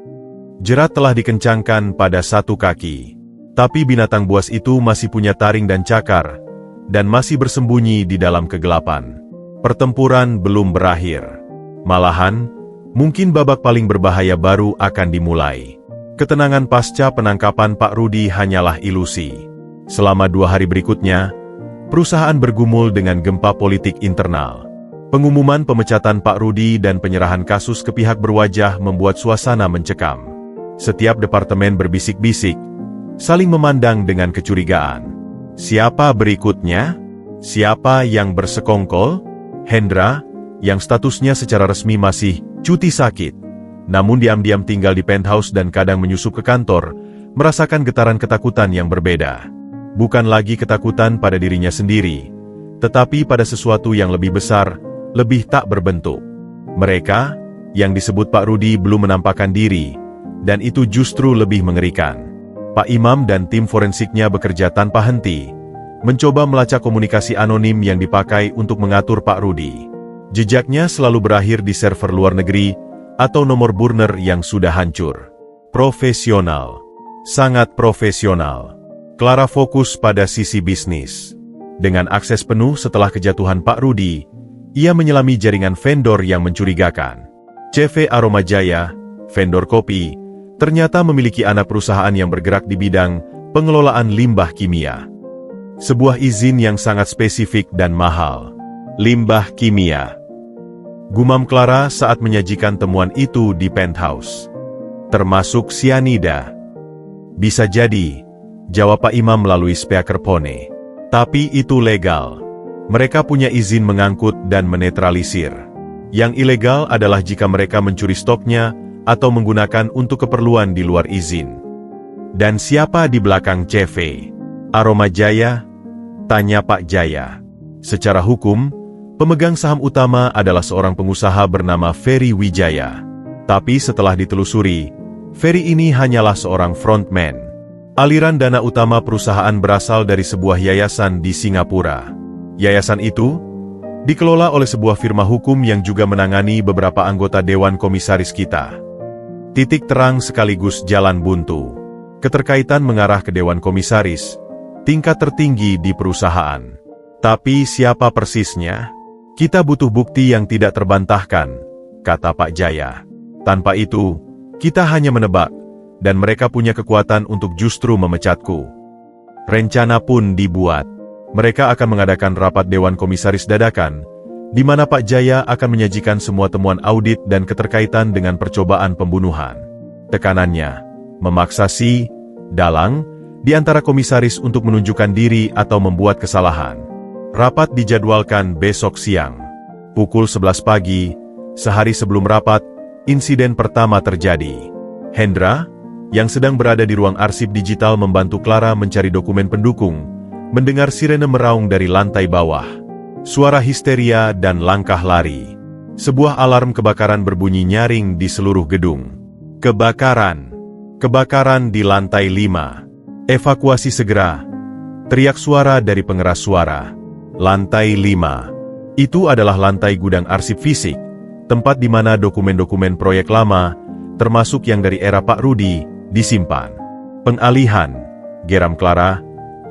Jerat telah dikencangkan pada satu kaki. Tapi binatang buas itu masih punya taring dan cakar, dan masih bersembunyi di dalam kegelapan. Pertempuran belum berakhir. Malahan, mungkin babak paling berbahaya baru akan dimulai. Ketenangan pasca penangkapan Pak Rudy hanyalah ilusi. Selama 2 hari berikutnya, perusahaan bergumul dengan gempa politik internal. Pengumuman pemecatan Pak Rudy dan penyerahan kasus ke pihak berwajah membuat suasana mencekam. Setiap departemen berbisik-bisik, saling memandang dengan kecurigaan. Siapa berikutnya? Siapa yang bersekongkol? Hendra, yang statusnya secara resmi masih cuti sakit, namun diam-diam tinggal di penthouse dan kadang menyusup ke kantor, merasakan getaran ketakutan yang berbeda. Bukan lagi ketakutan pada dirinya sendiri, tetapi pada sesuatu yang lebih besar, lebih tak berbentuk. Mereka, yang disebut Pak Rudy belum menampakkan diri, dan itu justru lebih mengerikan. Pak Imam dan tim forensiknya bekerja tanpa henti, mencoba melacak komunikasi anonim yang dipakai untuk mengatur Pak Rudy. Jejaknya selalu berakhir di server luar negeri, atau nomor burner yang sudah hancur. Profesional. Sangat profesional. Clara fokus pada sisi bisnis. Dengan akses penuh setelah kejatuhan Pak Rudy, ia menyelami jaringan vendor yang mencurigakan. CV Aroma Jaya, vendor kopi, ternyata memiliki anak perusahaan yang bergerak di bidang pengelolaan limbah kimia. Sebuah izin yang sangat spesifik dan mahal. Limbah kimia. Gumam Clara saat menyajikan temuan itu di penthouse. Termasuk sianida. Bisa jadi, jawab Pak Imam melalui speakerphone. Tapi itu legal. Mereka punya izin mengangkut dan menetralisir. Yang ilegal adalah jika mereka mencuri stoknya atau menggunakan untuk keperluan di luar izin. Dan siapa di belakang CV? Aroma Jaya? Tanya Pak Jaya. Secara hukum, pemegang saham utama adalah seorang pengusaha bernama Ferry Wijaya. Tapi setelah ditelusuri, Ferry ini hanyalah seorang frontman. Aliran dana utama perusahaan berasal dari sebuah yayasan di Singapura. Yayasan itu dikelola oleh sebuah firma hukum yang juga menangani beberapa anggota Dewan Komisaris kita. Titik terang sekaligus jalan buntu. Keterkaitan mengarah ke Dewan Komisaris, tingkat tertinggi di perusahaan. Tapi siapa persisnya? Kita butuh bukti yang tidak terbantahkan, kata Pak Jaya. Tanpa itu, kita hanya menebak, dan mereka punya kekuatan untuk justru memecatku. Rencana pun dibuat. Mereka akan mengadakan rapat Dewan Komisaris dadakan, di mana Pak Jaya akan menyajikan semua temuan audit dan keterkaitan dengan percobaan pembunuhan. Tekanannya, memaksa si dalang di antara komisaris untuk menunjukkan diri atau membuat kesalahan. Rapat dijadwalkan besok siang. Pukul 11 pagi, sehari sebelum rapat, insiden pertama terjadi. Hendra, yang sedang berada di ruang arsip digital membantu Clara mencari dokumen pendukung, mendengar sirene meraung dari lantai bawah. Suara histeria dan langkah lari. Sebuah alarm kebakaran berbunyi nyaring di seluruh gedung. Kebakaran. Kebakaran di lantai 5. Evakuasi segera. Teriak suara dari pengeras suara. Lantai 5. Itu adalah lantai gudang arsip fisik, tempat di mana dokumen-dokumen proyek lama, termasuk yang dari era Pak Rudi, disimpan. Pengalihan, geram Clara,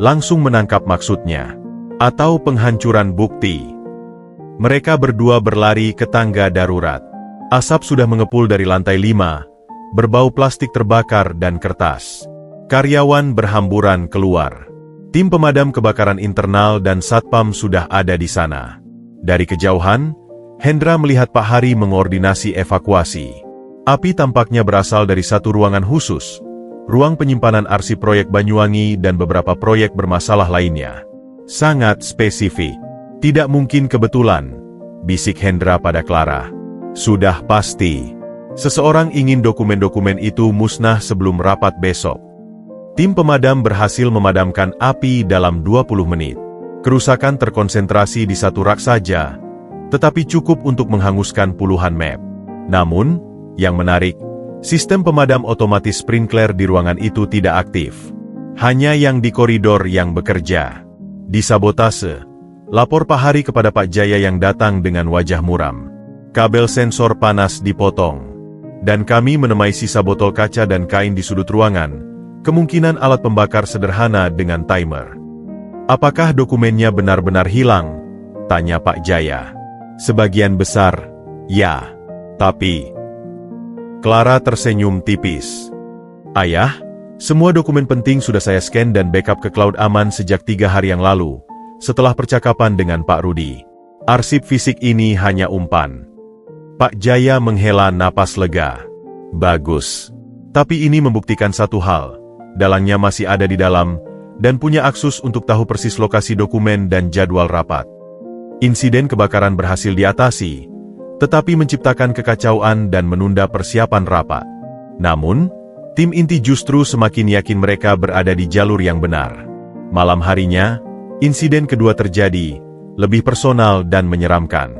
langsung menangkap maksudnya. Atau penghancuran bukti. Mereka berdua berlari ke tangga darurat. Asap sudah mengepul dari lantai 5, berbau plastik terbakar dan kertas. Karyawan berhamburan keluar. Tim pemadam kebakaran internal dan satpam sudah ada di sana. Dari kejauhan, Hendra melihat Pak Hari mengordinasi evakuasi. Api tampaknya berasal dari satu ruangan khusus, ruang penyimpanan arsip proyek Banyuwangi dan beberapa proyek bermasalah lainnya. Sangat spesifik. Tidak mungkin kebetulan, bisik Hendra pada Clara. Sudah pasti. Seseorang ingin dokumen-dokumen itu musnah sebelum rapat besok. Tim pemadam berhasil memadamkan api dalam 20 menit. Kerusakan terkonsentrasi di satu rak saja, tetapi cukup untuk menghanguskan puluhan map. Namun, yang menarik, sistem pemadam otomatis sprinkler di ruangan itu tidak aktif. Hanya yang di koridor yang bekerja. Disabotase, lapor Pak Hari kepada Pak Jaya yang datang dengan wajah muram. Kabel sensor panas dipotong. Dan kami menemui sisa botol kaca dan kain di sudut ruangan, kemungkinan alat pembakar sederhana dengan timer. Apakah dokumennya benar-benar hilang? Tanya Pak Jaya. Sebagian besar, ya. Tapi, Clara tersenyum tipis. Ayah, semua dokumen penting sudah saya scan dan backup ke cloud aman sejak 3 hari yang lalu, setelah percakapan dengan Pak Rudi. Arsip fisik ini hanya umpan. Pak Jaya menghela napas lega. Bagus. Tapi ini membuktikan satu hal. Dalangnya masih ada di dalam, dan punya akses untuk tahu persis lokasi dokumen dan jadwal rapat. Insiden kebakaran berhasil diatasi, tetapi menciptakan kekacauan dan menunda persiapan rapat. Namun, tim inti justru semakin yakin mereka berada di jalur yang benar. Malam harinya, insiden kedua terjadi, lebih personal dan menyeramkan.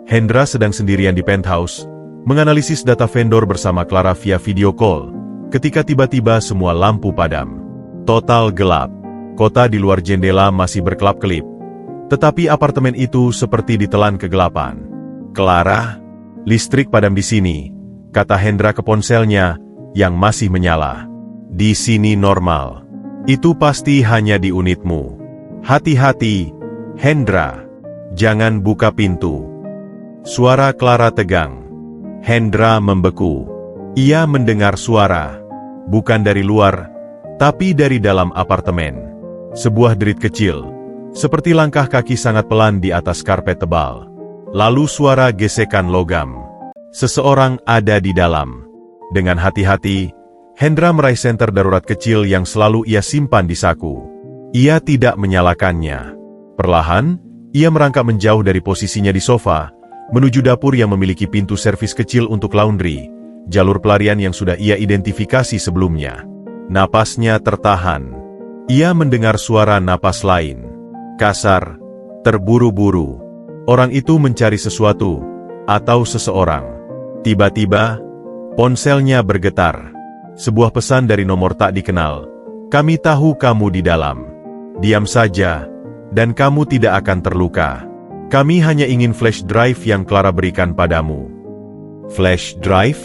Hendra sedang sendirian di penthouse, menganalisis data vendor bersama Clara via video call, ketika tiba-tiba semua lampu padam. Total gelap. Kota di luar jendela masih berkelap-kelip, tetapi apartemen itu seperti ditelan kegelapan. Clara, listrik padam di sini, kata Hendra ke ponselnya, yang masih menyala. Di sini normal. Itu pasti hanya di unitmu. Hati-hati, Hendra. Jangan buka pintu. Suara Clara tegang. Hendra membeku. Ia mendengar suara. Bukan dari luar, tapi dari dalam apartemen. Sebuah derit kecil, seperti langkah kaki sangat pelan di atas karpet tebal. Lalu suara gesekan logam. Seseorang ada di dalam. Dengan hati-hati, Hendra meraih senter darurat kecil yang selalu ia simpan di saku. Ia tidak menyalakannya. Perlahan, ia merangkak menjauh dari posisinya di sofa, menuju dapur yang memiliki pintu servis kecil untuk laundry, jalur pelarian yang sudah ia identifikasi sebelumnya. Napasnya tertahan. Ia mendengar suara napas lain. Kasar, terburu-buru. Orang itu mencari sesuatu, atau seseorang. Tiba-tiba, ponselnya bergetar. Sebuah pesan dari nomor tak dikenal. Kami tahu kamu di dalam. Diam saja, dan kamu tidak akan terluka. Kami hanya ingin flash drive yang Clara berikan padamu. Flash drive?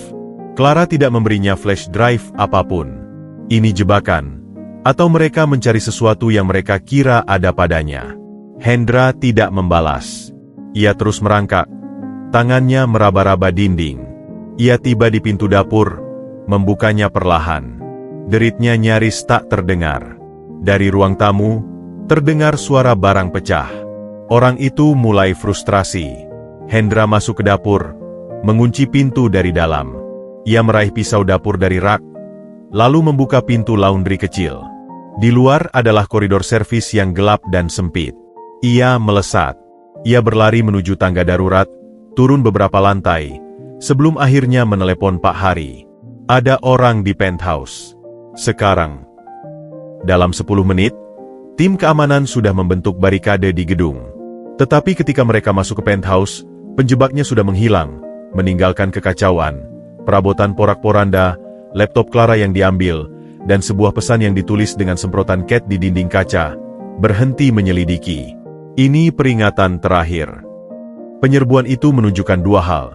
Clara tidak memberinya flash drive apapun. Ini jebakan. Atau mereka mencari sesuatu yang mereka kira ada padanya. Hendra tidak membalas. Ia terus merangkak. Tangannya meraba-raba dinding. Ia tiba di pintu dapur, membukanya perlahan. Deritnya nyaris tak terdengar. Dari ruang tamu, terdengar suara barang pecah. Orang itu mulai frustrasi. Hendra masuk ke dapur, mengunci pintu dari dalam. Ia meraih pisau dapur dari rak, lalu membuka pintu laundry kecil. Di luar adalah koridor servis yang gelap dan sempit. Ia melesat. Ia berlari menuju tangga darurat, turun beberapa lantai, sebelum akhirnya menelepon Pak Hari. Ada orang di penthouse. Sekarang. Dalam 10 menit, tim keamanan sudah membentuk barikade di gedung. Tetapi ketika mereka masuk ke penthouse, penjebaknya sudah menghilang, meninggalkan kekacauan, perabotan porak-poranda, laptop Clara yang diambil, dan sebuah pesan yang ditulis dengan semprotan cat di dinding kaca. Berhenti menyelidiki. Ini peringatan terakhir. Penyerbuan itu menunjukkan dua hal.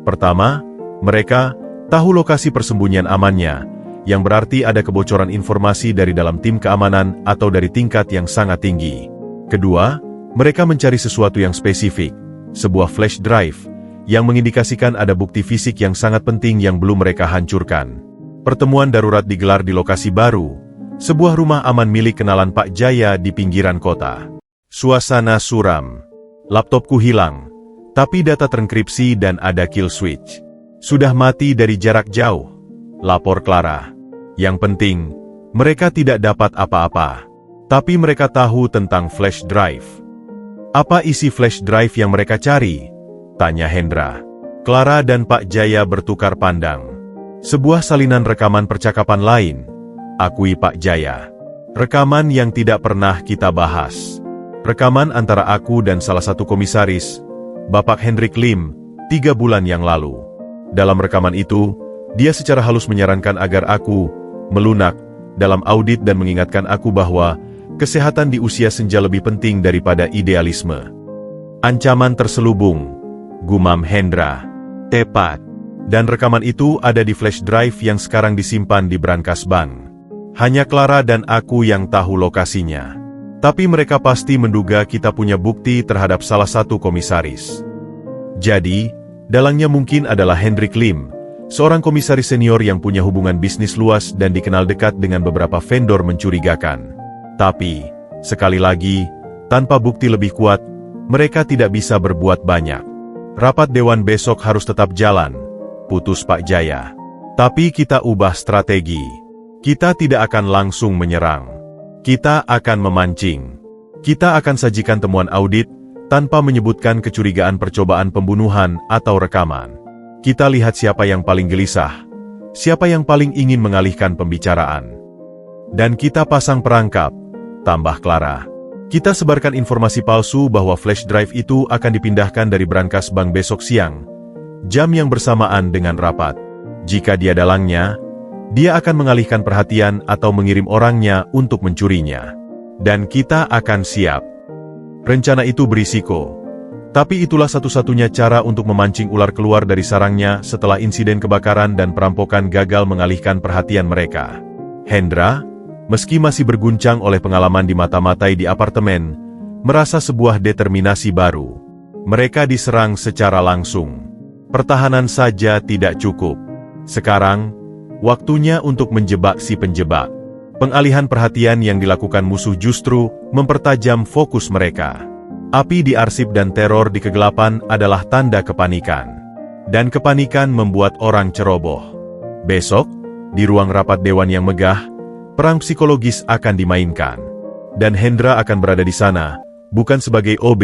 Pertama, mereka tahu lokasi persembunyian amannya, yang berarti ada kebocoran informasi dari dalam tim keamanan atau dari tingkat yang sangat tinggi. Kedua, mereka mencari sesuatu yang spesifik, sebuah flash drive, yang mengindikasikan ada bukti fisik yang sangat penting yang belum mereka hancurkan. Pertemuan darurat digelar di lokasi baru, sebuah rumah aman milik kenalan Pak Jaya di pinggiran kota. Suasana suram. Laptopku hilang, tapi data terenkripsi dan ada kill switch. Sudah mati dari jarak jauh, lapor Clara. Yang penting, mereka tidak dapat apa-apa. Tapi mereka tahu tentang flash drive. Apa isi flash drive yang mereka cari? Tanya Hendra. Clara dan Pak Jaya bertukar pandang. Sebuah salinan rekaman percakapan lain, akui Pak Jaya. Rekaman yang tidak pernah kita bahas. Rekaman antara aku dan salah satu komisaris, Bapak Hendrik Lim, 3 bulan yang lalu. Dalam rekaman itu, dia secara halus menyarankan agar aku melunak dalam audit dan mengingatkan aku bahwa kesehatan di usia senja lebih penting daripada idealisme. Ancaman terselubung, gumam Hendra. Tepat. Dan rekaman itu ada di flash drive yang sekarang disimpan di brankas bank. Hanya Clara dan aku yang tahu lokasinya. Tapi mereka pasti menduga kita punya bukti terhadap salah satu komisaris. Jadi, dalangnya mungkin adalah Hendrik Lim, seorang komisaris senior yang punya hubungan bisnis luas dan dikenal dekat dengan beberapa vendor mencurigakan. Tapi, sekali lagi, tanpa bukti lebih kuat, mereka tidak bisa berbuat banyak. Rapat dewan besok harus tetap jalan, putus Pak Jaya. Tapi kita ubah strategi. Kita tidak akan langsung menyerang. Kita akan memancing. Kita akan sajikan temuan audit, tanpa menyebutkan kecurigaan percobaan pembunuhan atau rekaman. Kita lihat siapa yang paling gelisah, siapa yang paling ingin mengalihkan pembicaraan. Dan kita pasang perangkap, tambah Clara. Kita sebarkan informasi palsu bahwa flash drive itu akan dipindahkan dari brankas bank besok siang, jam yang bersamaan dengan rapat. Jika dia dalangnya, dia akan mengalihkan perhatian atau mengirim orangnya untuk mencurinya. Dan kita akan siap. Rencana itu berisiko. Tapi itulah satu-satunya cara untuk memancing ular keluar dari sarangnya setelah insiden kebakaran dan perampokan gagal mengalihkan perhatian mereka. Hendra, meski masih berguncang oleh pengalaman di mata-matai di apartemen, merasa sebuah determinasi baru. Mereka diserang secara langsung. Pertahanan saja tidak cukup. Sekarang, waktunya untuk menjebak si penjebak. Pengalihan perhatian yang dilakukan musuh justru mempertajam fokus mereka. Api di arsip dan teror di kegelapan adalah tanda kepanikan. Dan kepanikan membuat orang ceroboh. Besok, di ruang rapat dewan yang megah, perang psikologis akan dimainkan. Dan Hendra akan berada di sana, bukan sebagai OB,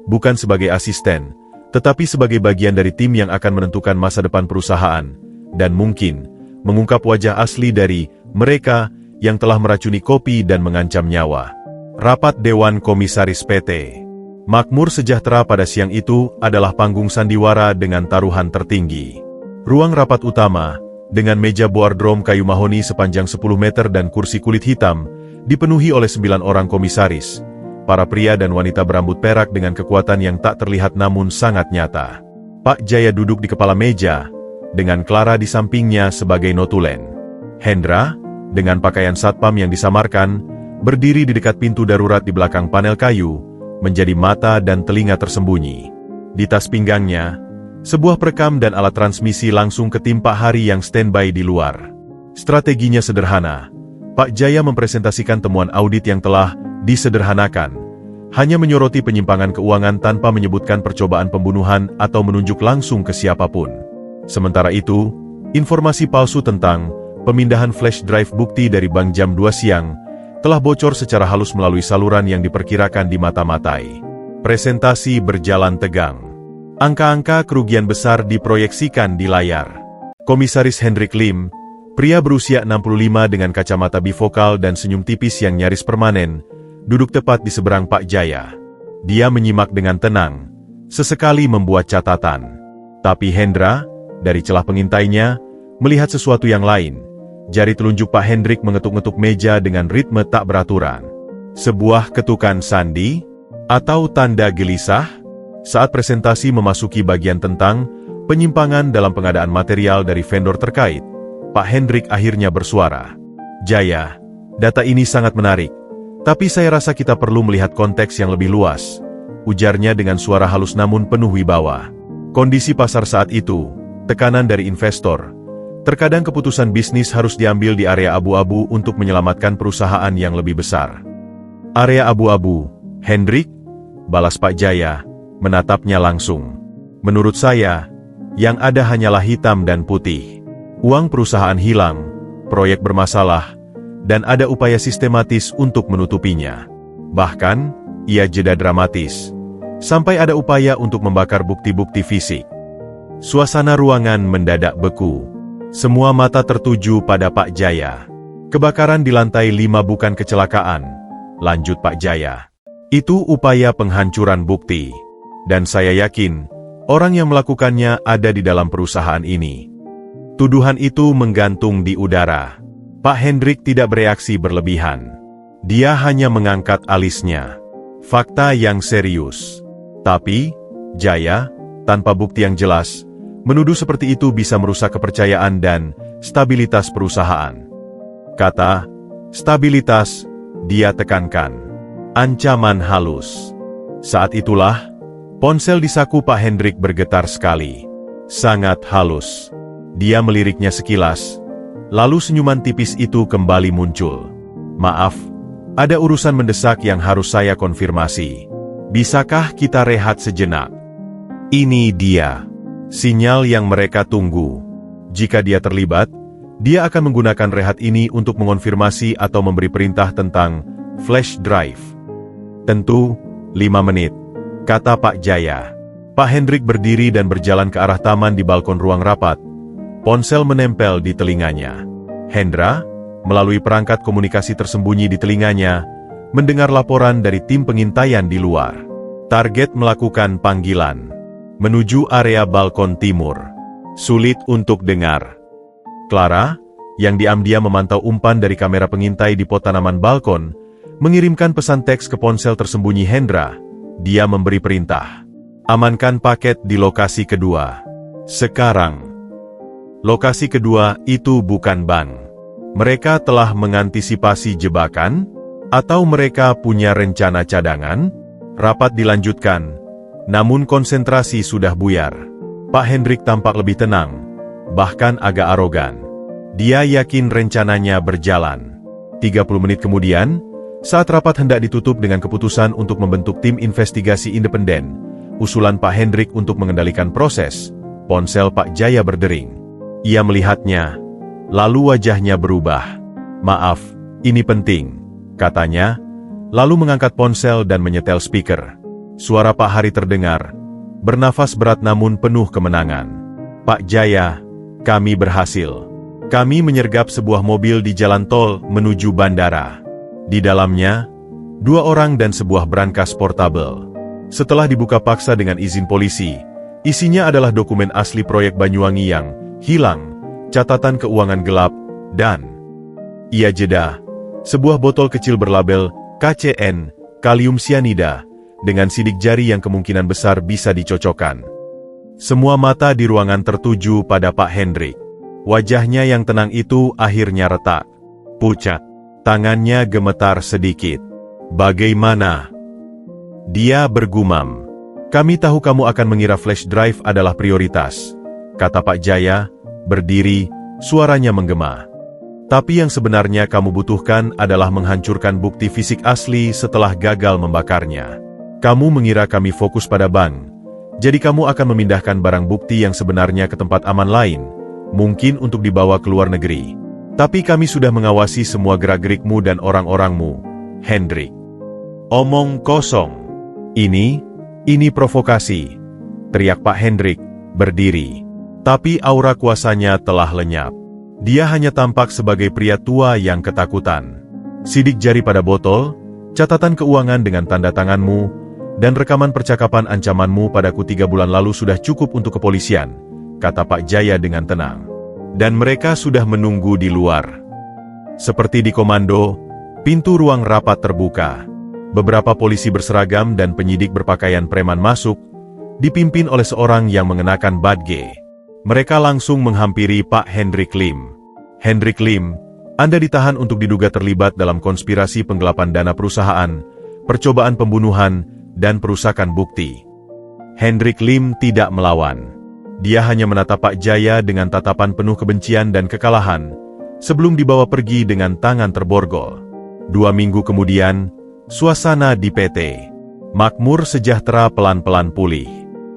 bukan sebagai asisten, tetapi sebagai bagian dari tim yang akan menentukan masa depan perusahaan, dan mungkin mengungkap wajah asli dari mereka yang telah meracuni kopi dan mengancam nyawa. Rapat Dewan Komisaris PT Makmur Sejahtera pada siang itu adalah panggung sandiwara dengan taruhan tertinggi. Ruang rapat utama, dengan meja boardroom kayu mahoni sepanjang 10 meter dan kursi kulit hitam, dipenuhi oleh 9 orang komisaris, para pria dan wanita berambut perak dengan kekuatan yang tak terlihat namun sangat nyata. Pak Jaya duduk di kepala meja, dengan Clara di sampingnya sebagai notulen. Hendra, dengan pakaian satpam yang disamarkan, berdiri di dekat pintu darurat di belakang panel kayu, menjadi mata dan telinga tersembunyi. Di tas pinggangnya, sebuah perekam dan alat transmisi langsung ketimpa Hari yang standby di luar. Strateginya sederhana. Pak Jaya mempresentasikan temuan audit yang telah disederhanakan, hanya menyoroti penyimpangan keuangan tanpa menyebutkan percobaan pembunuhan atau menunjuk langsung ke siapapun. Sementara itu, informasi palsu tentang pemindahan flash drive bukti dari bank jam 2 siang telah bocor secara halus melalui saluran yang diperkirakan dimata-matai. Presentasi berjalan tegang. Angka-angka kerugian besar diproyeksikan di layar. Komisaris Hendrik Lim, pria berusia 65 dengan kacamata bifokal dan senyum tipis yang nyaris permanen, duduk tepat di seberang Pak Jaya. Dia menyimak dengan tenang, sesekali membuat catatan. Tapi Hendra, dari celah pengintainya, melihat sesuatu yang lain. Jari telunjuk Pak Hendrik mengetuk-ngetuk meja dengan ritme tak beraturan. Sebuah ketukan sandi? Atau tanda gelisah? Saat presentasi memasuki bagian tentang penyimpangan dalam pengadaan material dari vendor terkait, Pak Hendrik akhirnya bersuara. Jaya, data ini sangat menarik, tapi saya rasa kita perlu melihat konteks yang lebih luas, ujarnya dengan suara halus namun penuh wibawa. Kondisi pasar saat itu, tekanan dari investor, terkadang keputusan bisnis harus diambil di area abu-abu untuk menyelamatkan perusahaan yang lebih besar. Area abu-abu, Hendrik? Balas Pak Jaya, menatapnya langsung. Menurut saya, yang ada hanyalah hitam dan putih. Uang perusahaan hilang, proyek bermasalah, dan ada upaya sistematis untuk menutupinya. Bahkan, ia jeda dramatis, sampai ada upaya untuk membakar bukti-bukti fisik. Suasana ruangan mendadak beku. Semua mata tertuju pada Pak Jaya. Kebakaran di lantai 5 bukan kecelakaan, lanjut Pak Jaya. Itu upaya penghancuran bukti. Dan saya yakin, orang yang melakukannya ada di dalam perusahaan ini. Tuduhan itu menggantung di udara. Pak Hendrik tidak bereaksi berlebihan. Dia hanya mengangkat alisnya. Fakta yang serius. Tapi, Jaya, tanpa bukti yang jelas, menuduh seperti itu bisa merusak kepercayaan dan stabilitas perusahaan. Kata stabilitas, dia tekankan. Ancaman halus. Saat itulah, ponsel di saku Pak Hendrik bergetar sekali. Sangat halus. Dia meliriknya sekilas, lalu senyuman tipis itu kembali muncul. Maaf, ada urusan mendesak yang harus saya konfirmasi. Bisakah kita rehat sejenak? Ini dia. Sinyal yang mereka tunggu. Jika dia terlibat, dia akan menggunakan rehat ini untuk mengonfirmasi atau memberi perintah tentang flash drive. Tentu, 5 menit, kata Pak Jaya. Pak Hendrik berdiri dan berjalan ke arah taman di balkon ruang rapat. Ponsel menempel di telinganya. Hendra, melalui perangkat komunikasi tersembunyi di telinganya, mendengar laporan dari tim pengintaian di luar. Target melakukan panggilan menuju area balkon timur. Sulit untuk dengar. Clara, yang diam-diam memantau umpan dari kamera pengintai di pot tanaman balkon, mengirimkan pesan teks ke ponsel tersembunyi Hendra. Dia memberi perintah. Amankan paket di lokasi kedua. Sekarang. Lokasi kedua itu bukan bank. Mereka telah mengantisipasi jebakan? Atau mereka punya rencana cadangan? Rapat dilanjutkan. Namun konsentrasi sudah buyar. Pak Hendrik tampak lebih tenang, bahkan agak arogan. Dia yakin rencananya berjalan. 30 menit kemudian, saat rapat hendak ditutup dengan keputusan untuk membentuk tim investigasi independen, usulan Pak Hendrik untuk mengendalikan proses, ponsel Pak Jaya berdering. Ia melihatnya, lalu wajahnya berubah. Maaf, ini penting, katanya, lalu mengangkat ponsel dan menyetel speaker. Suara Pak Hari terdengar. bernafas berat namun penuh kemenangan. Pak Jaya, kami berhasil. Kami menyergap sebuah mobil di jalan tol menuju bandara. Di dalamnya, 2 orang dan sebuah brankas portabel. Setelah dibuka paksa dengan izin polisi, isinya adalah dokumen asli proyek Banyuwangi yang hilang, catatan keuangan gelap, dan ia jeda, sebuah botol kecil berlabel KCN, kalium sianida, dengan sidik jari yang kemungkinan besar bisa dicocokkan. Semua mata di ruangan tertuju pada Pak Hendrik. Wajahnya yang tenang itu akhirnya retak, pucat, tangannya gemetar sedikit. Bagaimana? Dia bergumam. Kami tahu kamu akan mengira flash drive adalah prioritas, kata Pak Jaya, berdiri, suaranya menggema. Tapi yang sebenarnya kamu butuhkan adalah menghancurkan bukti fisik asli setelah gagal membakarnya. Kamu mengira kami fokus pada bank, jadi kamu akan memindahkan barang bukti yang sebenarnya ke tempat aman lain, mungkin untuk dibawa ke luar negeri. Tapi kami sudah mengawasi semua gerak-gerikmu dan orang-orangmu, Hendrik. Omong kosong. Ini provokasi, teriak Pak Hendrik, berdiri. Tapi aura kuasanya telah lenyap. Dia hanya tampak sebagai pria tua yang ketakutan. Sidik jari pada botol, catatan keuangan dengan tanda tanganmu, dan rekaman percakapan ancamanmu padaku 3 bulan lalu sudah cukup untuk kepolisian, kata Pak Jaya dengan tenang. Dan mereka sudah menunggu di luar. Seperti di komando, pintu ruang rapat terbuka. Beberapa polisi berseragam dan penyidik berpakaian preman masuk, dipimpin oleh seorang yang mengenakan badge. Mereka langsung menghampiri Pak Hendrik Lim. Hendrik Lim, Anda ditahan untuk diduga terlibat dalam konspirasi penggelapan dana perusahaan, percobaan pembunuhan, dan perusakan bukti. Hendrik Lim tidak melawan. Dia hanya menatap Pak Jaya dengan tatapan penuh kebencian dan kekalahan, sebelum dibawa pergi dengan tangan terborgol. 2 minggu kemudian, suasana di PT Makmur Sejahtera pelan-pelan pulih.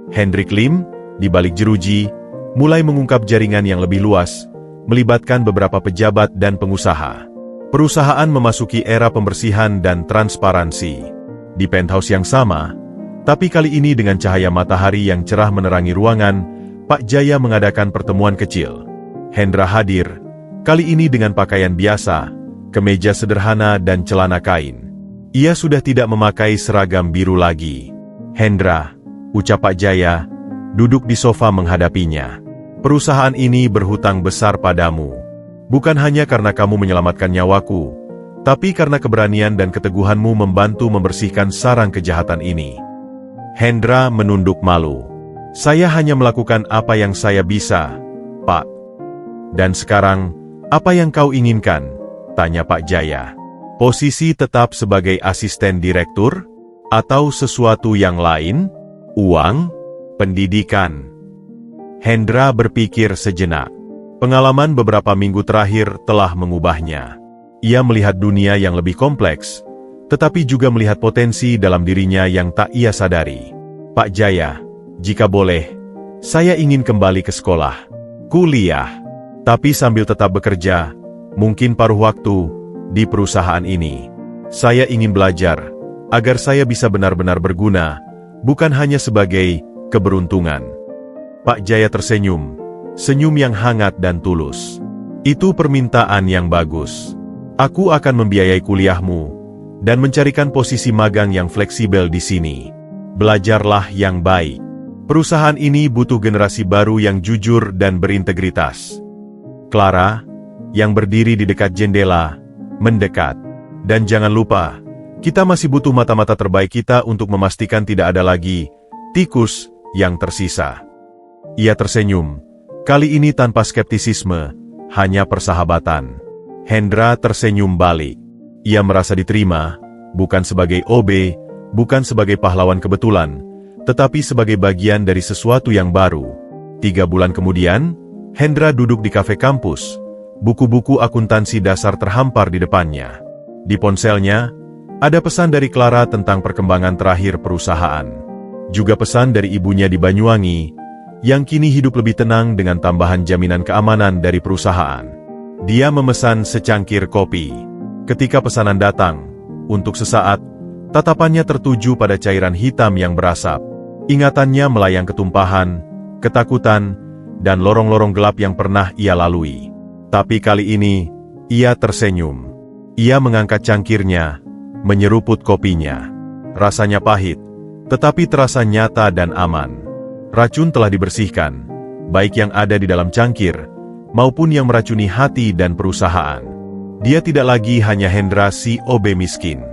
Hendrik Lim, di balik jeruji, mulai mengungkap jaringan yang lebih luas, melibatkan beberapa pejabat dan pengusaha. Perusahaan memasuki era pembersihan dan transparansi. Di penthouse yang sama, tapi kali ini dengan cahaya matahari yang cerah menerangi ruangan, Pak Jaya mengadakan pertemuan kecil. Hendra hadir, kali ini dengan pakaian biasa, kemeja sederhana dan celana kain. Ia sudah tidak memakai seragam biru lagi. Hendra, ucap Pak Jaya, duduk di sofa menghadapinya. Perusahaan ini berhutang besar padamu. Bukan hanya karena kamu menyelamatkan nyawaku, tapi karena keberanian dan keteguhanmu membantu membersihkan sarang kejahatan ini. Hendra menunduk malu. Saya hanya melakukan apa yang saya bisa, Pak. Dan sekarang, apa yang kau inginkan? Tanya Pak Jaya. Posisi tetap sebagai asisten direktur? Atau sesuatu yang lain? Uang? Pendidikan? Hendra berpikir sejenak. Pengalaman beberapa minggu terakhir telah mengubahnya. Ia melihat dunia yang lebih kompleks, tetapi juga melihat potensi dalam dirinya yang tak ia sadari. Pak Jaya, jika boleh, saya ingin kembali ke sekolah, kuliah, tapi sambil tetap bekerja, mungkin paruh waktu, di perusahaan ini. Saya ingin belajar, agar saya bisa benar-benar berguna, bukan hanya sebagai keberuntungan. Pak Jaya tersenyum, senyum yang hangat dan tulus. Itu permintaan yang bagus. Aku akan membiayai kuliahmu, dan mencarikan posisi magang yang fleksibel di sini. Belajarlah yang baik. Perusahaan ini butuh generasi baru yang jujur dan berintegritas. Clara, yang berdiri di dekat jendela, mendekat. Dan jangan lupa, kita masih butuh mata-mata terbaik kita untuk memastikan tidak ada lagi tikus yang tersisa. Ia tersenyum, kali ini tanpa skeptisisme, hanya persahabatan. Hendra tersenyum balik. Ia merasa diterima, bukan sebagai OB, bukan sebagai pahlawan kebetulan, tetapi sebagai bagian dari sesuatu yang baru. 3 bulan kemudian, Hendra duduk di kafe kampus. Buku-buku akuntansi dasar terhampar di depannya. Di ponselnya, ada pesan dari Clara tentang perkembangan terakhir perusahaan. Juga pesan dari ibunya di Banyuwangi, yang kini hidup lebih tenang dengan tambahan jaminan keamanan dari perusahaan. Dia memesan secangkir kopi. Ketika pesanan datang, untuk sesaat, tatapannya tertuju pada cairan hitam yang berasap. Ingatannya melayang ketumpahan, ketakutan, dan lorong-lorong gelap yang pernah ia lalui. Tapi kali ini, ia tersenyum. Ia mengangkat cangkirnya, menyeruput kopinya. Rasanya pahit, tetapi terasa nyata dan aman. Racun telah dibersihkan, baik yang ada di dalam cangkir, maupun yang meracuni hati dan perusahaan. Dia tidak lagi hanya Hendra si OB miskin.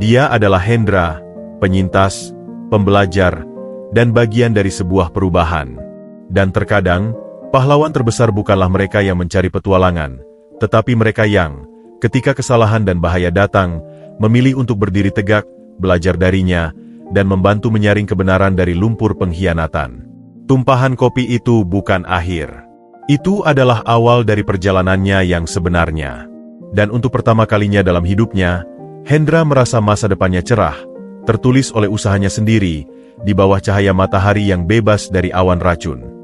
Dia adalah Hendra, penyintas, pembelajar, dan bagian dari sebuah perubahan. Dan terkadang, pahlawan terbesar bukanlah mereka yang mencari petualangan, tetapi mereka yang, ketika kesalahan dan bahaya datang, memilih untuk berdiri tegak, belajar darinya, dan membantu menyaring kebenaran dari lumpur pengkhianatan. Tumpahan kopi itu bukan akhir. Itu adalah awal dari perjalanannya yang sebenarnya. Dan untuk pertama kalinya dalam hidupnya, Hendra merasa masa depannya cerah, tertulis oleh usahanya sendiri, di bawah cahaya matahari yang bebas dari awan racun.